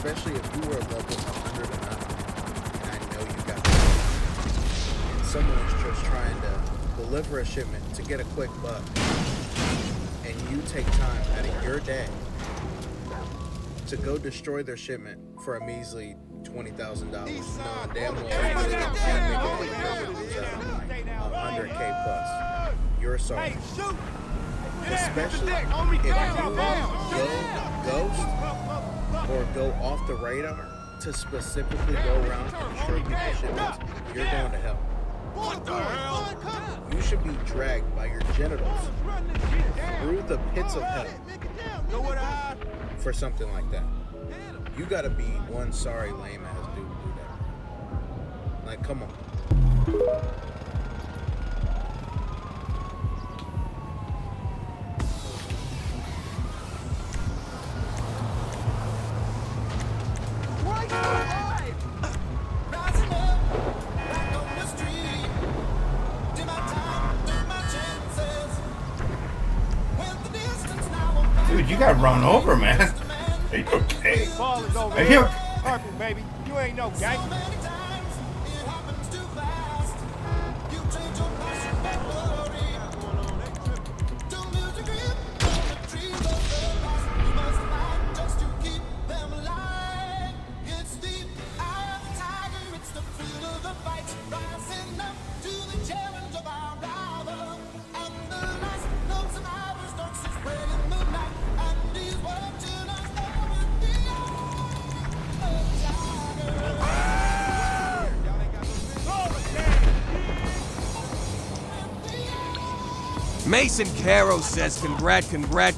Especially if you were level 100 and up, and I know you got that. And someone's just trying to deliver a shipment to get a quick buck, and you take time out of your day to go destroy their shipment for a measly $20,000, knowing damn well you're going to lose out on 100K plus. You're sorry. Especially if you go ghost or go off the radar to specifically go around and destroy people's shipments, you're going to hell. What the hell? You should be dragged by your genitals through the pits of hell for something like that. You gotta be one sorry lame ass dude to do that. Like, come on. Dude, you got run over, man. Are you okay? Are you okay? Purple, baby. You ain't no gang. Mason Caro says congrat.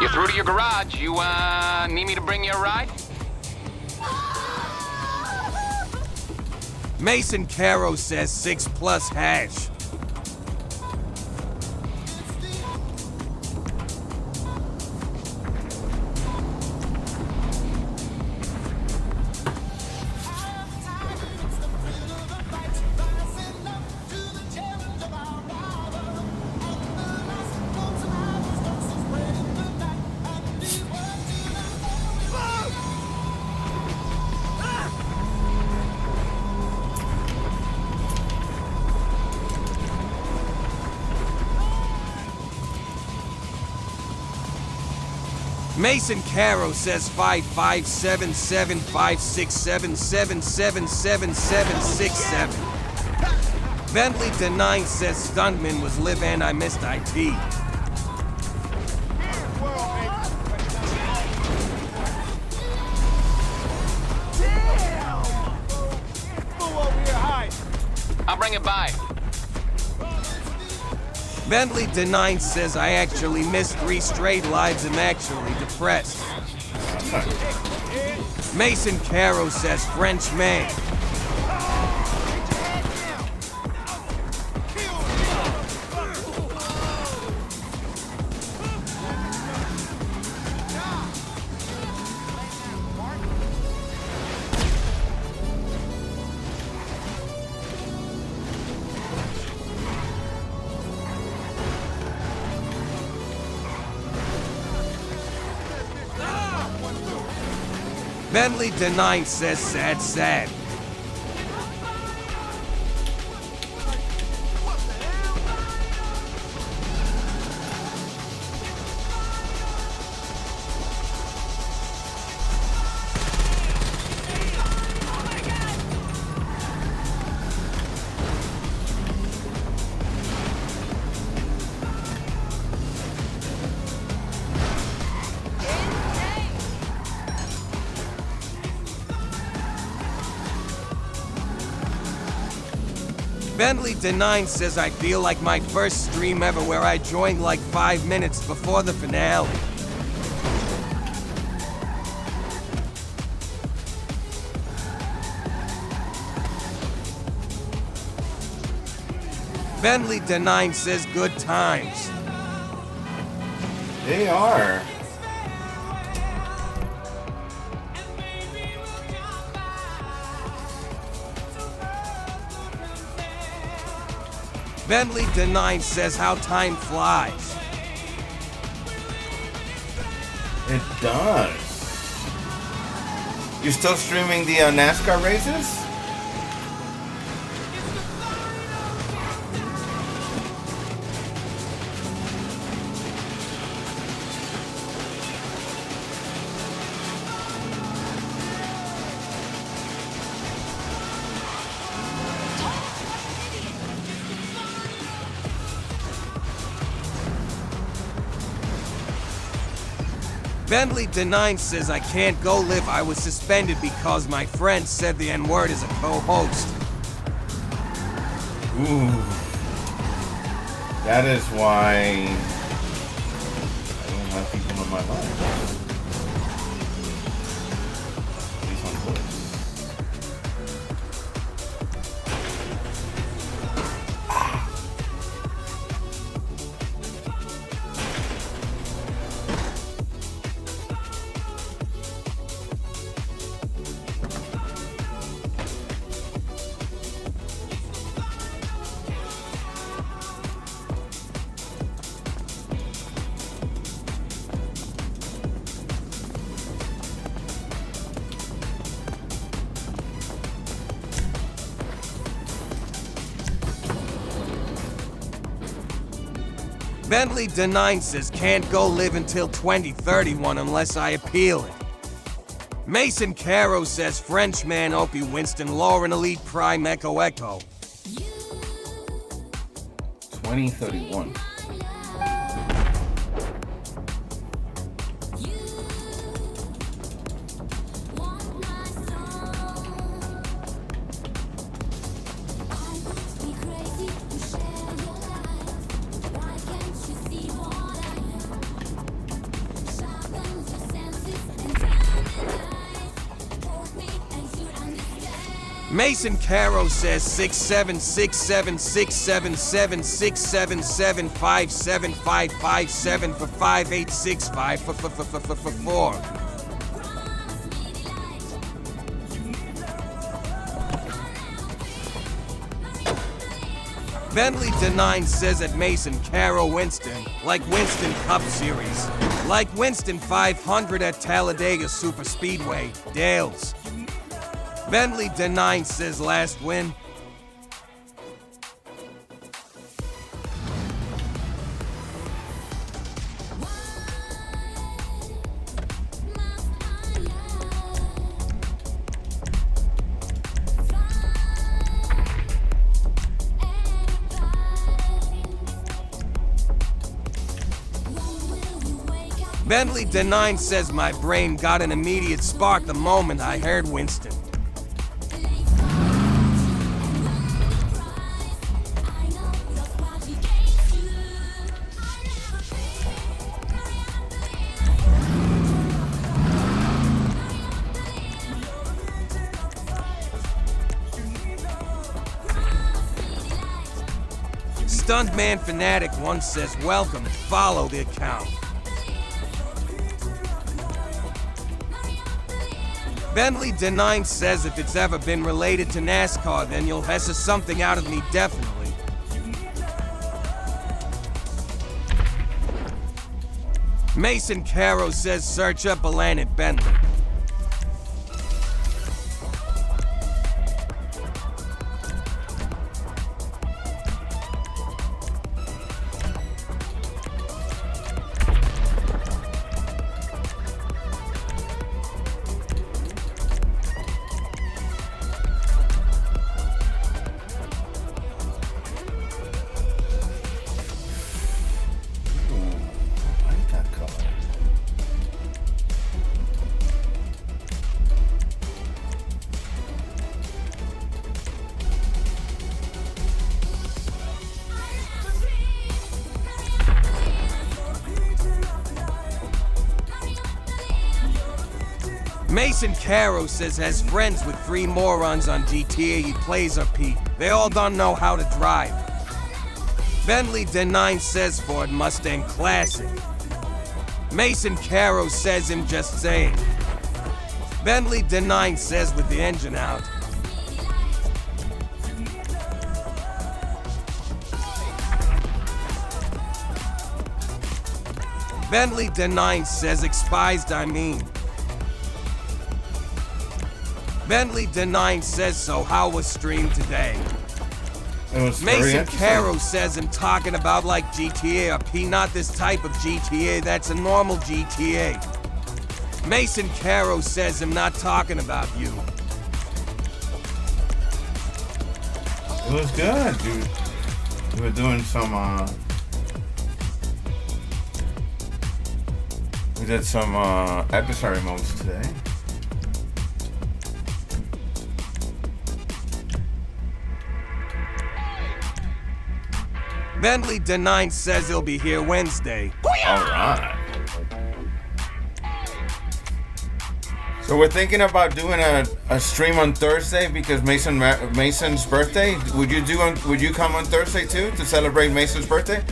You through to your garage. You, need me to bring you a ride? Mason Caro says 6+ hash. Mason Caro says 55775677777767. Bentley Denine says Stuntman was live and I missed IT. I'll bring it by. Bentley Denine says I actually missed 3 straight lives and actually depressed. Mason Caro says French man. Bentley Denine says sad, sad. Bentley Denine says I feel like my first stream ever where I joined like 5 minutes before the finale. Bentley Denine says good times. They are. Bentley Denine says how time flies. It does. You still streaming the NASCAR races? Bentley Denine says I can't go live. I was suspended because my friend said the N-word as a co-host. Ooh. That is why I don't have people in my life. At least on voice. Bentley Denine says can't go live until 2031 unless I appeal it. Mason Caro says Frenchman Opie Winston Lauren Elite Prime Echo Echo. 2031. Mason Caro says 6767677767575557 for 5865 for 4. Bentley Denine says at Mason Caro Winston, like Winston Cup Series, like Winston 500 at Talladega Super Speedway, Dales. Bentley Denine says last win. Bentley D9 says my brain got an immediate spark the moment I heard Winston. Stuntman Fanatic once says welcome and follow the account. Bentley D9 says if it's ever been related to NASCAR, then you'll hessa something out of me definitely. Mason Caro says search up Alan at Bentley. Mason Caro says has friends with 3 morons on GTA he plays are Pete. They all don't know how to drive. Bentley D9 says Ford Mustang Classic. Mason Caro says him just saying. Bentley D9 says with the engine out. Bentley D9 says expised I mean. Bentley D9 says so how was stream today? Mason Caro says I'm talking about like GTA or P, not this type of GTA, that's a normal GTA. Mason Caro says I'm not talking about you. It was good, dude. We were doing some, we did some, adversary modes today. Bentley D9 says he'll be here Wednesday. Alright. So we're thinking about doing a stream on Thursday because Mason's birthday. Would you come on Thursday too to celebrate Mason's birthday?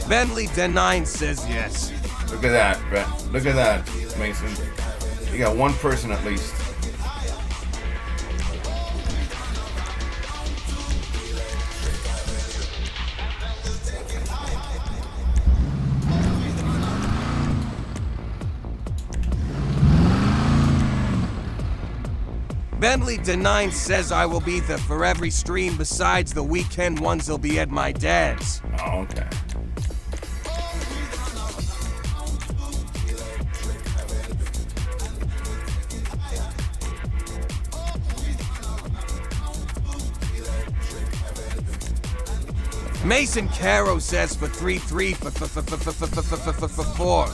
Bentley D9 says yes. Look at that, Ben. Look at that, Mason. You got one person at least. Bentley D9 says I will be there for every stream besides the weekend ones will be at my dad's. Oh, okay. Mason Caro says for 3-3 for 4.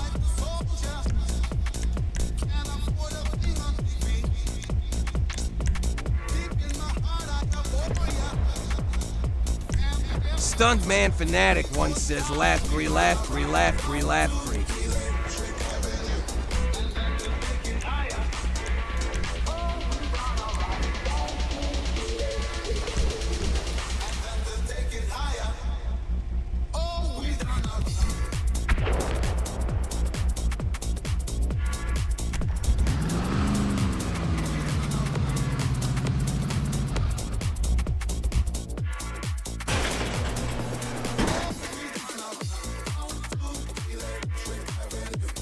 Stuntman Fanatic once says laugh free, laugh free, laugh free, laugh free.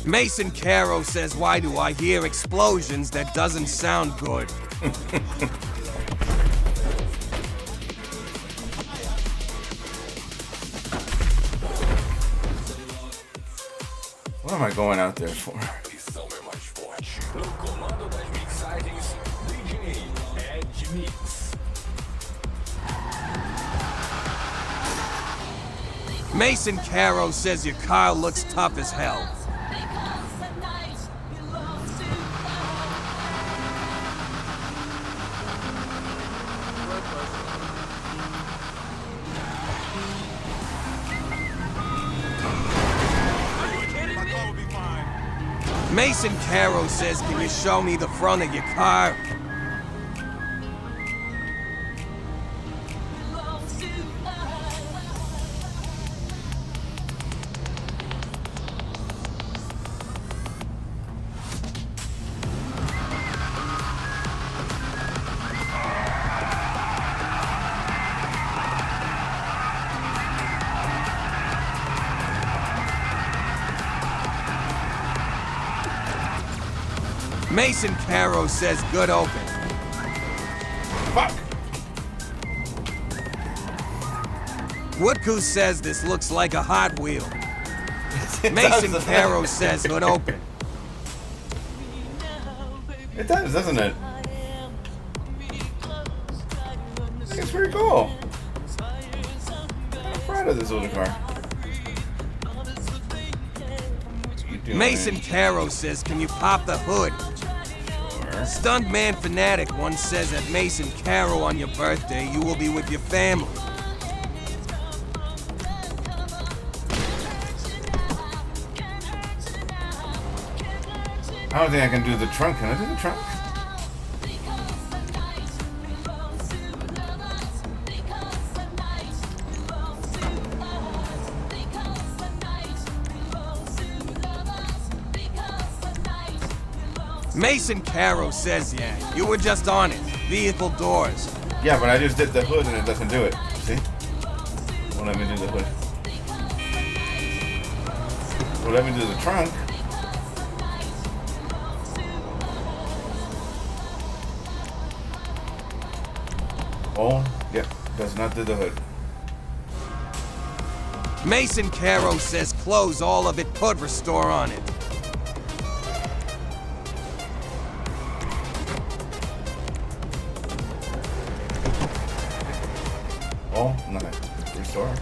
Mason Caro says, why do I hear explosions? That doesn't sound good. What am I going out there for? Mason Caro says your car looks tough as hell. Mason Caro says, can you show me the front of your car? Mason Caro says good open. Fuck! Woodku says this looks like a Hot Wheel. Mason Caro says good open. It does, doesn't it? It's pretty cool. I'm proud of this little car. Mason Caro says, can you pop the hood? Sure. Stuntman Fanatic once says at Mason Caro on your birthday, you will be with your family. I don't think I can do the trunk. Can I do the trunk? Mason Caro says, yeah, you were just on it. Vehicle doors. Yeah, but I just did the hood and it doesn't do it. See? Won't let me do the hood. Well, let me do the trunk. Oh, yep, does not do the hood. Mason Caro says close all of it, put restore on it. Oh, no, restore.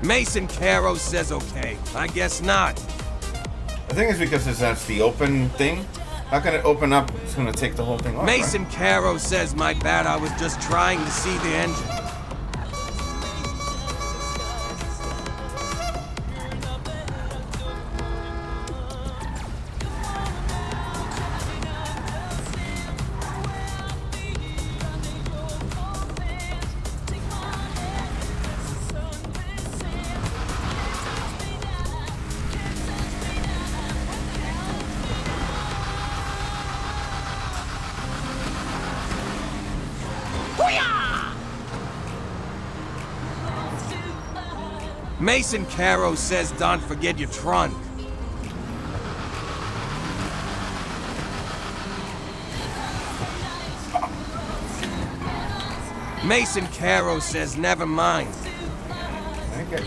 Mason Caro says okay. I guess not. I think it's because that's the open thing. How can it open up? It's gonna take the whole thing off. Mason right? Caro says my bad, I was just trying to see the engine. Mason Caro says don't forget your trunk. Mason Caro says never mind. Okay.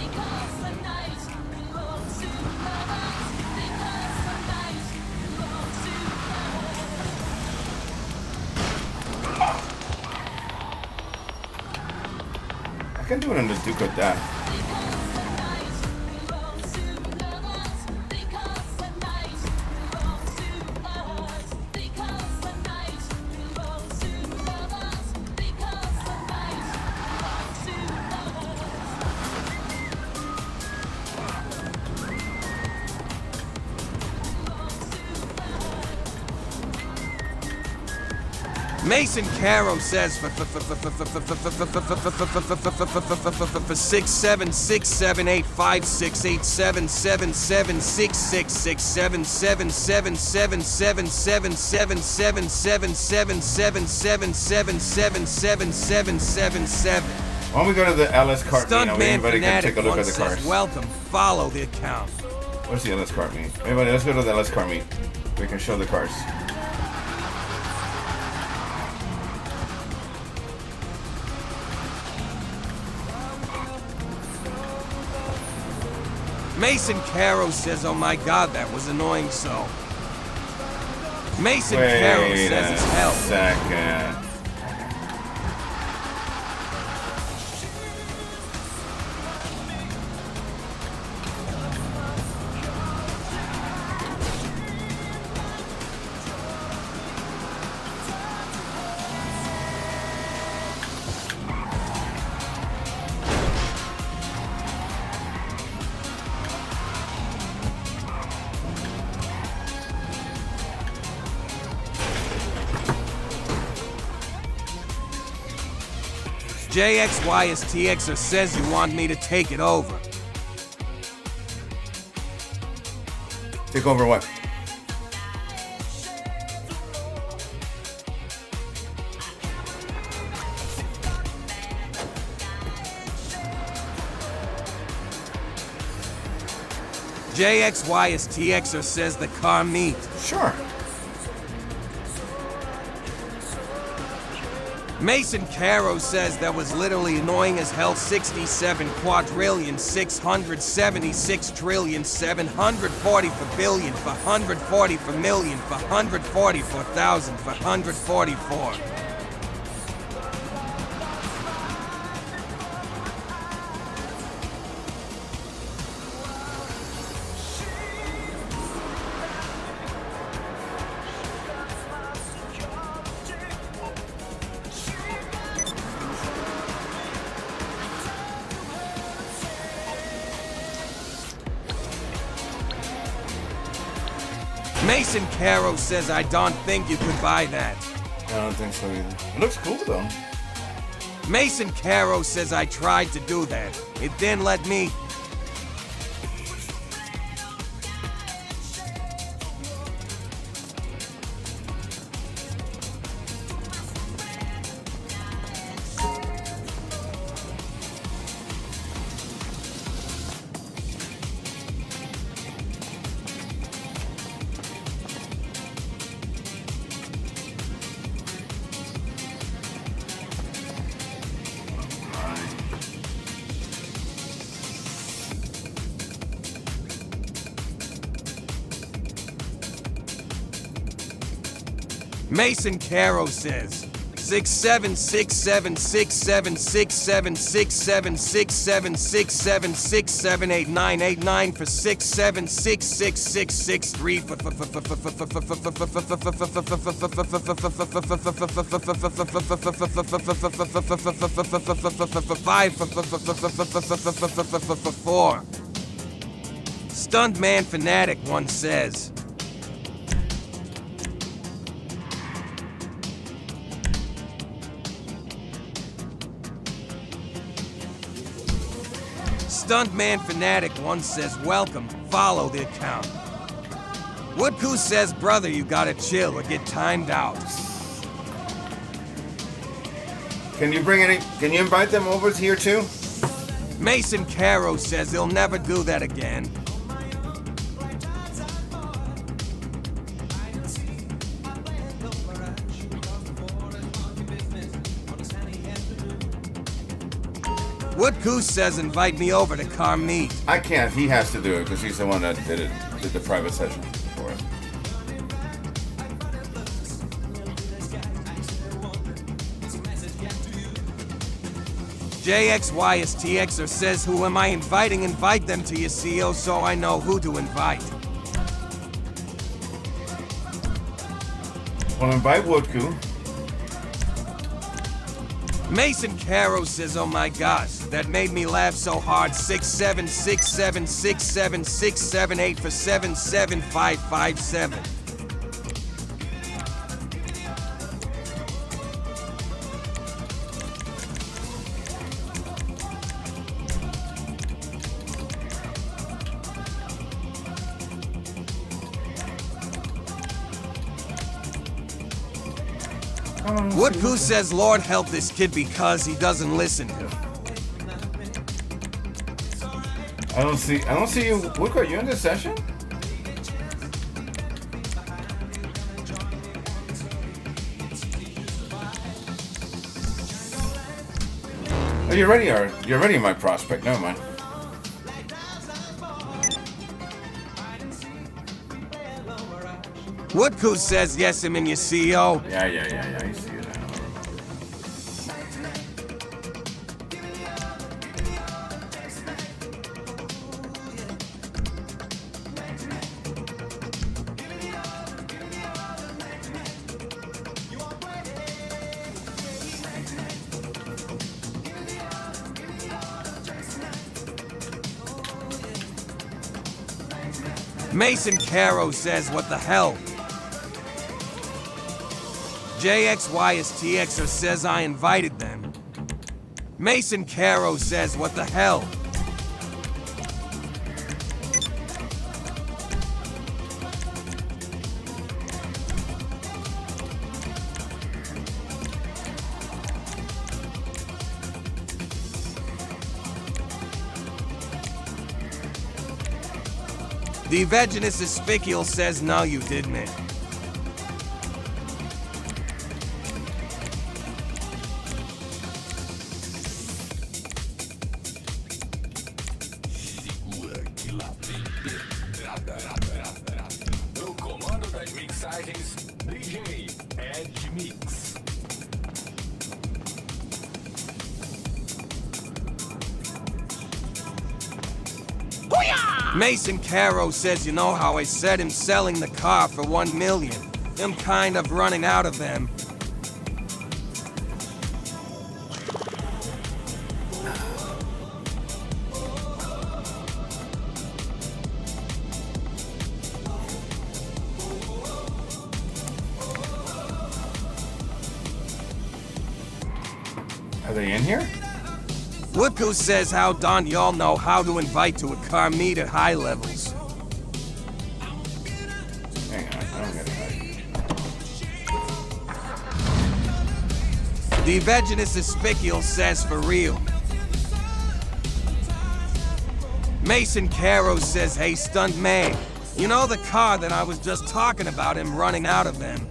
I can do it in the Duke of Death. Mason Caro says for 6 7 6 7 8 5 6 8 7 7 7 6 6 6 7 7 7 7 7 7 7 7 7 7 7 7 7 7 7 7 7 7. Why don't we go to the LS cart meet? Everybody can take a look at the cars. Welcome, follow the account. What's the LS cart meet? Everybody, let's go to the LS cart meet. We can show the cars. Mason Caro says, oh my god, that was annoying so. Mason Carroll says it's hell. Second. JXYSTXer says you want me to take it over. Take over what? JXYSTXer says the Carmeet. Sure. Mason Caro says that was literally annoying as hell. 67,676,740 for billion, for 140 for million, for 140 for 1,000, for 144. Mason Caro says I don't think you could buy that. I don't think so either. It looks cool though. Mason Caro says I tried to do that. It didn't let me. Mason Caro says 67676767676767678989 for 67666663 for 4. Stuntman Fanatic one says. Stuntman Fanatic one says, welcome, follow the account. Woodcoo says, brother, you gotta chill or get timed out. Can you invite them over here too? Mason Caro says he'll never do that again. Woodcoo says invite me over to Carmeet. I can't. He has to do it because he's the one that did the private session for it. JXYSTXer says who am I inviting? Invite them to your CEO so I know who to invite. Well, invite Woodcoo. Mason Caro says, oh my gosh, that made me laugh so hard. 67676768 for 77557. Woodcoo says, Lord help this kid because he doesn't listen to. I don't see you. Woodcoo, are you in this session? Oh, you're ready, my prospect. Never mind. Woodcoos says yes, I'm in your CEO. Yeah, I see it. I don't remember. Mason Caro says, what the hell? JXYSTXer says I invited them. Mason Caro says, what the hell? The Evaginous Aspicial says, no, you didn't. No comando das mixagens, DJ Ed Mix. Mason Caro says, you know how I said him selling the car for $1 million? I'm kind of running out of them. Are they in here? Woodcoos says, how don't y'all know how to invite to a car meet at high levels? Hang on, I don't get it. The Evaginous Aspicial says, for real. Mason Caro says, hey, stunt man, you know the car that I was just talking about him running out of them?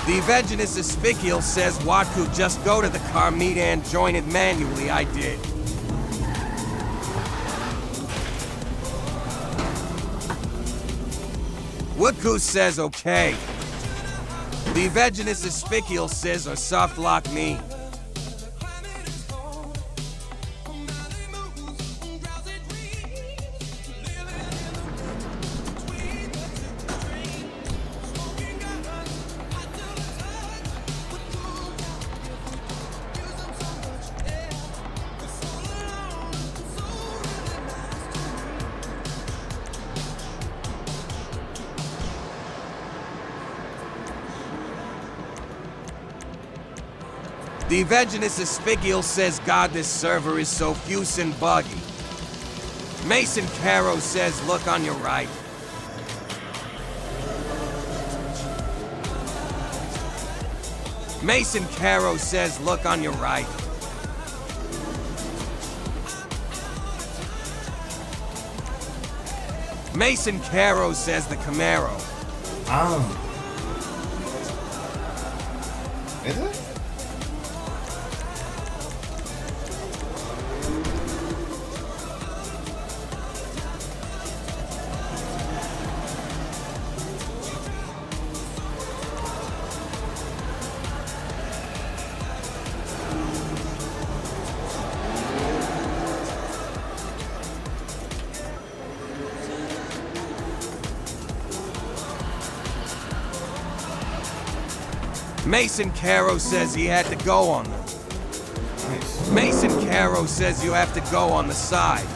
The Evaginous Aspicial says, Watku, just go to the car meet and join it manually. I did. Woodcoos says, okay. The Evaginous Aspicial says, or soft lock me. The Evaginous Aspicial says, God, this server is so fuse and buggy. Mason Caro says, look on your right. Mason Caro says, look on your right. Mason Caro says the Camaro. Is it? Mason Caro says he had to go on them. Nice. Mason Caro says you have to go on the side.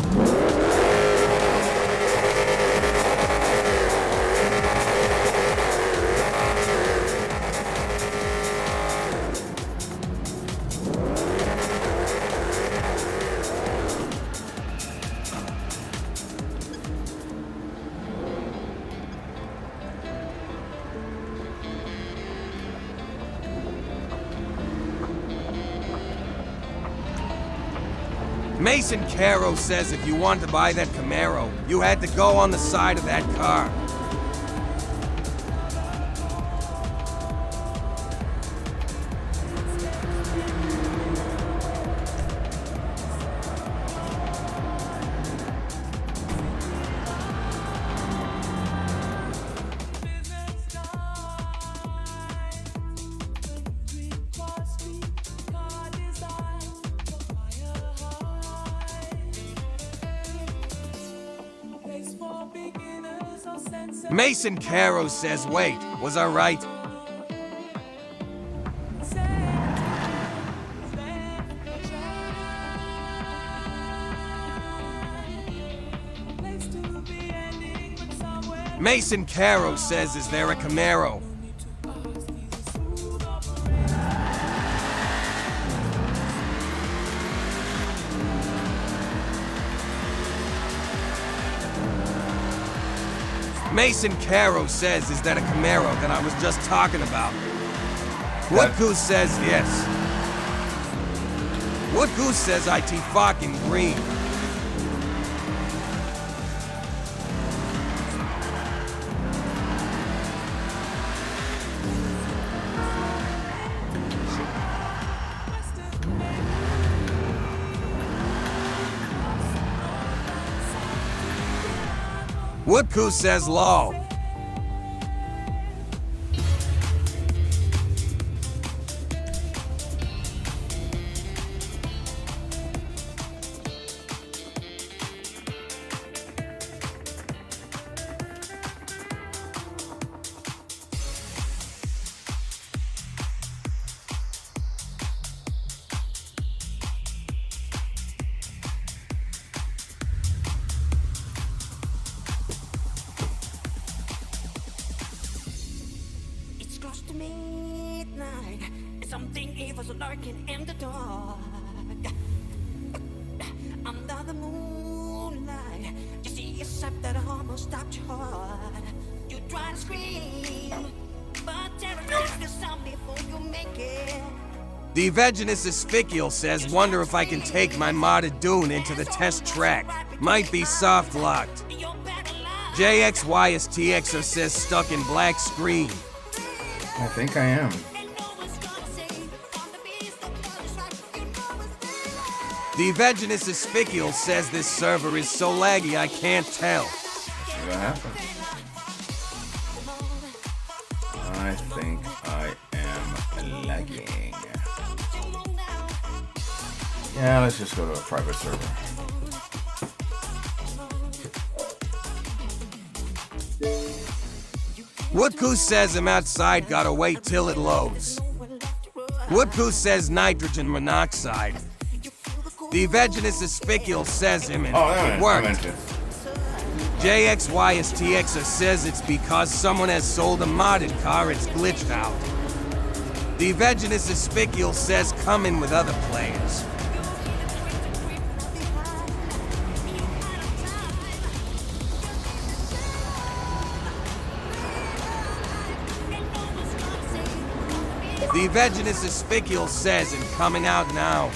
Mason Caro says if you want to buy that Camaro, you had to go on the side of that car. Mason Caro says, wait, was I right? Mason Caro says, is there a Camaro? Mason Caro says, is that a Camaro that I was just talking about? What Goose says yes. What Goose says IT fucking green. Woodku says law. Midnight, something evil's lurking in the dark. Under the moonlight, you see a sight that almost stopped your heart. You try to scream, but terror takes the sound before you make it. The Evangelist Aspicial says, wonder if I can take my modded Dune into the test track. Might be soft locked. JXYSTXer says stuck in black screen. I think I am. The Evangelist Aspicial says this server is so laggy I can't tell. What happened? I think I am lagging. Yeah, let's just go to a private server. Woodku says I'm outside, gotta wait till it loads. Woodku says nitrogen monoxide. The Evangelist Aspicial says him and it worked. JXYSTXer says it's because someone has sold a modded car, it's glitched out. The Evangelist Aspicial says come in with other players. The Evangelist Aspicial says, and coming out now.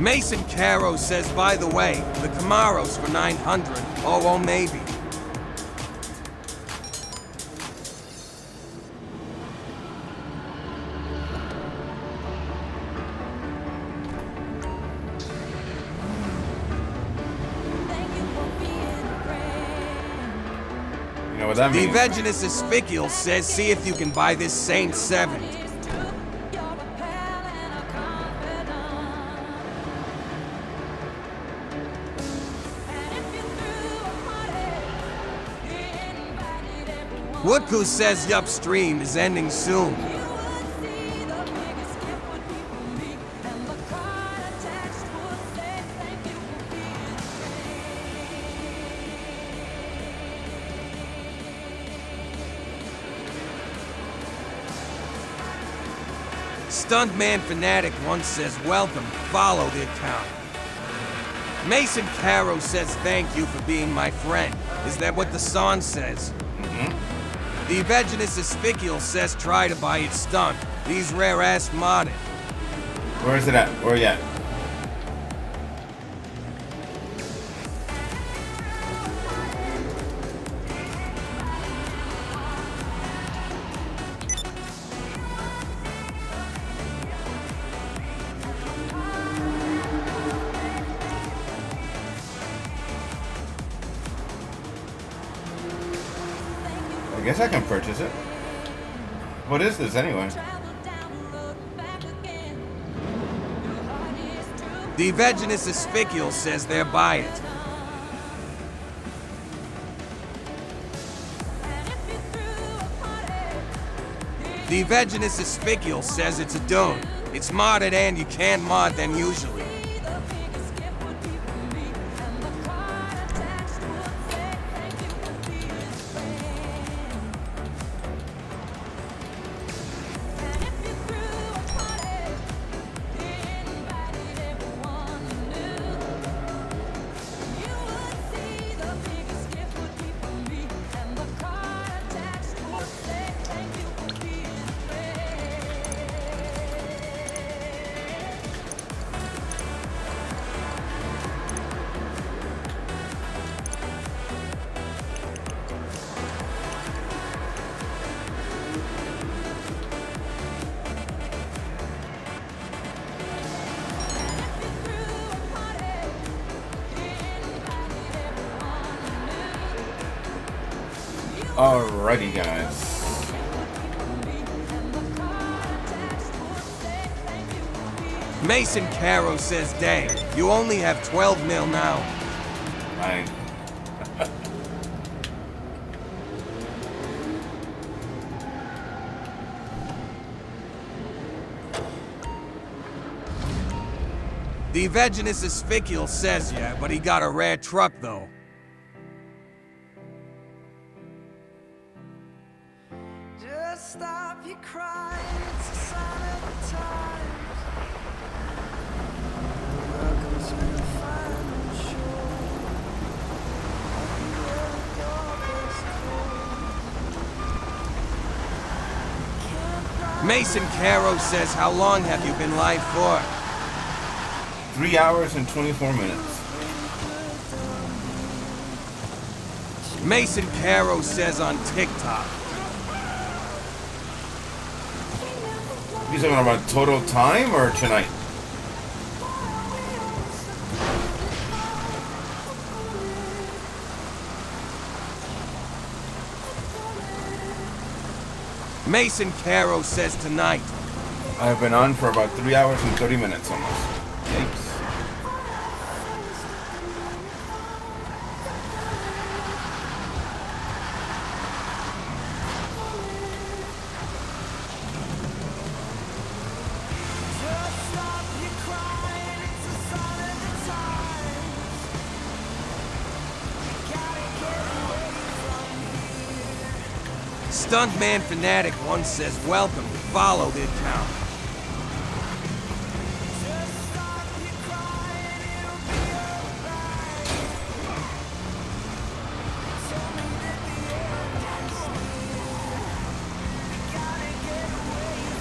Mason Caro says, by the way, the Camaro's for 900. Oh, well, maybe. what that The means. Evangelist Aspicial says, see if you can buy this Saint 7. Woodku says yup, stream is ending soon. Stuntman Fanatic once says welcome, follow the account. Mason Caro says thank you for being my friend. Is that what the song says? The Evangelist Aspicial says try to buy it stunt. These rare ass modded. Where is it at? Where are you at? I guess I can purchase it. What is this anyway? The Evangelist Aspicial says they're buy it. The Evangelist Aspicial says it's a dune. It's modded and you can't mod them usually. Alrighty, guys. Mason Caro says, dang, you only have 12 mil now. Fine. The Evangelist Aspicial says yeah, but he got a rare truck though. Just stop your crying, it's a sign of the times. Welcome to the final show. Mason Caro says, how long have you been live for? 3 hours and 24 minutes. Mason Caro says on TikTok. You talking about total time or tonight? Mason Caro says tonight. I've been on for about 3 hours and 30 minutes almost. Yikes. Stuntman Fanatic once says, welcome, follow the account.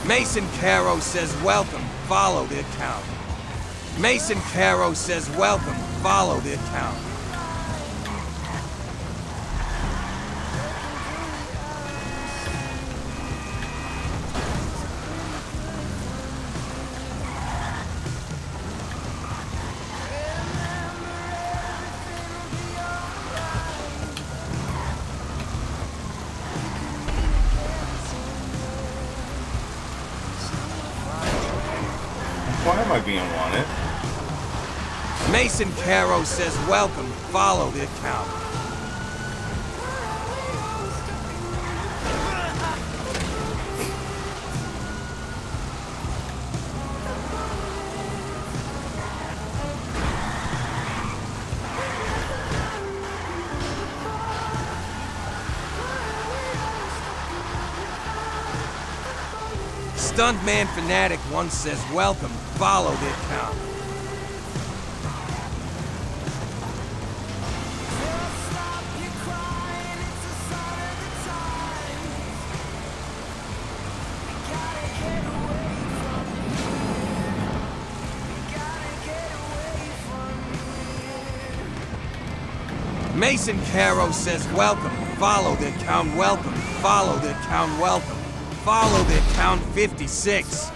Mason Caro says, welcome, follow the account. Mason Caro says, welcome, follow the account. Why am I being wanted? Mason Caro says welcome. Follow the account. Stuntman Fanatic 1 says welcome. Follow the account. Mason Caro says welcome. Follow the account. Welcome. Follow the account. Welcome. Follow the account 56.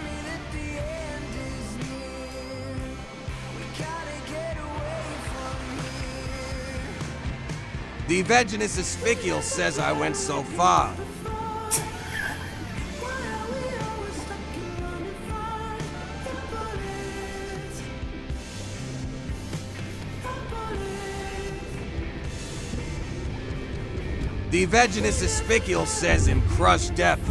The Evangelist Aspicial says I went so far. The Evangelist Aspicial says in crushed depth.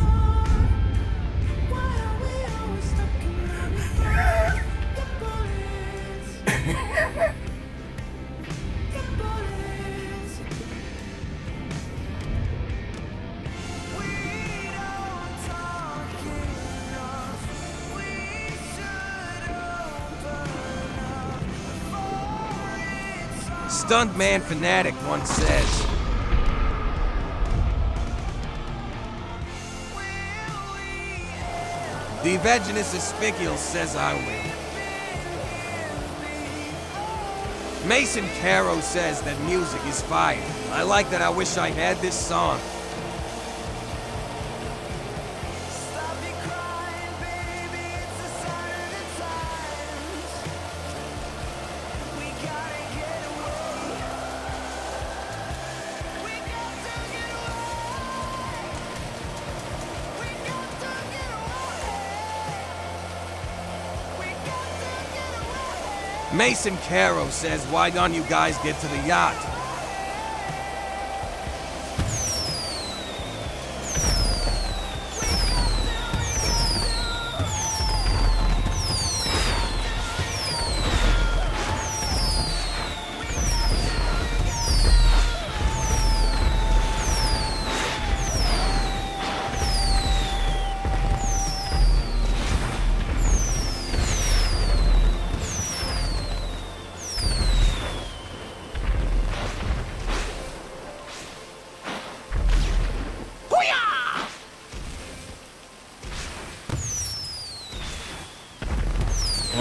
Stuntman Fanatic 1 says. The Evangelist Aspicial says I win. Mason Caro says that music is fire. I like that. I wish I had this song. Mason Caro says, why don't you guys get to the yacht?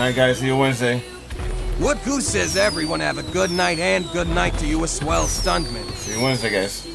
Alright guys, see you Wednesday. What Goose says everyone have a good night and good night to you as well, Stuntman. See you Wednesday, guys.